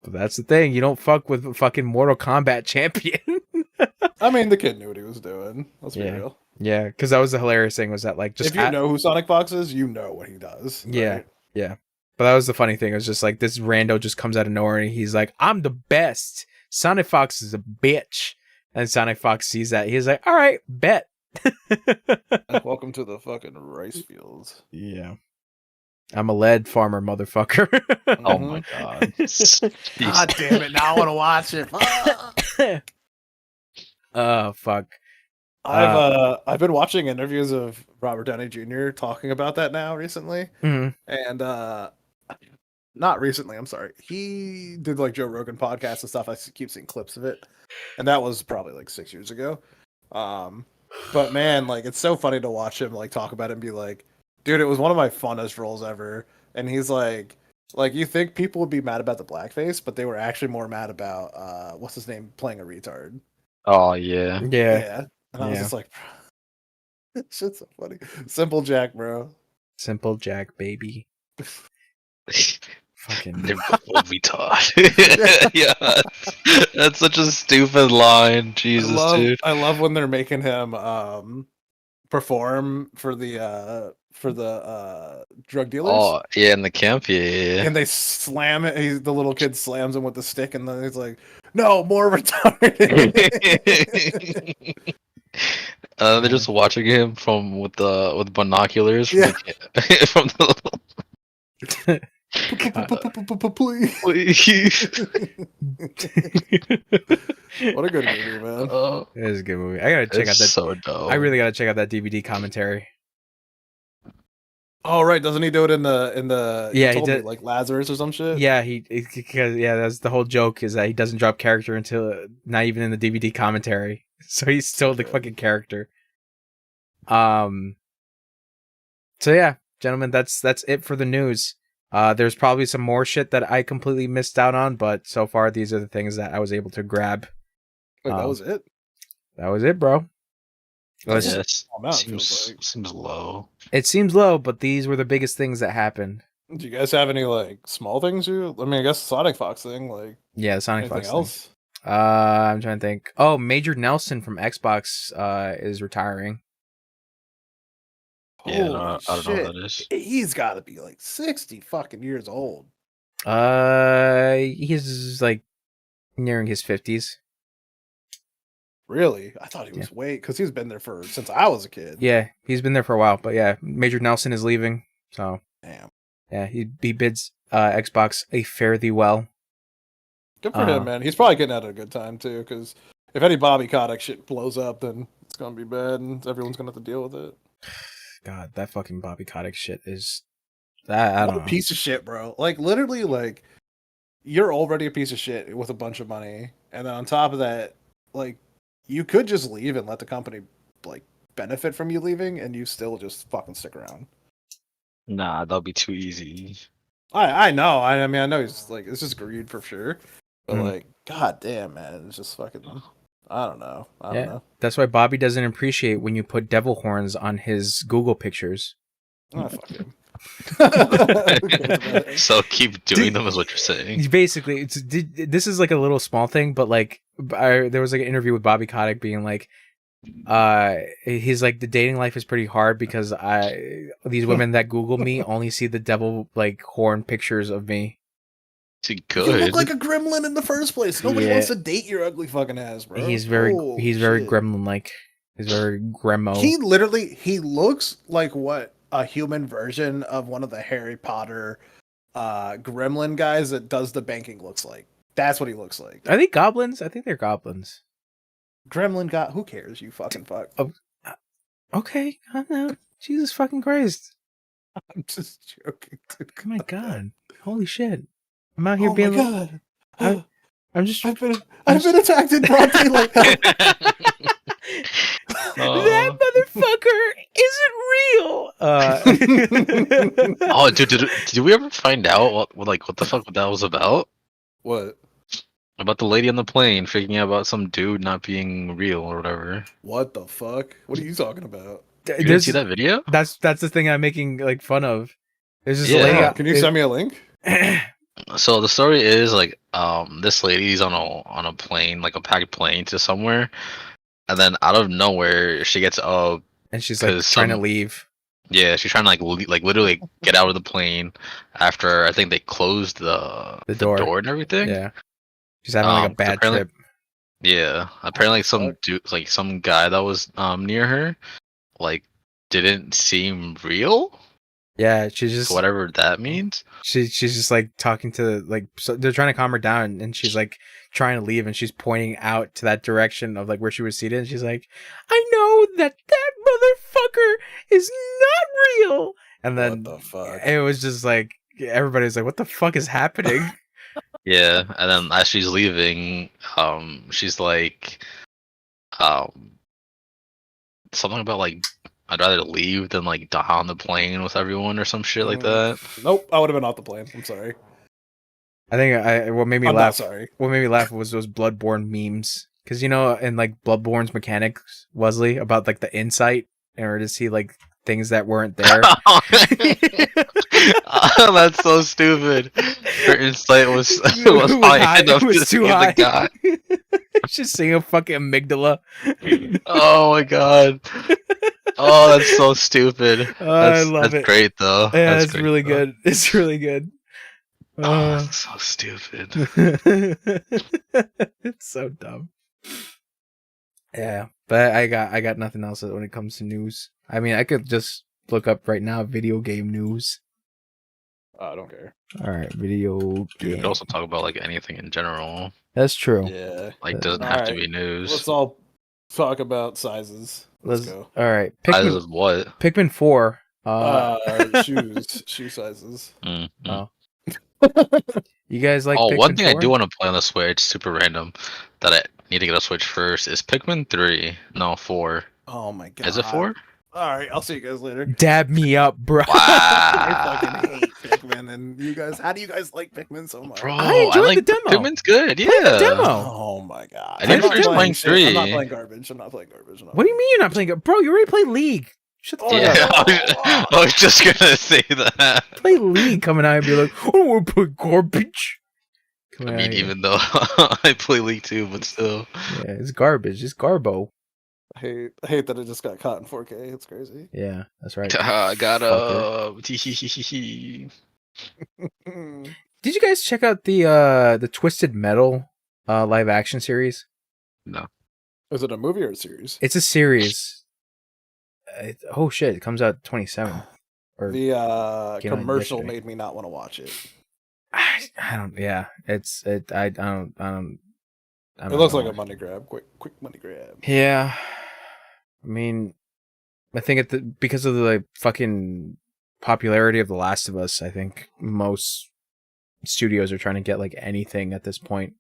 But that's the thing. You don't fuck with a fucking Mortal Kombat champion. I mean, the kid knew what he was doing. Let's be real. Yeah, because that was the hilarious thing, was that like, just if you know who Sonic Fox is, you know what he does. Yeah, right? yeah. But that was the funny thing. It was just like this rando just comes out of nowhere and he's like, I'm the best. Sonic Fox is a bitch. And Sonic Fox sees that. He's like, all right, bet. Welcome to the fucking rice fields. Yeah. I'm a lead farmer, motherfucker. Oh my god. God damn it. Now I want to watch it. Oh, fuck. I've been watching interviews of Robert Downey Jr. talking about that now recently, Mhm. and not recently. I'm sorry. He did like Joe Rogan podcasts and stuff. I keep seeing clips of it, and that was probably like 6 years ago. But man, like it's so funny to watch him like talk about it and be like, dude, it was one of my funnest roles ever. And he's like you think people would be mad about the blackface, but they were actually more mad about what's his name playing a retard. Oh yeah. Yeah. And I was just like, shit's so funny. Simple Jack, bro. Simple Jack, baby. Fucking They will be taught. Yeah, that's such a stupid line. Jesus, dude. I love when they're making him perform for the drug dealers. Oh yeah, in the camp, yeah. And they slam it. The little kid slams him with the stick, and then he's like, "No, more retarded." They're just watching him with binoculars. Yeah. From the Please. What a good movie, man. It is a good movie. I gotta check out It's that. so dope. I really gotta check out that DVD commentary. Oh right, doesn't he do it in the? Yeah, you he told me did. like Lazarus or some shit. Yeah, because that's the whole joke is that he doesn't drop character until not even in the DVD commentary, so he's still the fucking character. So yeah, gentlemen, that's it for the news. There's probably some more shit that I completely missed out on, but so far these are the things that I was able to grab. Wait, that was it. That was it, bro. Yes, feels like. seems low. It seems low, but these were the biggest things that happened. Do you guys have any like small things you? I mean, I guess the Sonic Fox thing. Like, Yeah, the Sonic anything Fox else? thing. I'm trying to think. Oh, Major Nelson from Xbox is retiring. Yeah, Holy I don't know what that is. He's got to be like 60 fucking years old. He's like nearing his 50s. Really? I thought he was because he's been there since I was a kid. Yeah, he's been there for a while, but yeah, Major Nelson is leaving. So Damn. yeah, he bids Xbox a fare thee well. Good for him, man. He's probably getting out at a good time too, because if any Bobby Kotick shit blows up, then it's gonna be bad, and everyone's gonna have to deal with it. God, that fucking Bobby Kotick shit is that I don't know. Piece of shit, bro. Like literally, like you're already a piece of shit with a bunch of money, and then on top of that, like you could just leave and let the company like benefit from you leaving, and you still just fucking stick around. Nah, that'll be too easy. I know. I mean, I know he's like it's just greed for sure, but like, god damn, man, it's just fucking. I don't know. I don't know. That's why Bobby doesn't appreciate when you put devil horns on his Google pictures. Oh, fuck him. So keep doing them is what you're saying. Basically, this is like a little small thing, but like there was like an interview with Bobby Kotick being like, he's like the dating life is pretty hard because these women that Google me only see the devil like horn pictures of me. Good. You look like a gremlin in the first place. Nobody wants to date your ugly fucking ass, bro. He's very gremlin like. He's very gremmo. He looks like what a human version of one of the Harry Potter gremlin guys that does the banking looks like. That's what he looks like. Are they goblins? I think they're goblins. Gremlin got who cares, you fucking fuck. Okay, I don't know. Jesus fucking Christ. I'm just joking, dude. Oh my god. Holy shit. I'm out here being God. I'm just I've been attacked in broad daylight. That motherfucker isn't real. Oh, dude, did we ever find out what the fuck that was about? What? About the lady on the plane freaking out about some dude not being real or whatever. What the fuck? What are you talking about? You didn't see that video? That's the thing I'm making like fun of. There's this lady. Can you send me a link? So the story is like this lady's on a plane, like a packed plane to somewhere, and then out of nowhere she gets up and she's like trying to leave. Yeah, she's trying to like literally get out of the plane after I think they closed the door and everything. Yeah, she's having like a bad trip. Yeah, apparently some dude, like some guy that was near her, like didn't seem real. Yeah, she's just whatever that means. She's just like talking to so they're trying to calm her down, and she's like trying to leave, and she's pointing out to that direction of like where she was seated, and she's like, "I know that motherfucker is not real." And then what the fuck? It was just like everybody's like, "What the fuck is happening?" Yeah, and then as she's leaving, she's like, something about like, I'd rather leave than like die on the plane with everyone or some shit like that. Nope, I would have been off the plane. I'm sorry. I think what made me laugh. Not sorry. What made me laugh was those Bloodborne memes, because in like Bloodborne's mechanics, Wesley, about like the insight, or to see like things that weren't there. Oh, that's so stupid. Her insight was high enough to see the guy. Just seeing a fucking amygdala. Oh my god. Oh, that's so stupid. I love it. That's great though. Yeah, it's really good. It's really good. Oh, that's so stupid. It's so dumb. Yeah, but I got nothing else when it comes to news. I mean, I could just look up right now video game news. I don't care. All right, video You game. could also talk about like anything in general. That's true. Yeah. Like doesn't have to be news. Let's all talk about sizes. Let's go. All right, Sizes of what? Pikmin 4. Shoe sizes. Oh. You guys like? Oh, Pikmin one thing 4? I do want to play on the Switch, super random, that I need to get a Switch first is Pikmin 3. No, 4. Oh my god. Is it 4? Alright, I'll see you guys later. Dab me up, bro. I Wow. fucking hate Pikmin, and you guys, how do you guys like Pikmin so much? Bro, I enjoyed like the demo. Pikmin's good, yeah. Play the demo. Oh my god. I didn't finish playing shit. 3. I'm not playing garbage. I'm not playing garbage. What do you mean you're not playing it? Bro, you already played League. Shut the fuck Yeah, up. I was just gonna say that. Play League coming out and be like, I don't want to play garbage. I mean, even though I play League too, but still. Yeah, it's garbage. It's garbo. I hate that it just got caught in 4K. It's crazy. Yeah, that's right. I got Fucker. Did you guys check out the Twisted Metal live action series? No. Is it a movie or a series? It's a series. Oh shit! It comes out 27th. Or The came out commercial yesterday. made me not want to watch it. I don't. Yeah, I don't. It looks like a money grab. Quick money grab. Yeah, I mean, I think because of the like, fucking popularity of The Last of Us, I think most studios are trying to get like anything at this point.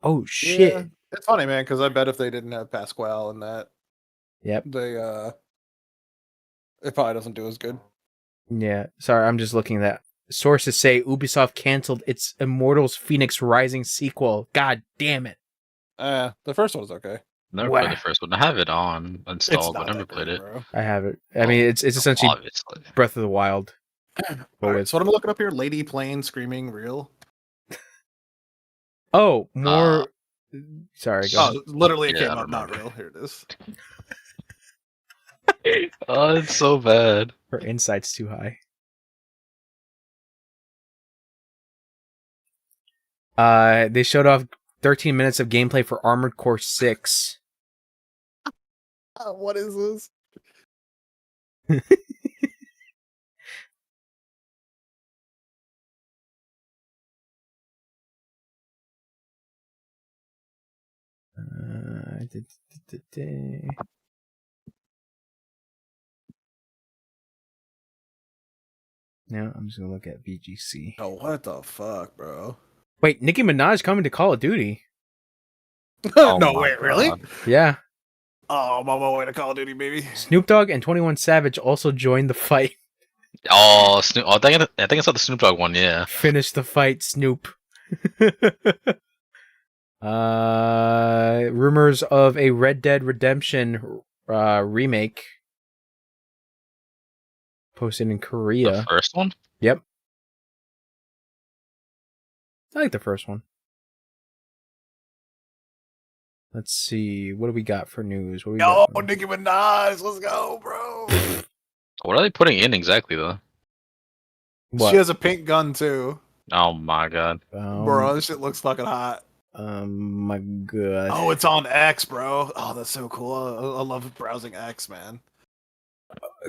Oh shit! Yeah, it's funny, man, because I bet if they didn't have Pasquale and that, Yep. it probably doesn't do as good. Yeah. Sorry, I'm just looking at that. Sources say Ubisoft canceled its Immortals Phoenix Rising sequel. God damn it! The first one was okay. Never Wow. played the first one. I have it on installed, but never played it. Bro. I have it. I mean, it's essentially Obviously. Breath of the Wild. All right, so what I'm looking up here, Lady Plane Screaming Real. Oh, more. Sorry. Go ahead. Literally it Yeah, came I up, not remember. real. Here it is. Oh, it's so bad. Her insight's too high. They showed off 13 minutes of gameplay for Armored Core 6. What is this? Now I'm just gonna look at VGC. Oh, what the fuck, bro? Wait, Nicki Minaj coming to Call of Duty? Oh no, my wait, really? God. Yeah. Oh, I'm on my way to Call of Duty, baby. Snoop Dogg and 21 Savage also joined the fight. Oh, Snoop. Oh, I think I saw the Snoop Dogg one. Yeah. Finish the fight, Snoop. Rumors of a Red Dead Redemption remake posted in Korea. The first one. Yep. I like the first one. Let's see. What do we got for news? What do we Yo, got for- Nicki Minaj, let's go, bro. What are they putting in exactly though? What? She has a pink gun too, Oh my God. bro. This shit looks fucking hot. My god. Oh, it's on X, bro. Oh, that's so cool. I love browsing X, man.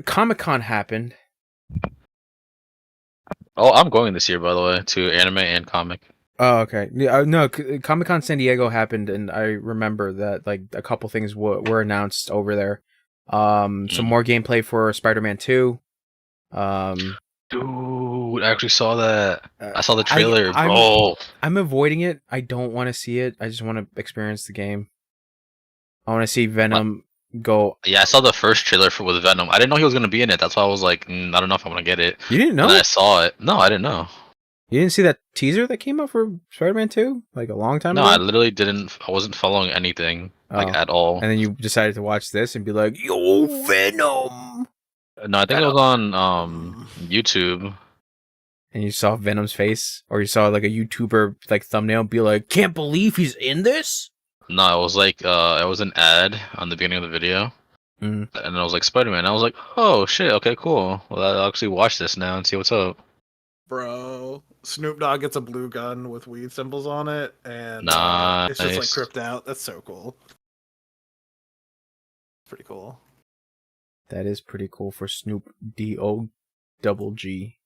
Comic-Con happened. Oh, I'm going this year, by the way, to anime and comic. Oh, okay. Yeah, no, Comic-Con San Diego happened, and I remember that like a couple things were announced over there. Some more gameplay for Spider-Man 2. Dude, I actually saw that. I saw the trailer, I'm- bro. I'm avoiding it. I don't want to see it. I just want to experience the game. I want to see Venom go. Yeah, I saw the first trailer with Venom. I didn't know he was gonna be in it. That's why I was like, I don't know if I'm gonna get it. You didn't know? And I saw it. No, I didn't know. You didn't see that teaser that came out for Spider-Man 2 like a long time No, ago? I literally didn't. I wasn't following anything like Oh. at all. And then you decided to watch this and be like, "Yo, Venom!" No, I think it was on YouTube. And you saw Venom's face, or you saw like a YouTuber like thumbnail be like, "Can't believe he's in this." No, it was like it was an ad on the beginning of the video, Mm. and it was like Spider-Man. I was like, oh shit, okay, cool. Well, I'll actually watch this now and see what's up. Bro, Snoop Dogg gets a blue gun with weed symbols on it, and it's just like Nice. crypted out. That's so cool. Pretty cool. That is pretty cool for Snoop D-O-double-G.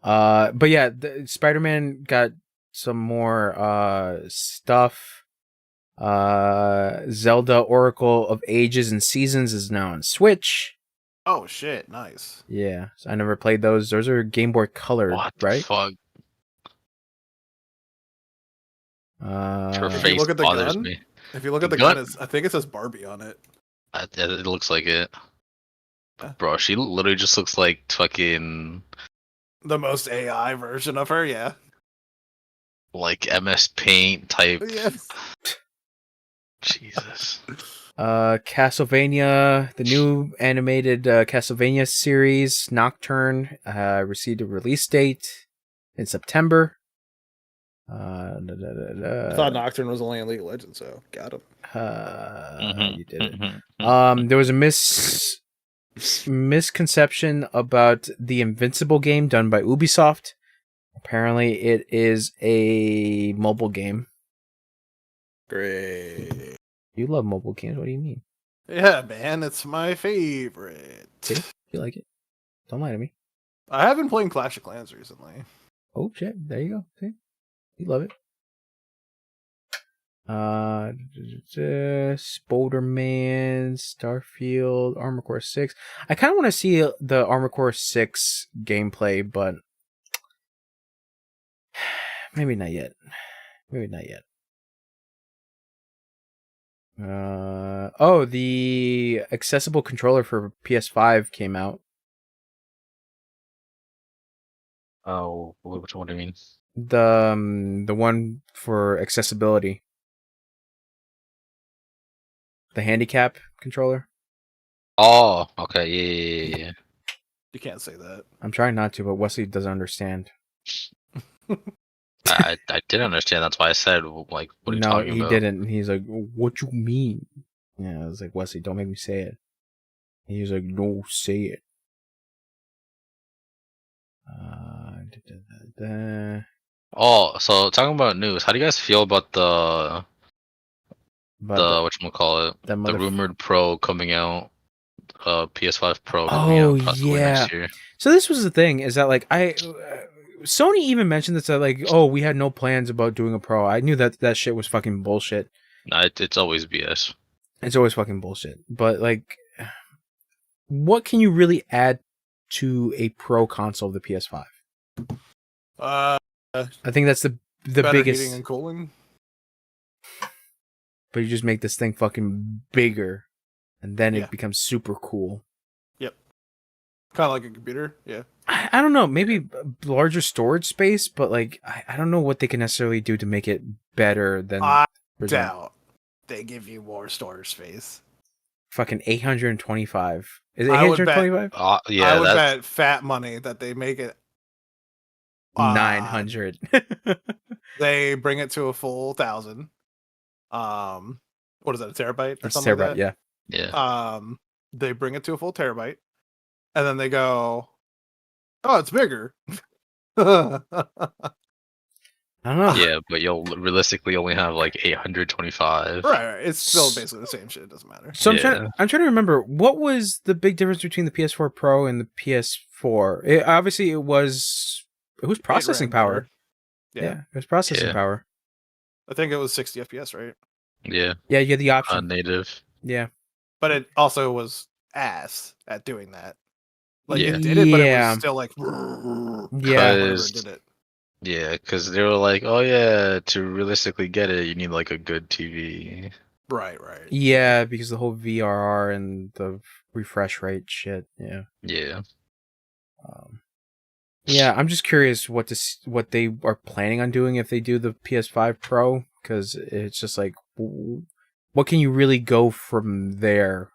But yeah, Spider-Man got some more stuff. Zelda Oracle of Ages and Seasons is now on Switch. Oh shit! Nice. Yeah, so I never played those. Those are Game Boy Color, What the right? fuck? Her If you face look at the bothers gun, me. if you look at The the gun, gun? I think it says Barbie on it. It looks like it. Yeah. Bro, she literally just looks like fucking The most AI version of her, yeah. like MS Paint type. Yes. Jesus. Castlevania, the new animated Castlevania series, Nocturne, received a release date in September. I thought Nocturne was only in League of Legends, so got him. You did it. There was a misconception about the Invincible game done by Ubisoft. Apparently, it is a mobile game. Great. You love mobile games. What do you mean? Yeah, man, it's my favorite. See? You like it? Don't lie to me. I have been playing Clash of Clans recently. Oh shit! There you go. See? You love it. Spoderman, Starfield, Armor Core 6. I kind of want to see the Armor Core 6 gameplay, but maybe not yet. Maybe not yet. The accessible controller for PS5 came out. Oh, which one do you mean? The one for accessibility. The handicap controller. Oh, okay, yeah. You can't say that. I'm trying not to, but Wesley doesn't understand. I did understand. That's why I said, like, what are you talking about? No, he didn't. He's like, what you mean? Yeah, I was like, Wesley, don't make me say it. And he was like, no, say it. Oh, so talking about news, how do you guys feel about the whatchamacallit, the rumored Pro coming out, PS5 Pro coming out possibly next year? So this was the thing, is that like Sony even mentioned this, that like, oh, we had no plans about doing a Pro. I knew that shit was fucking bullshit. Nah, it's always BS. It's always fucking bullshit. But like, what can you really add to a Pro console of the PS5? I think that's the biggest. Heating and cooling. But you just make this thing fucking bigger, and then it becomes super cool. Yep. Kind of like a computer. Yeah. I don't know. Maybe larger storage space, but like I don't know what they can necessarily do to make it better than. I doubt they give you more storage space. Fucking 825. Is it 825? Yeah, I would bet fat money that they make it 900. They bring it to a full 1,000. What is that, a terabyte or something like that? Yeah. They bring it to a full terabyte, and then they go, "Oh, it's bigger." I don't know. Yeah, but you'll realistically only have like 825. Right. It's still basically the same shit. It doesn't matter. So I'm trying to remember, what was the big difference between the PS4 Pro and the PS4? Obviously, it was processing power. Yeah, it was processing power. I think it was 60 FPS, right? Yeah. Yeah, you had the option. Native. Yeah. But it also was ass at doing that. Like, it did it, but it was still like... Yeah. Did it. Yeah, because they were like, oh yeah, to realistically get it, you need like a good TV. Right. Yeah, because the whole VRR and the refresh rate shit. Yeah. Yeah. Yeah, I'm just curious what they are planning on doing if they do the PS5 Pro, because it's just like, what can you really go from there?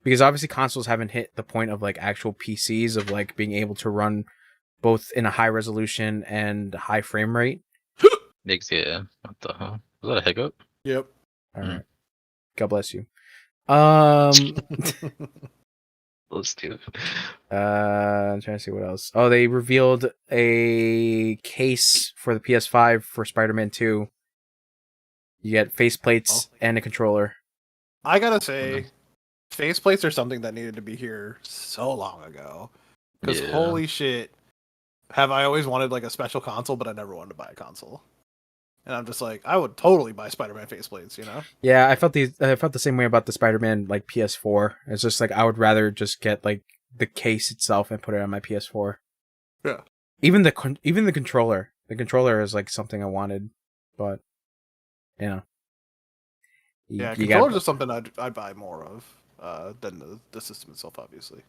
Because obviously consoles haven't hit the point of like actual PCs of like being able to run both in a high resolution and high frame rate. Yeah. What the hell? Was that a hiccup? Yep. All right. God bless you. Let's do it. I'm trying to see what else. Oh, they revealed a case for the PS5 for Spider-Man 2. You get faceplates and a controller. I gotta say, faceplates are something that needed to be here so long ago. Because holy shit, have I always wanted like a special console, but I never wanted to buy a console. And I'm just like, I would totally buy Spider-Man faceplates, you know? Yeah, I felt the same way about the Spider-Man like PS4. It's just like I would rather just get like the case itself and put it on my PS4. Yeah. Even the controller. The controller is like something I wanted, but you know. Yeah, controllers are something I'd buy more of than the system itself, obviously.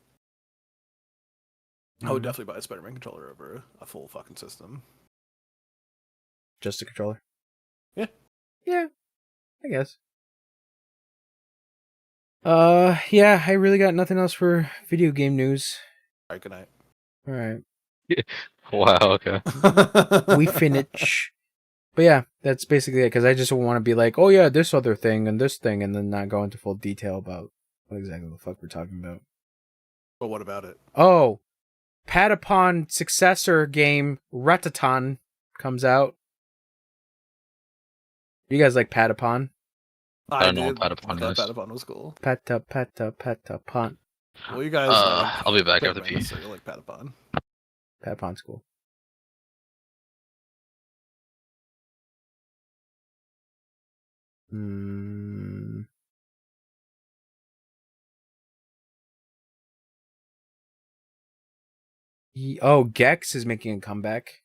I would definitely buy a Spider-Man controller over a full fucking system. Just a controller? Yeah. Yeah, I guess. Yeah, I really got nothing else for video game news. All right, good night. All right. Wow, okay. We finish. But yeah, that's basically it, because I just want to be like, oh yeah, this other thing and this thing, and then not go into full detail about what exactly the fuck we're talking about. But what about it? Oh, Patapon successor game, Rataton, comes out. You guys like Patapon? I don't know did. what Patapon I is. thought Patapon was cool. Patapon. Well, you guys I'll be back after Pac-Man, pee. so you like Patapon. Patapon's cool. Oh, Gex is making a comeback.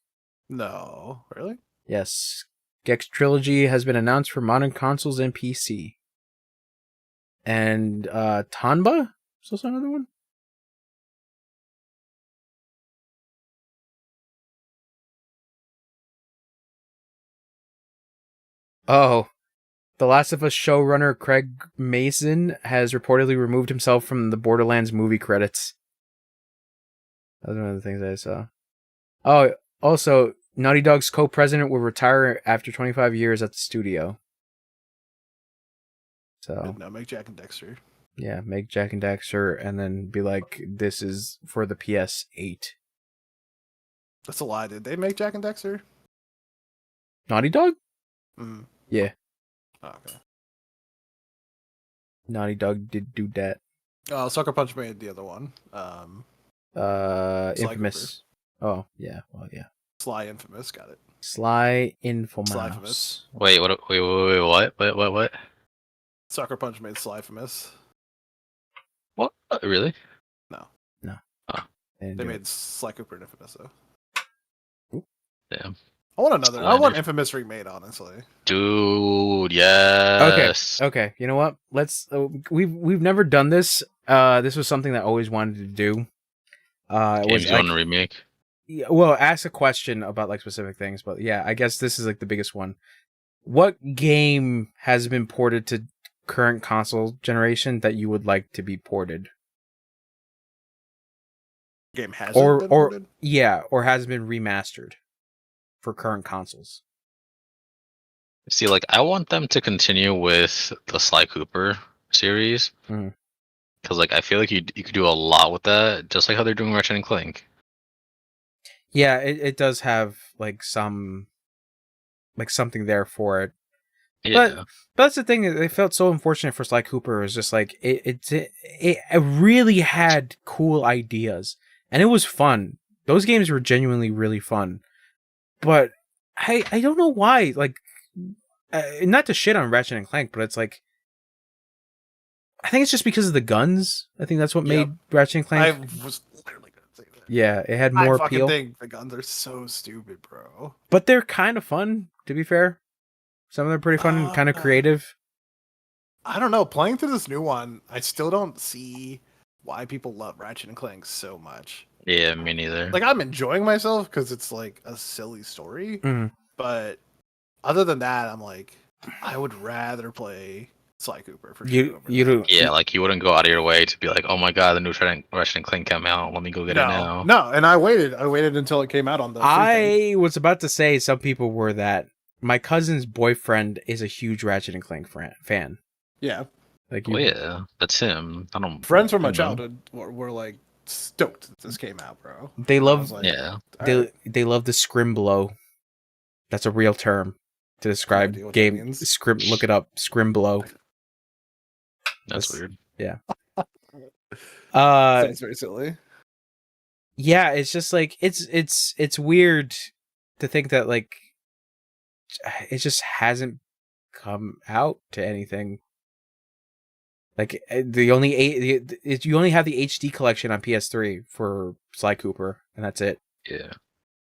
No, really? Yes. Gex Trilogy has been announced for modern consoles and PC. And Tanba? Is also another one? Oh. The Last of Us showrunner Craig Mason has reportedly removed himself from the Borderlands movie credits. That was one of the things I saw. Oh, also, Naughty Dog's co-president will retire after 25 years at the studio. So Now make Jack and Dexter. yeah, make Jack and Daxter and then be like, this is for the PS8. That's a lie. Did they make Jack and Dexter? Naughty Dog? Mm. Yeah. Oh, okay. Naughty Dog did do that. Sucker Punch made the other one. Infamous. Oh, yeah. Well, yeah. Sly Infamous, got it. Sly Infamous. Slyfamous. Wait, what? Sucker Punch made Slyfamous. What? Really? No. And They made Sly Cooper and Infamous, though. Damn. I want another. I want Infamous remade, honestly. Dude, yes. Okay. You know what? Let's. We've never done this. This was something that I always wanted to do. Games you want to remake? Yeah, well, ask a question about like specific things, but yeah, I guess this is like the biggest one. What game has been ported to current console generation that you would like to be ported? Game has been ported? Yeah, or has been remastered for current consoles. See, like, I want them to continue with the Sly Cooper series. Because, like, I feel like you could do a lot with that, just like how they're doing Ratchet and Clank. Yeah, it does have like some, like something there for it. Yeah. But that's the thing. It felt so unfortunate for Sly Cooper. It was just like it really had cool ideas, and it was fun. Those games were genuinely really fun. But I don't know why. Like, not to shit on Ratchet and Clank, but it's like, I think it's just because of the guns. I think that's what made Ratchet and Clank. I was literally gonna say that. Yeah, it had more appeal. I think the guns are so stupid, bro. But they're kind of fun, to be fair. Some of them are pretty fun and kind of creative. I don't know. Playing through this new one, I still don't see why people love Ratchet and Clank so much. Yeah, me neither. Like, I'm enjoying myself because it's like a silly story. But other than that, I'm like, I would rather play Sly Cooper for sure. Yeah, like you wouldn't go out of your way to be like, oh my god, the new Ratchet and Clank came out. Let me go get it now. No, and I waited until it came out on the. I was about to say some people were that. My cousin's boyfriend is a huge Ratchet and Clank fan. Yeah. Like, yeah, that's him. I don't. Friends from my childhood were like stoked that this came out, bro. They love. Like, they love the scrimblow. That's a real term to describe game. Look it up. Scrimblow. That's weird. Yeah. Sounds very silly. Yeah, it's just like it's weird to think that like it just hasn't come out to anything. Like the only you only have the HD collection on PS3 for Sly Cooper, and that's it. Yeah.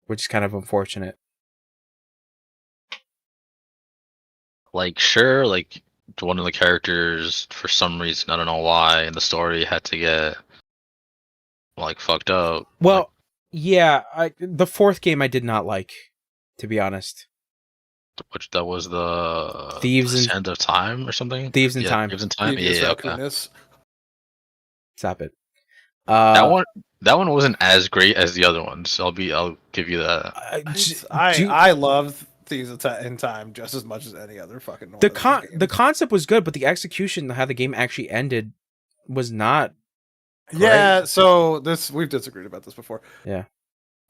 Which is kind of unfortunate. Like, sure, like one of the characters, for some reason, I don't know why, in the story had to get like fucked up. Well, yeah, the fourth game I did not like, to be honest. Which that was the Thieves in End of Time or something. Thieves in Time. Thieves in Time. Devious Yeah, okay. Raccoonus. Stop it. That one wasn't as great as the other ones. I'll give you that. I love Thieves in Time just as much as any other fucking one. The concept was good, but the execution, how the game actually ended, was not. Yeah, so we've disagreed about this before. Yeah,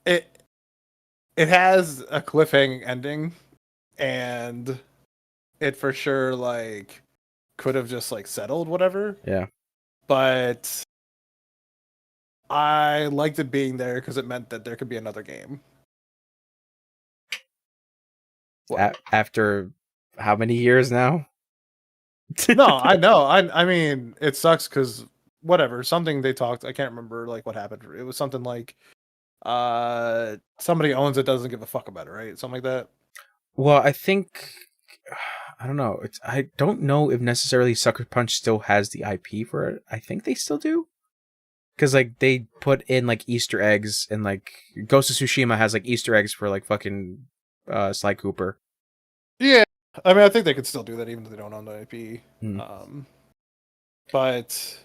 it has a cliffhanging ending, and it for sure like could have just like settled whatever. Yeah, but I liked it being there because it meant that there could be another game. After how many years now? No, I know. I mean, it sucks because whatever. Something they talked. I can't remember like what happened. It was something like, somebody owns it, doesn't give a fuck about it, right? Something like that. Well, I think I don't know. I don't know if necessarily Sucker Punch still has the IP for it. I think they still do. Because like they put in like Easter eggs, and like Ghost of Tsushima has like Easter eggs for like fucking Sly Cooper. Yeah, I mean, I think they could still do that even though they don't own the IP. But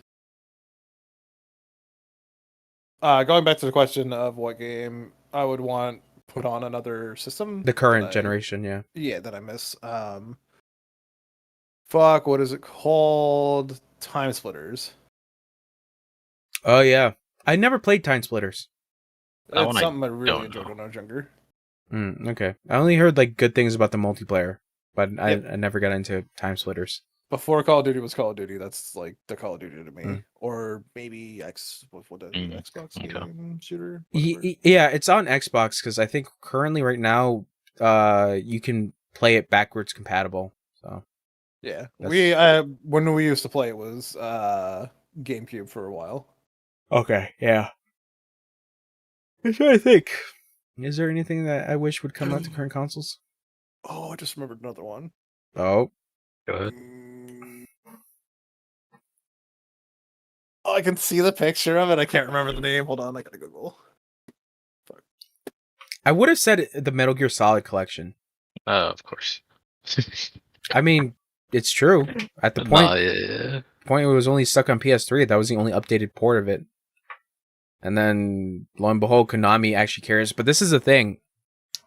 going back to the question of what game I would want put on another system, the current generation, yeah, that I miss. Fuck, what is it called? Time Splitters. Oh yeah, I never played Time Splitters. It's something I really enjoyed when I was younger. Okay, I only heard like good things about the multiplayer, but I never got into Time Splitters. Before Call of Duty was Call of Duty, that's like the Call of Duty to me, or maybe Xbox game shooter. Yeah, it's on Xbox because I think currently right now, you can play it backwards compatible. So yeah, when we used to play it was GameCube for a while. Okay, yeah. I'm trying to think. Is there anything that I wish would come out to current consoles? Oh, I just remembered another one. Oh, go ahead. Oh, I can see the picture of it. I can't remember the name. Hold on, I gotta Google. Fuck. I would have said the Metal Gear Solid collection. Of course. I mean, it's true. At the point it was only stuck on PS3. That was the only updated port of it. And then, lo and behold, Konami actually cares. But this is the thing,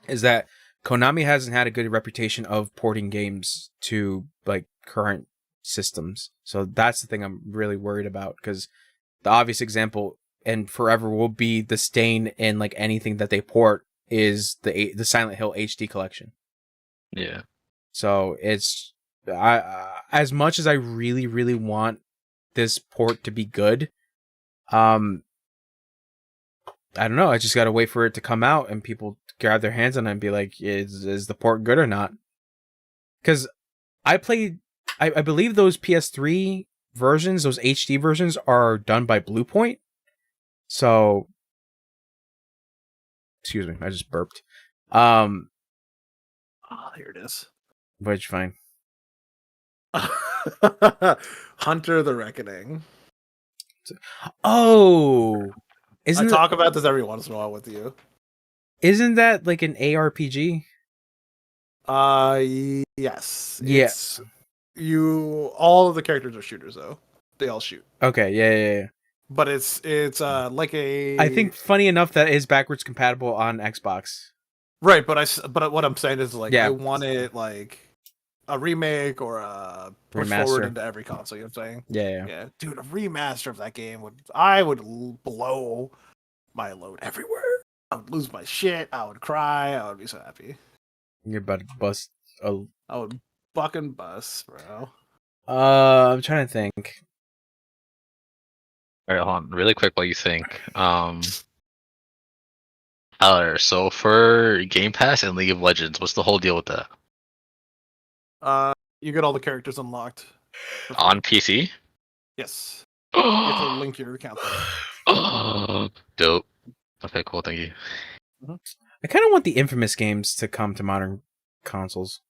is that Konami hasn't had a good reputation of porting games to like current systems. So that's the thing I'm really worried about, because the obvious example and forever will be the stain in like anything that they port is the Silent Hill HD collection. Yeah. So it's as much as I really, really want this port to be good, I don't know. I just got to wait for it to come out and people grab their hands on it and be like, is the port good or not? Because I believe those PS3 versions, those HD versions, are done by Bluepoint. So, excuse me, I just burped. Oh, here it is. But it's fine. Hunter the Reckoning. Oh, I talk about this every once in a while with you. Isn't that like an ARPG? Yes. Yes. All of the characters are shooters though. They all shoot. Okay, yeah. But it's like a. I think funny enough that is backwards compatible on Xbox. Right, but what I'm saying is like I wanted like a remake or a push forward into every console. You know what I'm saying? Yeah. Dude, a remaster of that game would blow my load everywhere. I would lose my shit. I would cry. I would be so happy. You're about to bust. I would fucking bust, bro. I'm trying to think. All right, hold on, really quick while you think. Haler, so for Game Pass and League of Legends, what's the whole deal with that? You get all the characters unlocked for free. On PC? Yes. You have to link your account there. Dope. Okay, cool, thank you. I kind of want the Infamous games to come to modern consoles.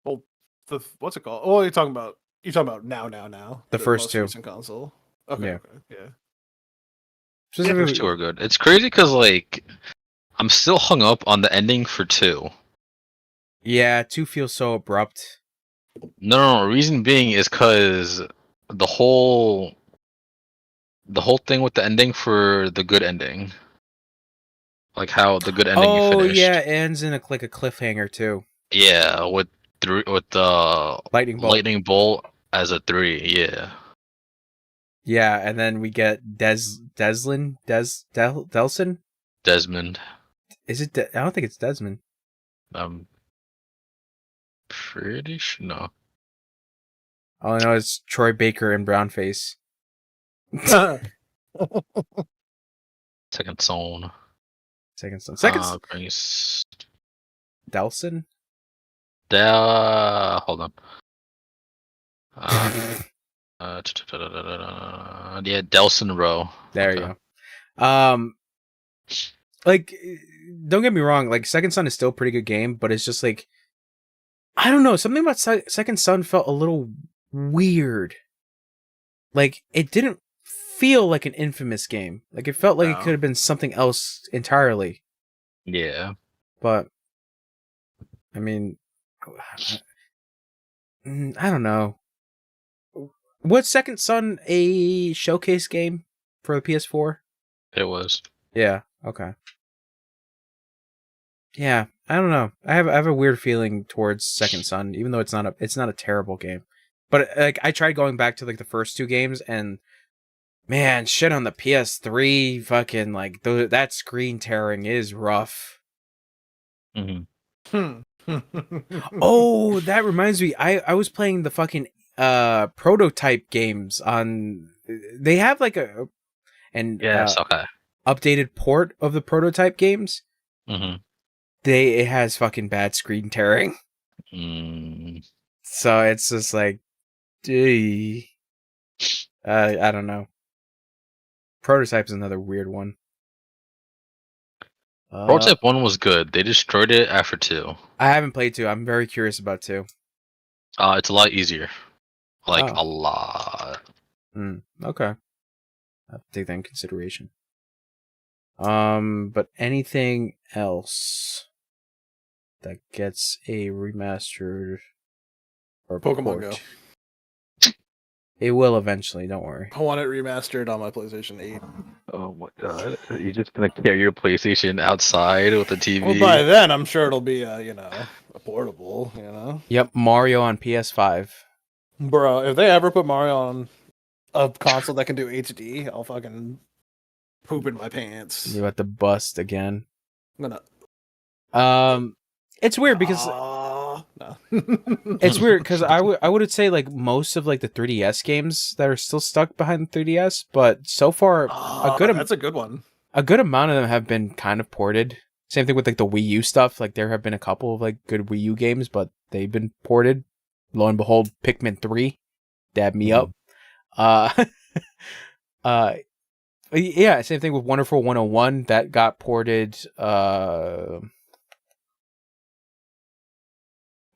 Well, what's it called? Oh, you're talking about now. The first most two. recent console. Okay. Yeah. Okay. Yeah. Yeah, Specifically, first two are good. It's crazy because like I'm still hung up on the ending for 2. yeah, 2 feels so abrupt. No. Reason being is because the whole thing with the ending for the good ending, like how the good ending Oh finished. yeah, it ends in like a cliffhanger too. Yeah, with the Lightning bolt. lightning bolt as a 3. Yeah. Yeah, and then we get Delson. Desmond. Is it? I don't think it's Desmond. I'm pretty sure. No. All I know is Troy Baker and Brownface. Second zone. Second son. Grace. Delson. Hold on. Yeah, Delson Row. There Okay. you go. Like, don't get me wrong. Like, Second Son is still a pretty good game, but it's just like, I don't know. Something about Second Son felt a little weird. Like, it didn't feel like an Infamous game. Like, it felt like it No. could have been something else entirely. Yeah. But, I mean, I don't know. Was Second Son a showcase game for the PS4? It was. Yeah. Okay. Yeah, I don't know. I have a weird feeling towards Second Son, even though it's not a terrible game. But like, I tried going back to like the first 2 games, and man, shit on the PS3, fucking like that screen tearing is rough. Mm-hmm. Oh, that reminds me. I was playing the fucking prototype games on. They have like Yes. Okay. updated port of the prototype games. Mm-hmm. It has fucking bad screen tearing. So it's just like, I don't know. Prototype's another weird one. Prototype 1 was good. They destroyed it after 2. I haven't played 2. I'm very curious about 2. It's a lot easier. Like Oh. a lot. Okay. I'll have to take that in consideration. But anything else that gets a remastered or Pokemon port? Go. It will eventually, don't worry. I want it remastered on my PlayStation 8. Oh my god. You're just gonna carry your PlayStation outside with the TV? Well, by then I'm sure it'll be a portable. Yep, Mario on PS5. Bro, if they ever put Mario on a console that can do HD, I'll fucking poop in my pants. You got the bust again. I'm gonna. It's weird because no. it's weird because I would say like most of like the 3DS games that are still stuck behind the 3DS, but so far that's a good one. A good amount of them have been kind of ported. Same thing with like the Wii U stuff. Like there have been a couple of like good Wii U games, but they've been ported. Lo and behold, Pikmin 3 dabbed me up. Yeah, same thing with Wonderful 101 that got ported.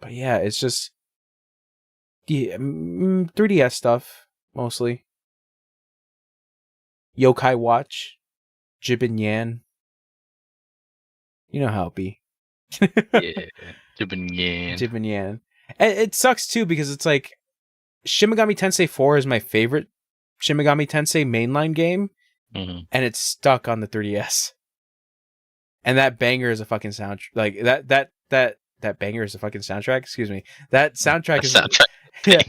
But yeah, it's just 3DS stuff mostly. Yokai Watch, Jib and Yan. You know how it be. Yeah. Jib and Yan. Jib and Yan. And it sucks too because it's like Shin Megami Tensei 4 is my favorite Shin Megami Tensei mainline game, and it's stuck on the 3DS. And that banger is a fucking soundtrack. Like that banger is a fucking soundtrack. Excuse me. That soundtrack is yeah.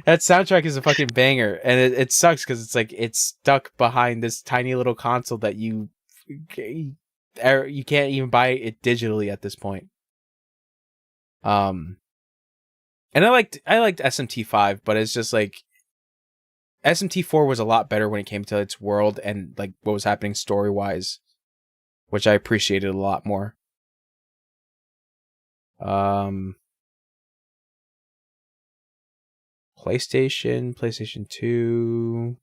That soundtrack is a fucking banger, and it sucks because it's like it's stuck behind this tiny little console that you can't even buy it digitally at this point. And I liked SMT5, but it's just like SMT4 was a lot better when it came to its world and like what was happening story wise, which I appreciated a lot more. PlayStation 2,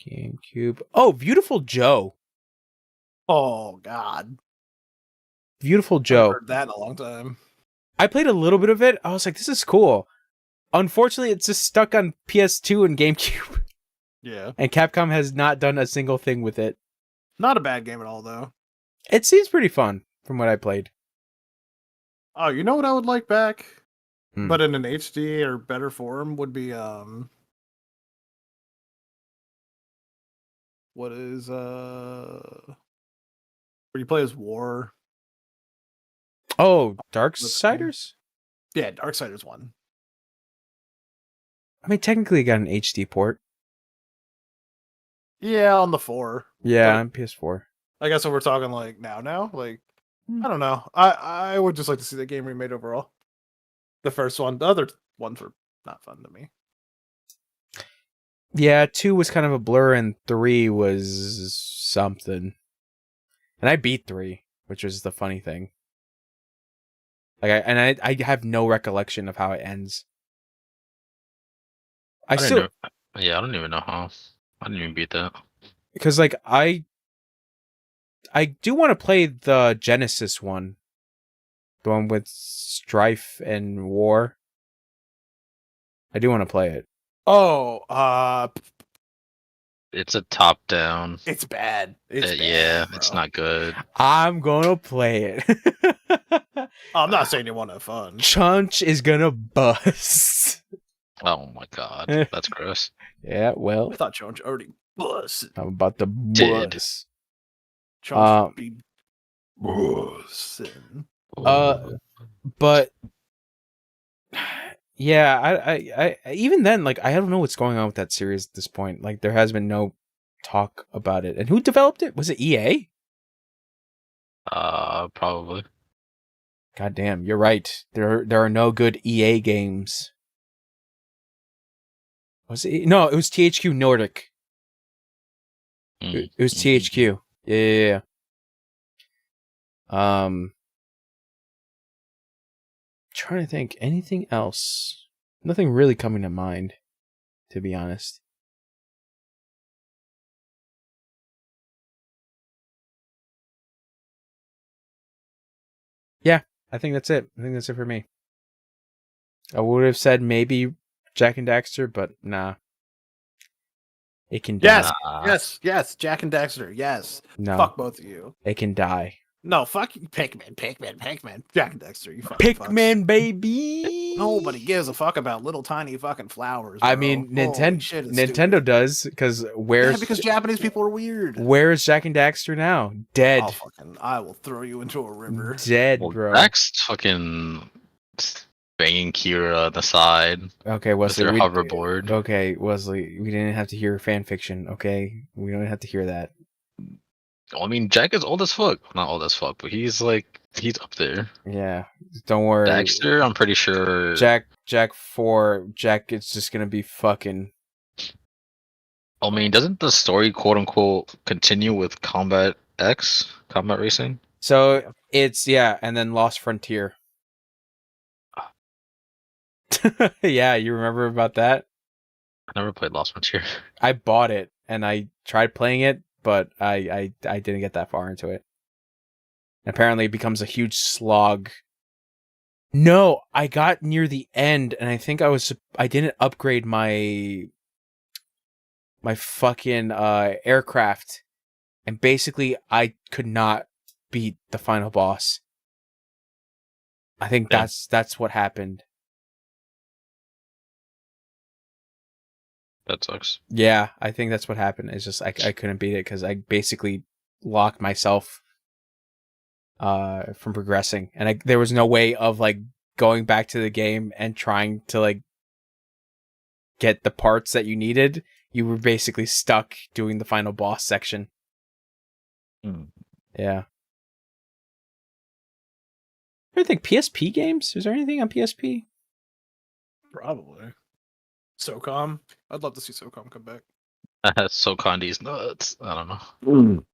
GameCube. Oh, Beautiful Joe. Oh God, Beautiful I haven't Joe. heard that in a long time. I played a little bit of it. I was like, this is cool. Unfortunately, it's just stuck on PS2 and GameCube. Yeah, And Capcom has not done a single thing with it. not a bad game at all, though. It seems pretty fun from what I played. Oh, you know what I would like back, Hmm. but in an HD or better form would be what is where you play as War? Oh, What's the name? Darksiders? Yeah, Darksiders 1. I mean, technically it got an HD port. Yeah, on the 4. Yeah, But on PS4. I guess if we're talking like now, like Hmm. I don't know. I would just like to see the game remade overall. The first one, the other ones were not fun to me. Yeah, 2 was kind of a blur and 3 was something. And I beat 3, which was the funny thing. Like I have no recollection of how it ends. I didn't still know. Yeah, I don't even know how. I didn't even beat that. because like I do want to play the Genesis one. The one with Strife and War. I do want to play it. Oh, It's a top down. it's bad. It's bad, Yeah, bro. it's not good. I'm gonna play it. I'm not saying you want to have fun. Chunch is gonna bust. Oh my god, that's gross. Yeah, well, I thought Chunch already bust. I'm about to Did. bust. Chunch be busting. But yeah, I even then, like, I don't know what's going on with that series at this point. Like, there has been no talk about it. And who developed it? Was it EA? Probably. God damn, you're right. There are no good EA games. Was it? No, it was THQ Nordic. It was THQ. Yeah. Trying to think anything else. Nothing really coming to mind, to be honest. Yeah, I think that's it. I think that's it for me. I would have said maybe Jack and Daxter, but nah. It can die. Yes. Jack and Daxter. Yes. No. Fuck both of you. It can die. No, fuck you. Pikmin. Jack and Daxter. You fucking Pikmin, fucks. baby. Nobody gives a fuck about little tiny fucking flowers. Bro. I mean, Holy shit, it's Nintendo stupid. does because Yeah, because Japanese people are weird. Where is Jack and Daxter now? Dead. I will throw you into a river. Dead, Well, bro. Jack's fucking banging Kira on the side Okay, with Wesley. their hoverboard. Okay, Wesley. We didn't have to hear fan fiction. Okay, we don't have to hear that. I mean, Jack is old as fuck. Not old as fuck, but he's up there. Yeah, don't worry. Daxter, I'm pretty sure. Jack is just gonna be fucking. I mean, doesn't the story quote unquote continue with Combat Racing? So it's and then Lost Frontier. Yeah, you remember about that? I never played Lost Frontier. I bought it and I tried playing it, but I didn't get that far into it. Apparently, it becomes a huge slog. No, I got near the end, and I think I didn't upgrade my fucking aircraft, and basically I could not beat the final boss. I think that's what happened. That sucks. Yeah, I think that's what happened. It's just I couldn't beat it because I basically locked myself from progressing, and there was no way of like going back to the game and trying to like get the parts that you needed. You were basically stuck doing the final boss section. Yeah. I think PSP games. Is there anything on PSP? Probably. SOCOM. I'd love to see SOCOM come back. So Condi's nuts. I don't know.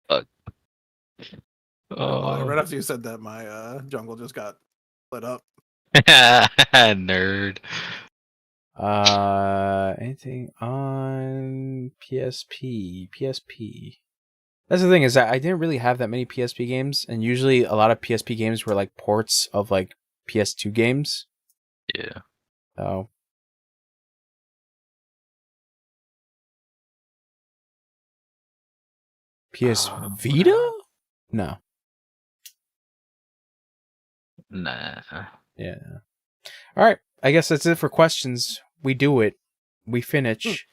Fuck. Oh. Right after you said that, my jungle just got lit up. Nerd. Anything on PSP? PSP. That's the thing, is that I didn't really have that many PSP games, and usually a lot of PSP games were like ports of like PS2 games. Yeah. Oh. PS Vita? No. Nah. Yeah. All right. I guess that's it for questions. We do it. We finish.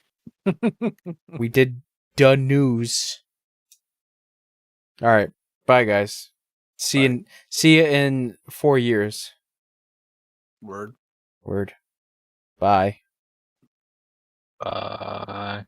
We did the news. All right. Bye, guys. See you in 4 years. Word. Bye. Bye.